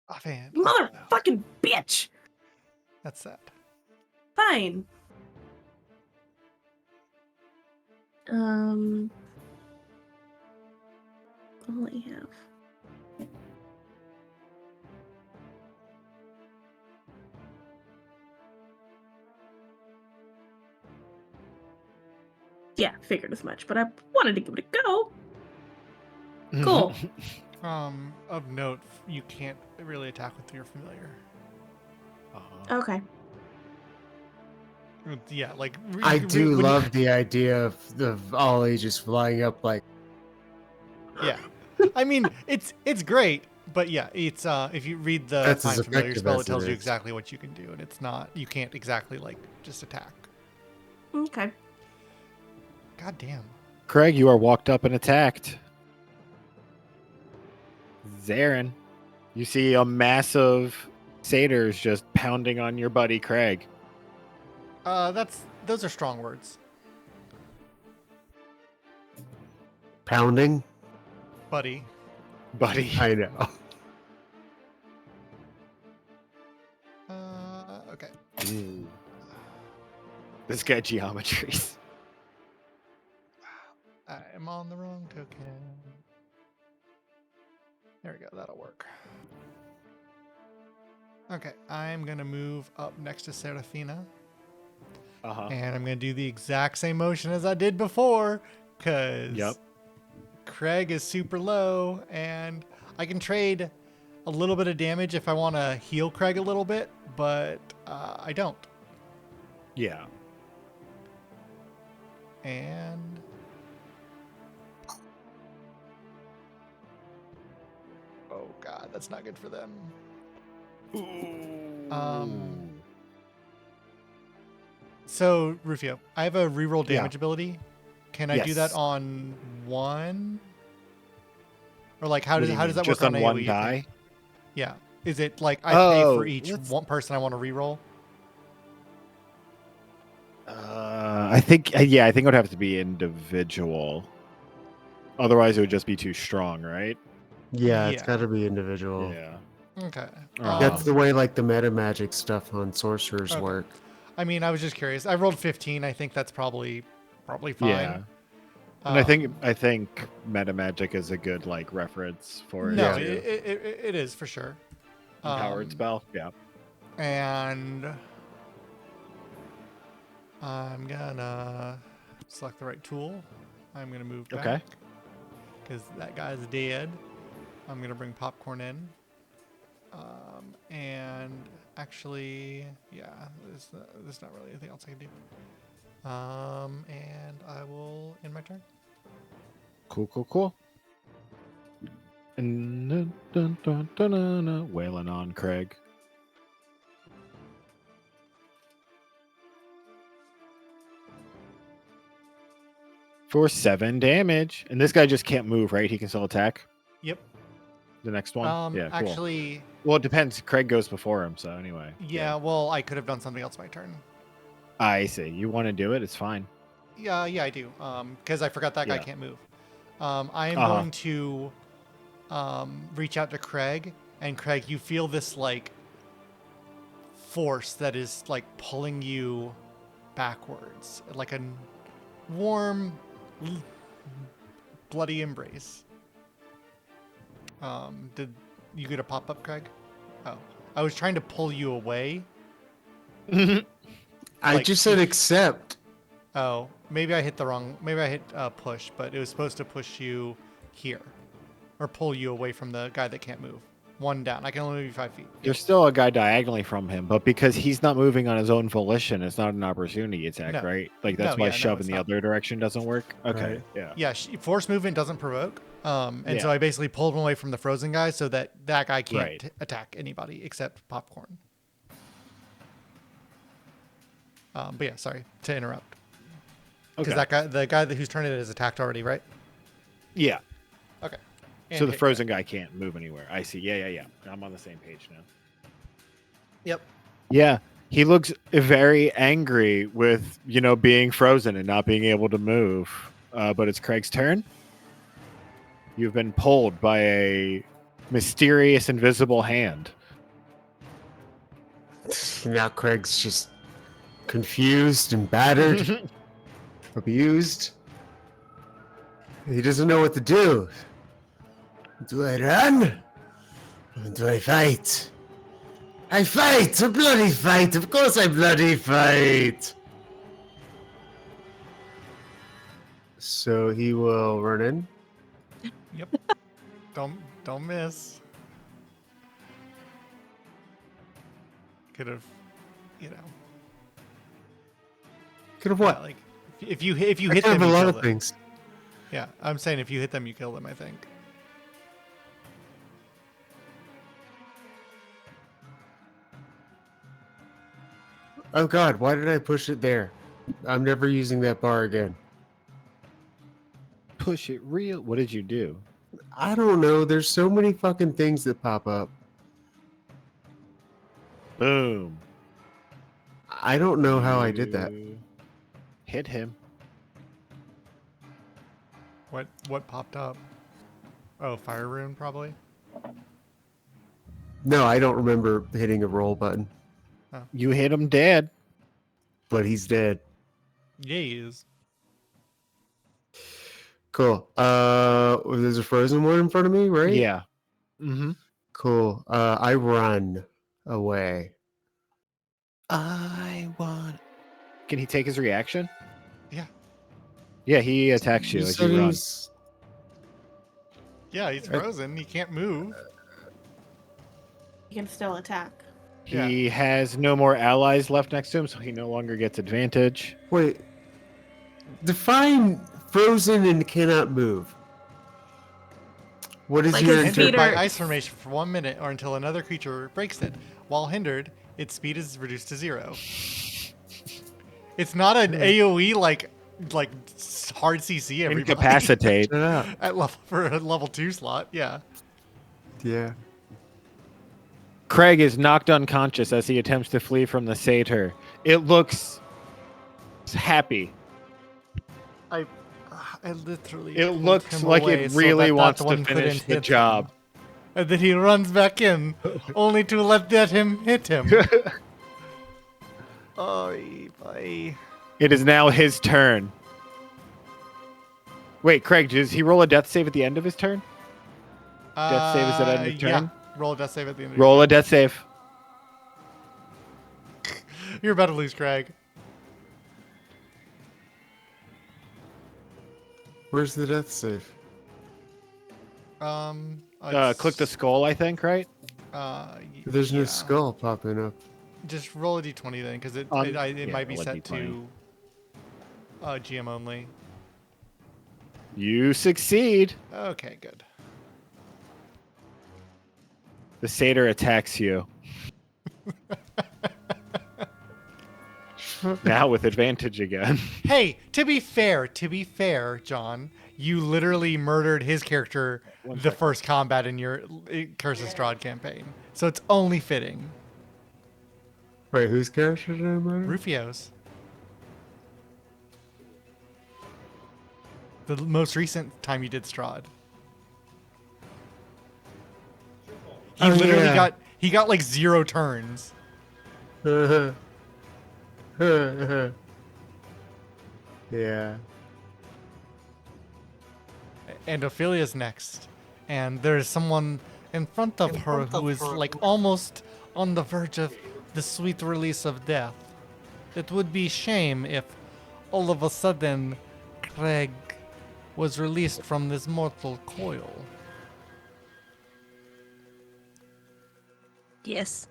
Offhand. Motherfucking bitch. That's sad. Fine. All I have. Yeah, figured as much, but I wanted to give it a go. Cool. Of note, you can't really attack with your familiar. Okay. Yeah, like I do love the idea of Ollie just flying up like. Yeah, I mean it's great, but yeah, it's if you read the That's as Find Familiar effective spell, as it tells it you is. exactly what you can do, and it's not you can't exactly like just attack. Okay. God damn. Craig, you are walked up and attacked. Zarin, you see a massive satyrs just pounding on your buddy Craig. Those are strong words, Pounding? buddy. Buddy. I know. Okay. Ooh. This guy geometries. I am on the wrong token. There we go. That'll work. Okay, I'm gonna move up next to Seraphina. And I'm going to do the exact same motion as I did before, because Craig is super low, and I can trade a little bit of damage if I want to heal Craig a little bit, but I don't. Yeah. And... oh god, that's not good for them. So, Rufio, I have a reroll damage ability. Can I do that on one? Or like, how does that work just on AoE, one die? Yeah. Is it like I pay for each one person I want to reroll? I think it would have to be individual. Otherwise, it would just be too strong, right? Yeah, it's got to be individual. Yeah. Okay. That's the way like the meta magic stuff on sorcerers work. I mean, I was just curious. I rolled 15. I think that's probably fine. Yeah. And I think meta magic is a good like reference for it. No, too. it is for sure. Empowered spell, yeah. And I'm gonna select the right tool. I'm gonna move back. Okay. Because that guy's dead. I'm gonna bring popcorn in. And actually, yeah, there's not really anything else I can do. And I will end my turn. Cool. And wailing on Craig. For 7 damage. And this guy just can't move, right? He can still attack? Yep. The next one? Yeah, cool. Actually... well, it depends. Craig goes before him, so anyway. Yeah, well, I could have done something else my turn. I see. You want to do it? It's fine. Yeah, I do. Because I forgot that guy can't move. I am going to reach out to Craig, and Craig, you feel this like force that is like pulling you backwards, like a warm, bloody embrace. Did you get a pop up, Craig? Oh, I was trying to pull you away. I just said accept. Oh, maybe I hit the wrong. Maybe I hit push, but it was supposed to push you here, or pull you away from the guy that can't move. One down. I can only move you 5 feet. There's still a guy diagonally from him, but because he's not moving on his own volition, it's not an opportunity attack, right? Like that's why shove in the other direction doesn't work. Okay, Yeah, force movement doesn't provoke. And so I basically pulled him away from the frozen guy so that guy can't attack anybody except popcorn. But yeah, sorry to interrupt. Because the guy whose turn it is attacked already, right? Yeah. Okay. And so the frozen guy can't move anywhere. I see. Yeah. I'm on the same page now. Yep. Yeah. He looks very angry with, being frozen and not being able to move. But it's Craig's turn. You've been pulled by a mysterious invisible hand. Now Craig's just confused and battered, abused. He doesn't know what to do. Do I run? Or do I fight? I fight! A bloody fight! Of course I bloody fight! So he will run in. Yep. Don't miss. Could have, Could have what? like if you hit I them, have a you lot kill of them. things. Yeah, I'm saying if you hit them, you kill them. I think. Oh god, why did I push it there? I'm never using that bar again. Push it real. What did you do? I don't know. There's so many fucking things that pop up. Boom. I don't know how I did that. You hit him. What popped up? Oh, fire rune probably. No, I don't remember hitting a roll button, You hit him dead. but he's dead. Yeah, he is. Cool. There's a frozen one in front of me, right? Yeah. Mm-hmm. Cool. I run away. I want. Can he take his reaction? Yeah. Yeah, he attacks you as said you run. he's- Yeah, he's frozen. He can't move. You can still attack. He has no more allies left next to him, so he no longer gets advantage. Wait. Define frozen and cannot move. What is Like your his Hindered feet by are- ice formation for 1 minute or until another creature breaks it. While hindered, its speed is reduced to 0. It's not an AOE like hard CC. Everybody Incapacitate. Shut up. at level for a level 2 slot. Yeah. Yeah. Craig is knocked unconscious as he attempts to flee from the satyr. It looks happy. I literally. It pulled looks him like away it so really that wants that to one finish couldn't the hit job. him. And then he runs back in, only to let him hit him. Oy vey. It is now his turn. Wait, Craig, does he roll a death save at the end of his turn? Death save is at the end of turn? Yeah. Roll a death save at the end of Roll a death save. You're about to lose, Craig. Where's the death save? Click the skull, I think, right? There's no yeah. skull popping up. Just roll a d20 then, because it Yeah, might be roll a set D20. to GM only. You succeed. Okay, good. The satyr attacks you. Now with advantage again. Hey, to be fair, John, you literally murdered his character the first combat in your Curse of Strahd campaign, so it's only fitting. Wait, whose character did I murder? Rufio's. The most recent time you did Strahd. He Oh, literally yeah. got like 0 turns. Yeah. And Ophelia's next. And there's someone in front of her who is like almost on the verge of the sweet release of death. It would be shame if all of a sudden Craig was released from this mortal coil. Yes.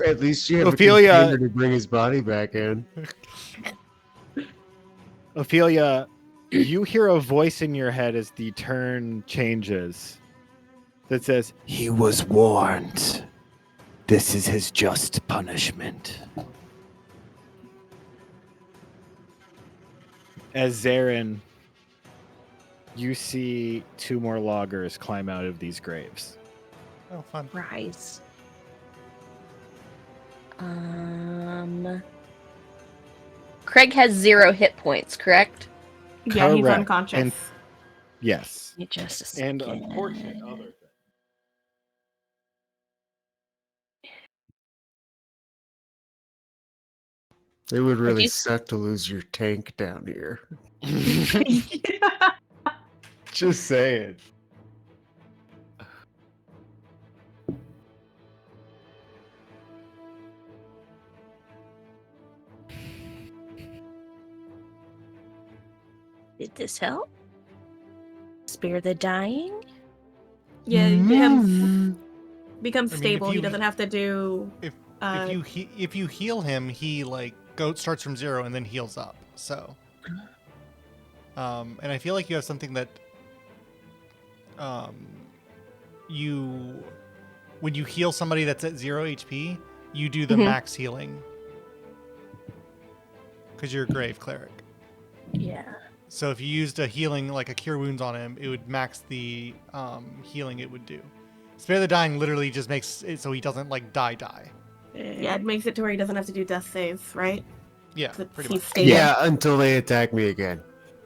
At least you have Ophelia- a container to bring his body back in. Ophelia, you hear a voice in your head as the turn changes that says, "He was warned. This is his just punishment." As Zarin, you see 2 more loggers climb out of these graves. Oh, fun. Rise. Craig has 0 hit points, correct? Yeah, he's Correct. unconscious. And yes. Give me just a second. And unfortunate other thing. It would really you- suck to lose your tank down here. Just saying. Did this help? Spare the dying? Yeah, he becomes I mean, stable. if He you- doesn't have to do. If Uh, if you heal him, he like starts from 0 and then heals up. So, and I feel like you have something that, you when you heal somebody that's at 0 HP, you do the Mhm. max healing because you're a grave cleric. Yeah. So if you used a healing like a cure wounds on him, it would max the healing it would do. Spare the dying literally just makes it so he doesn't like die. Yeah, it makes it to where he doesn't have to do death saves, right? Yeah, 'Cause it's- pretty he's much. stable. Yeah, until they attack me again.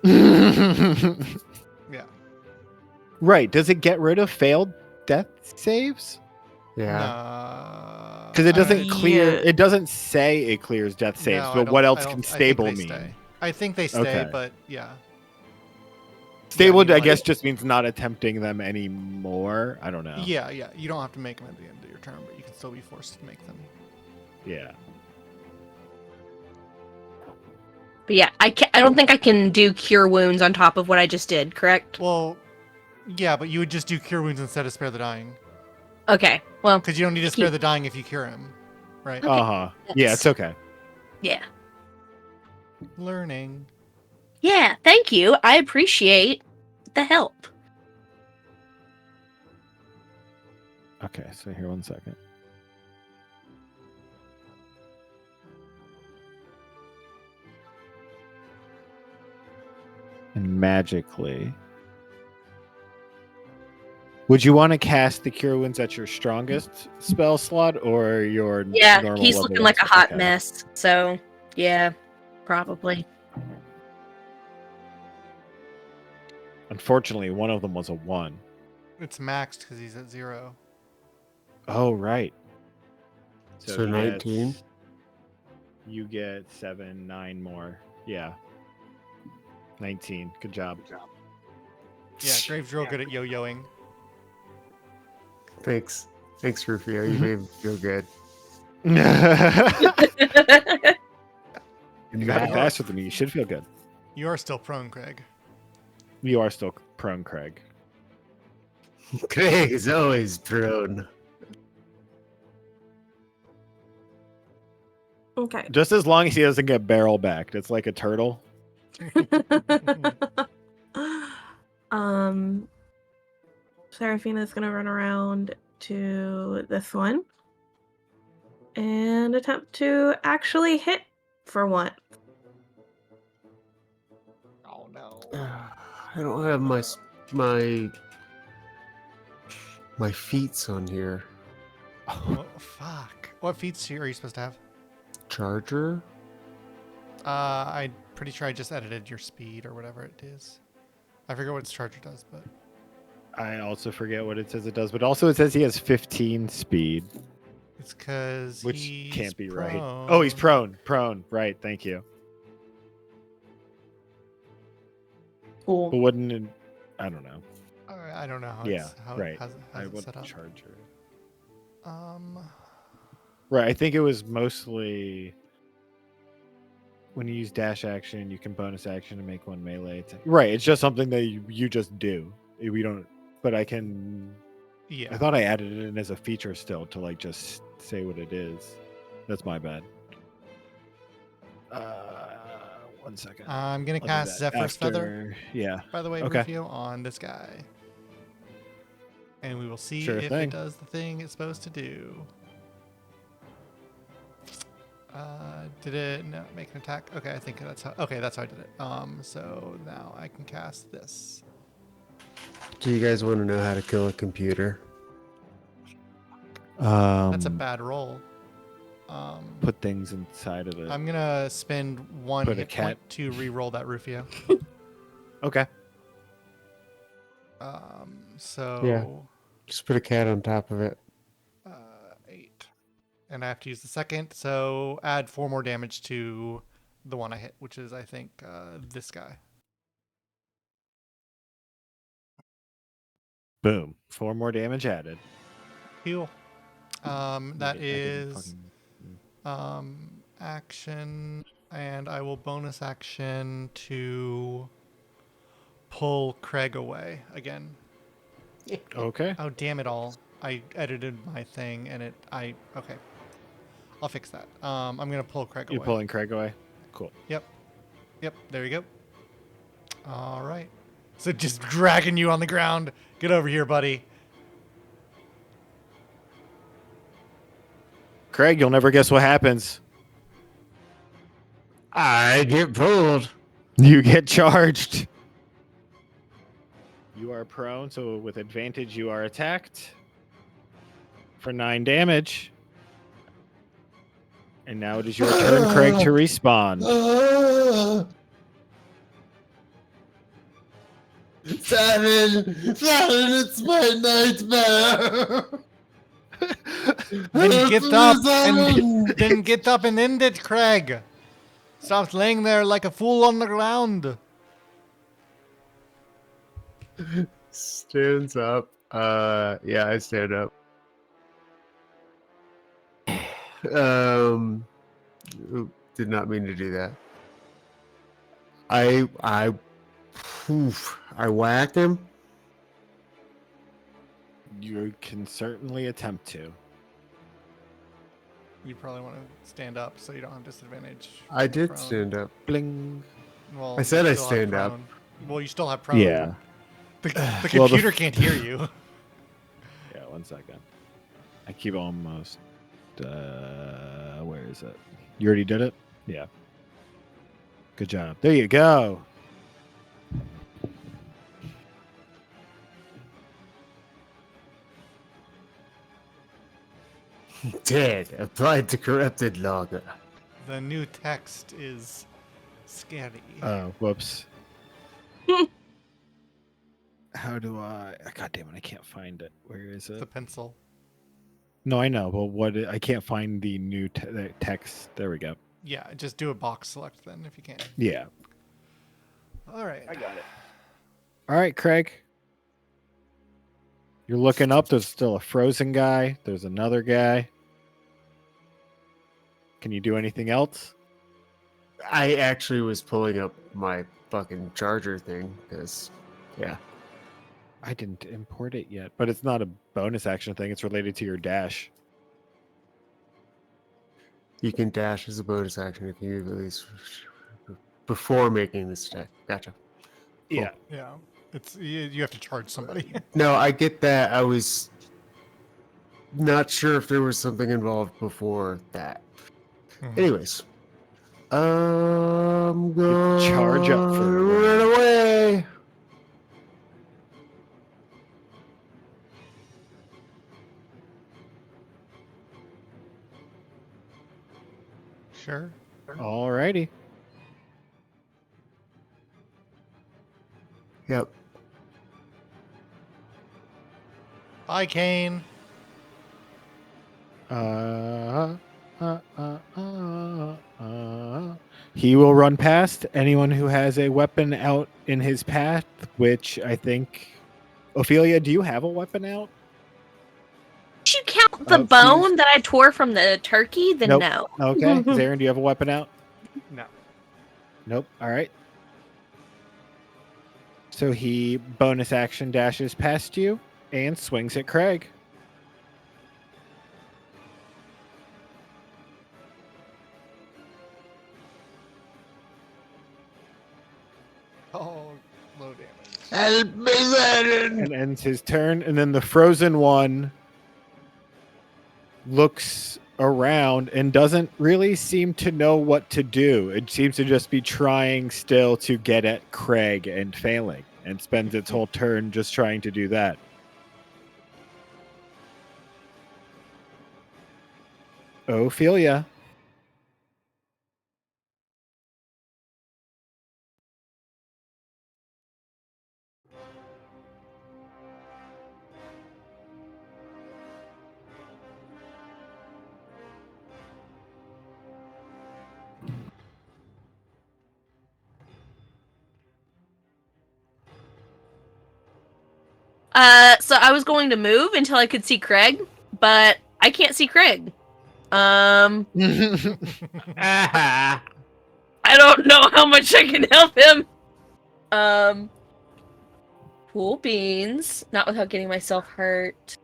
Yeah. Right. Does it get rid of failed death saves? Yeah. Because it doesn't clear. Yeah. It doesn't say it clears death saves. No, I but don't- what I else don't- can I think stable they mean? stay. I think they stay, Okay. but yeah. Stable, I mean, I like- guess, just means not attempting them anymore. I don't know. Yeah. You don't have to make them at the end of your turn, but you can still be forced to make them. Yeah. But yeah, I don't think I can do cure wounds on top of what I just did, correct? Well, yeah, but you would just do cure wounds instead of spare the dying, Okay. Well, because you don't need to spare the dying if you cure him, right? Okay. Uh huh. Yeah, it's okay. yeah. Learning. Yeah, thank you. I appreciate the help. Okay, so here, 1 second. And magically, would you want to cast the cure wounds at your strongest spell slot or your Yeah, normal he's level looking one like a spell? hot Okay. mess. So, yeah, probably. Unfortunately, one of them was a 1. It's maxed because he's at 0. Oh, right. So he 19? gets- You get 7, 9 more. Yeah. 19. Good job. Yeah, Graves real good at yo-yoing. Thanks. Thanks, Rufio. You made me feel good. You got it Now- faster than me. You should feel good. You are still prone, Craig. You are still prone, Craig. Craig is always prone. okay. Just as long as he doesn't get barrel backed. It's like a turtle. Seraphina's gonna run around to this one and attempt to actually hit for one. Oh no. I don't have my feats on here. Oh, fuck. What feats are you supposed to have? Charger? I'm pretty sure I just edited your speed or whatever it is. I forget what its charger does, but I also forget what it says it does, but also it says he has 15 speed, it's because which can't be right. Oh, he's prone. Prone. Right. Thank you. But Cool. wouldn't it, I don't know. I don't know how. Yeah, it's, how right. It has I it would set up. charger. Right. I think it was mostly when you use dash action, you can bonus action to make one melee attack. Right. It's just something that you just do. We don't. But I can. Yeah. I thought I added it in as a feature still to like just say what it is. That's my bad. 1 second. I'm gonna I'll do cast that Zephyr's Feather. after- Yeah. By the way, Okay. Rufio, on this guy, and we will see Sure if thing. it does the thing it's supposed to do. Did it no, make an attack? Okay, I think that's how. Okay, that's how I did it. So now I can cast this. Do you guys want to know how to kill a computer? That's a bad roll. Put things inside of it. I'm gonna spend one Put a hit cat. point to re-roll that Rufio. Okay. So Yeah. Just put a cat on top of it. 8, and I have to use the second. So add 4 more damage to the one I hit, which is I think this guy. Boom. 4 more damage added. Heal. That I didn't is fucking- action, and I will bonus action to pull Craig away again. Okay. Oh, damn it all. I edited my thing and okay. I'll fix that. I'm going to pull Craig You're away. pulling Craig away? Cool. Yep, there you go. All right. So just dragging you on the ground. Get over here, buddy. Craig, you'll never guess what happens. I get pulled. You get charged. You are prone, so with advantage, you are attacked for 9 damage. And now it is your turn, Craig, to respawn. Simon, it's my nightmare. Then get up Simon. then get up and end it, Craig. Stop laying there like a fool on the ground. Stands up. Yeah, I stand up. Did not mean to do that. I whacked him. You can certainly attempt to. You probably want to stand up so you don't have disadvantage. I did Prone. stand up. Bling. Well, I said you I still have stand up. prone. Well, you still have prone. Yeah. The Well, computer can't hear you. Yeah, 1 second. I keep almost. Where is it? You already did it? Yeah. Good job. There you go. Dead. Applied to corrupted logger. The new text is scary. Whoops. How do I? God damn it! I can't find it. Where is The it? pencil. No, I know, but what? I can't find the new text. There we go. Yeah, just do a box select then if you can. Yeah. All right. I got it. All right, Craig. You're looking up. There's still a frozen guy. There's another guy. Can you do anything else? I actually was pulling up my fucking charger thing because, yeah. I didn't import it yet, but it's not a bonus action thing. It's related to your dash. You can dash as a bonus action if you release before making this attack. Gotcha. Cool. Yeah. Yeah. It's you have to charge somebody. No, I get that. I was not sure if there was something involved before that. Mhm. Anyways, I'm going to charge up for a run away. Sure. All righty. Yep. Bye, Kane. He will run past anyone who has a weapon out in his path, which I think. Ophelia, do you have a weapon out? Did you count the Oh, bone that I tore from the turkey? Then Nope. no. Okay. Zarin, do you have a weapon out? No. Nope. All right. So he bonus action dashes past you and swings at Craig. Oh, low damage. Help me, Zarin. And ends his turn. And then the frozen one looks around and doesn't really seem to know what to do. It seems to just be trying still to get at Craig and failing, and spends its whole turn just trying to do that. Ophelia. So I was going to move until I could see Craig, but I can't see Craig. I don't know how much I can help him. Cool beans. Not without getting myself hurt.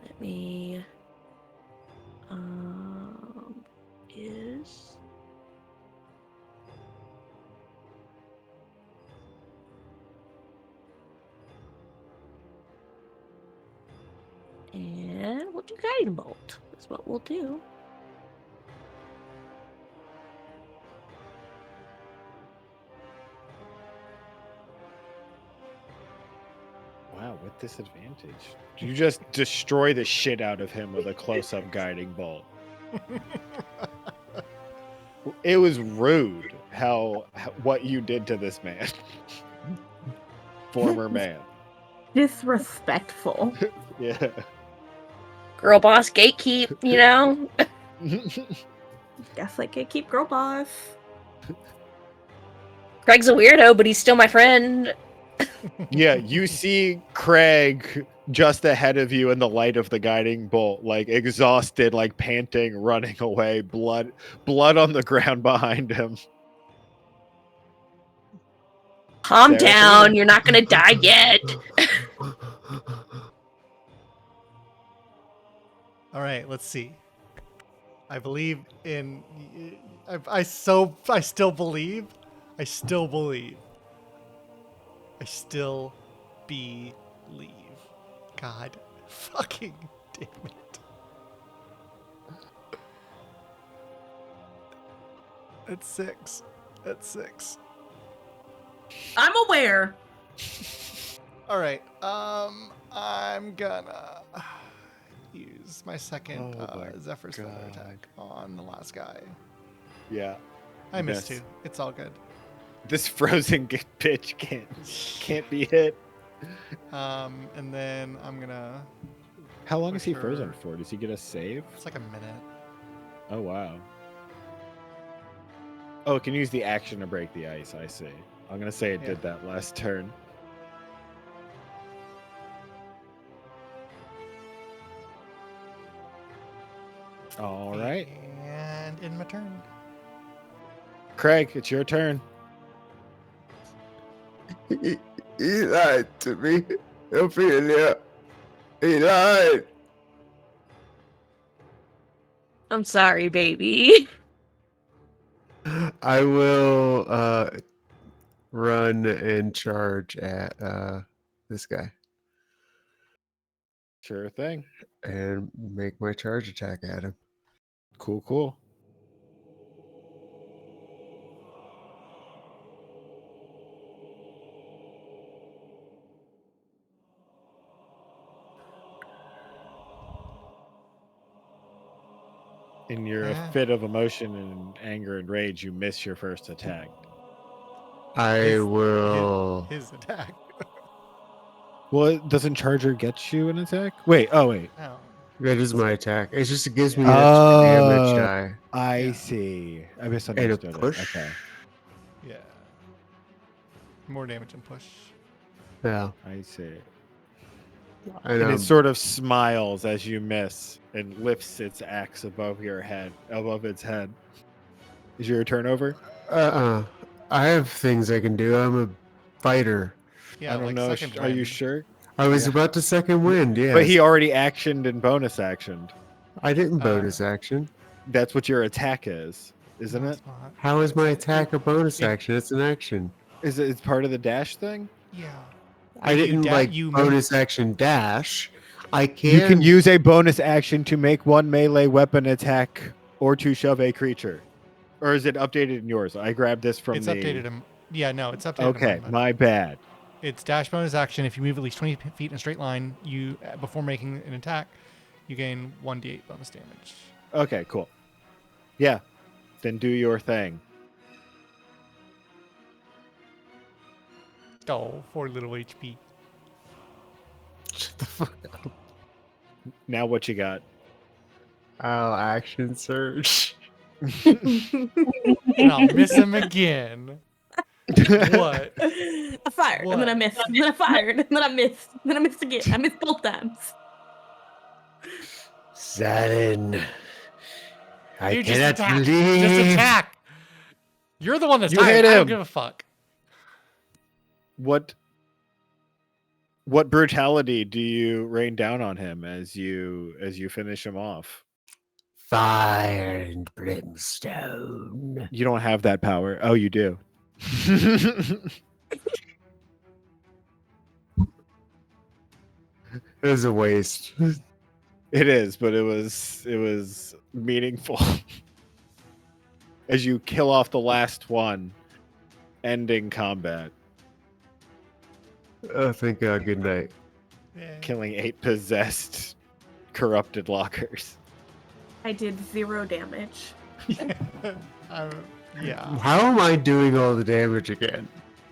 Let me. Is. And we'll do Guiding Bolt. That's what we'll do. Wow, with disadvantage. You just destroy the shit out of him with a close-up guiding bolt. It was rude how what you did to this man. Former man. Disrespectful. Yeah. Girl boss gatekeep, you know? Guess I could keep girl boss. Craig's a weirdo, but he's still my friend. Yeah, you see Craig just ahead of you in the light of the guiding bolt, like exhausted, like panting, running away, blood on the ground behind him. Calm Seraphina. down, you're not gonna die yet. All right, let's see. I believe in. I still believe. I still believe. I still believe. God fucking damn it. That's 6. That's 6. I'm aware. All right. I'm gonna use my second Zephyr Feather attack on the last guy. Yeah. I missed 2. It's all good. This frozen bitch can't be hit. And then I'm gonna. How long is he frozen for? Does he get a save? It's like a minute. Oh wow. Oh, it can use the action to break the ice. I see. I'm gonna say it did that last turn. All right. And in my turn. Craig, it's your turn. He lied to me, Ophelia. He lied. I'm sorry, baby. I will run and charge at this guy Sure thing. and make my charge attack at him. Cool. In your fit of emotion and anger and rage, you miss your first attack. I will. His attack. Well, doesn't Charger get you an attack? Wait. No. That is my attack. It just gives me an extra damage die. I see. I misunderstood And a push. it. Okay. Yeah. More damage and push. Yeah. I see. And it sort of smiles as you miss and lifts its axe above its head. Is your turn over? I have things I can do. I'm a fighter. Yeah, I don't know. Are you sure? I was about to second wind, yeah. But he already actioned and bonus actioned. I didn't bonus action. That's what your attack is, isn't it? How is my attack a bonus action? It's an action. Is it part of the dash thing? Yeah. I didn't bonus action dash. I can. You can use a bonus action to make one melee weapon attack or to shove a creature. Or is it updated in yours? I grabbed this from It's updated. Yeah, no, it's updated. Okay, my bad. It's dash bonus action. If you move at least 20 feet in a straight line, before making an attack, you gain 1d8 bonus damage. Okay, cool. Yeah. Then do your thing. Oh, 4 little HP. Shut the fuck up. Now what you got? I'll action search. And I'll miss him again. What? I fired, and then I What? missed, and then I fired, and then I missed, and then I missed again. I missed both times. Sudden. I Dude, just cannot attack. believe. Just attack. You're the one that's You tired. hit I don't him. give a fuck. What brutality do you rain down on him as you finish him off? Fire and brimstone. You don't have that power. Oh, you do. It was a waste. It is, but it was meaningful. As you kill off the last one, ending combat, Oh, thank God. Good night. Yeah. killing 8 possessed, corrupted lockers. I did 0 damage. Yeah. How am I doing all the damage again?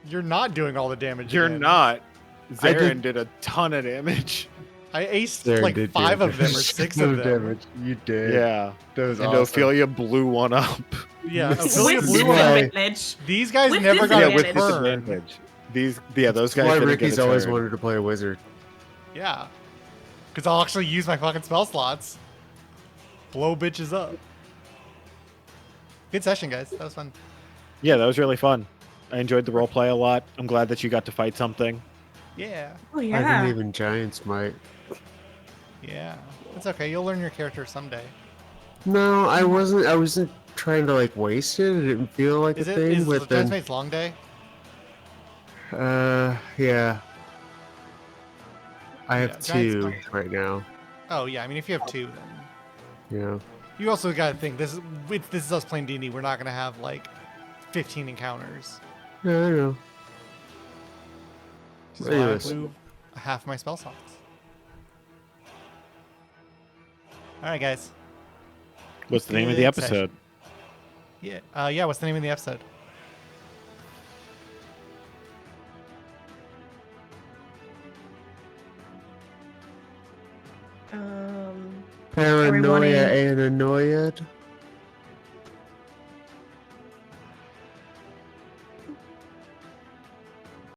You're not doing all the damage. You're again. not. I Zarin did a ton of damage. I aced There like did 5 do of them or 6 of them. damage. You did. Yeah. That was And awesome. Ophelia blew one up. Yeah, This Ophelia With is blew one up. why- disadvantage. These guys With never got Yeah, a with disadvantage. turn. disadvantage. Those guys Why didn't Ricky's get a always turn. wanted to play a wizard. Yeah. Because I'll actually use my fucking spell slots. Blow bitches up. Good session, guys. That was fun. Yeah, that was really fun. I enjoyed the role play a lot. I'm glad that you got to fight something. Yeah. Oh I yeah. didn't even giant smite. Yeah. It's okay. You'll learn your character someday. No, I wasn't. I wasn't trying to like waste it. It didn't feel like Is a it thing. is But then, Giant's long day? yeah. I have Yeah, Giant's 2 right now. Oh yeah. I mean, if you have 2, then Yeah. you also got to think this is us playing D&D. We're not gonna have like 15 encounters. Yeah, I know. Which is why I Anyways. blew half my spell slots. All right, guys. What's the name of the Good episode? Yeah. Yeah. What's the name of the episode? Um, Paranoia Everyone in- and annoyed.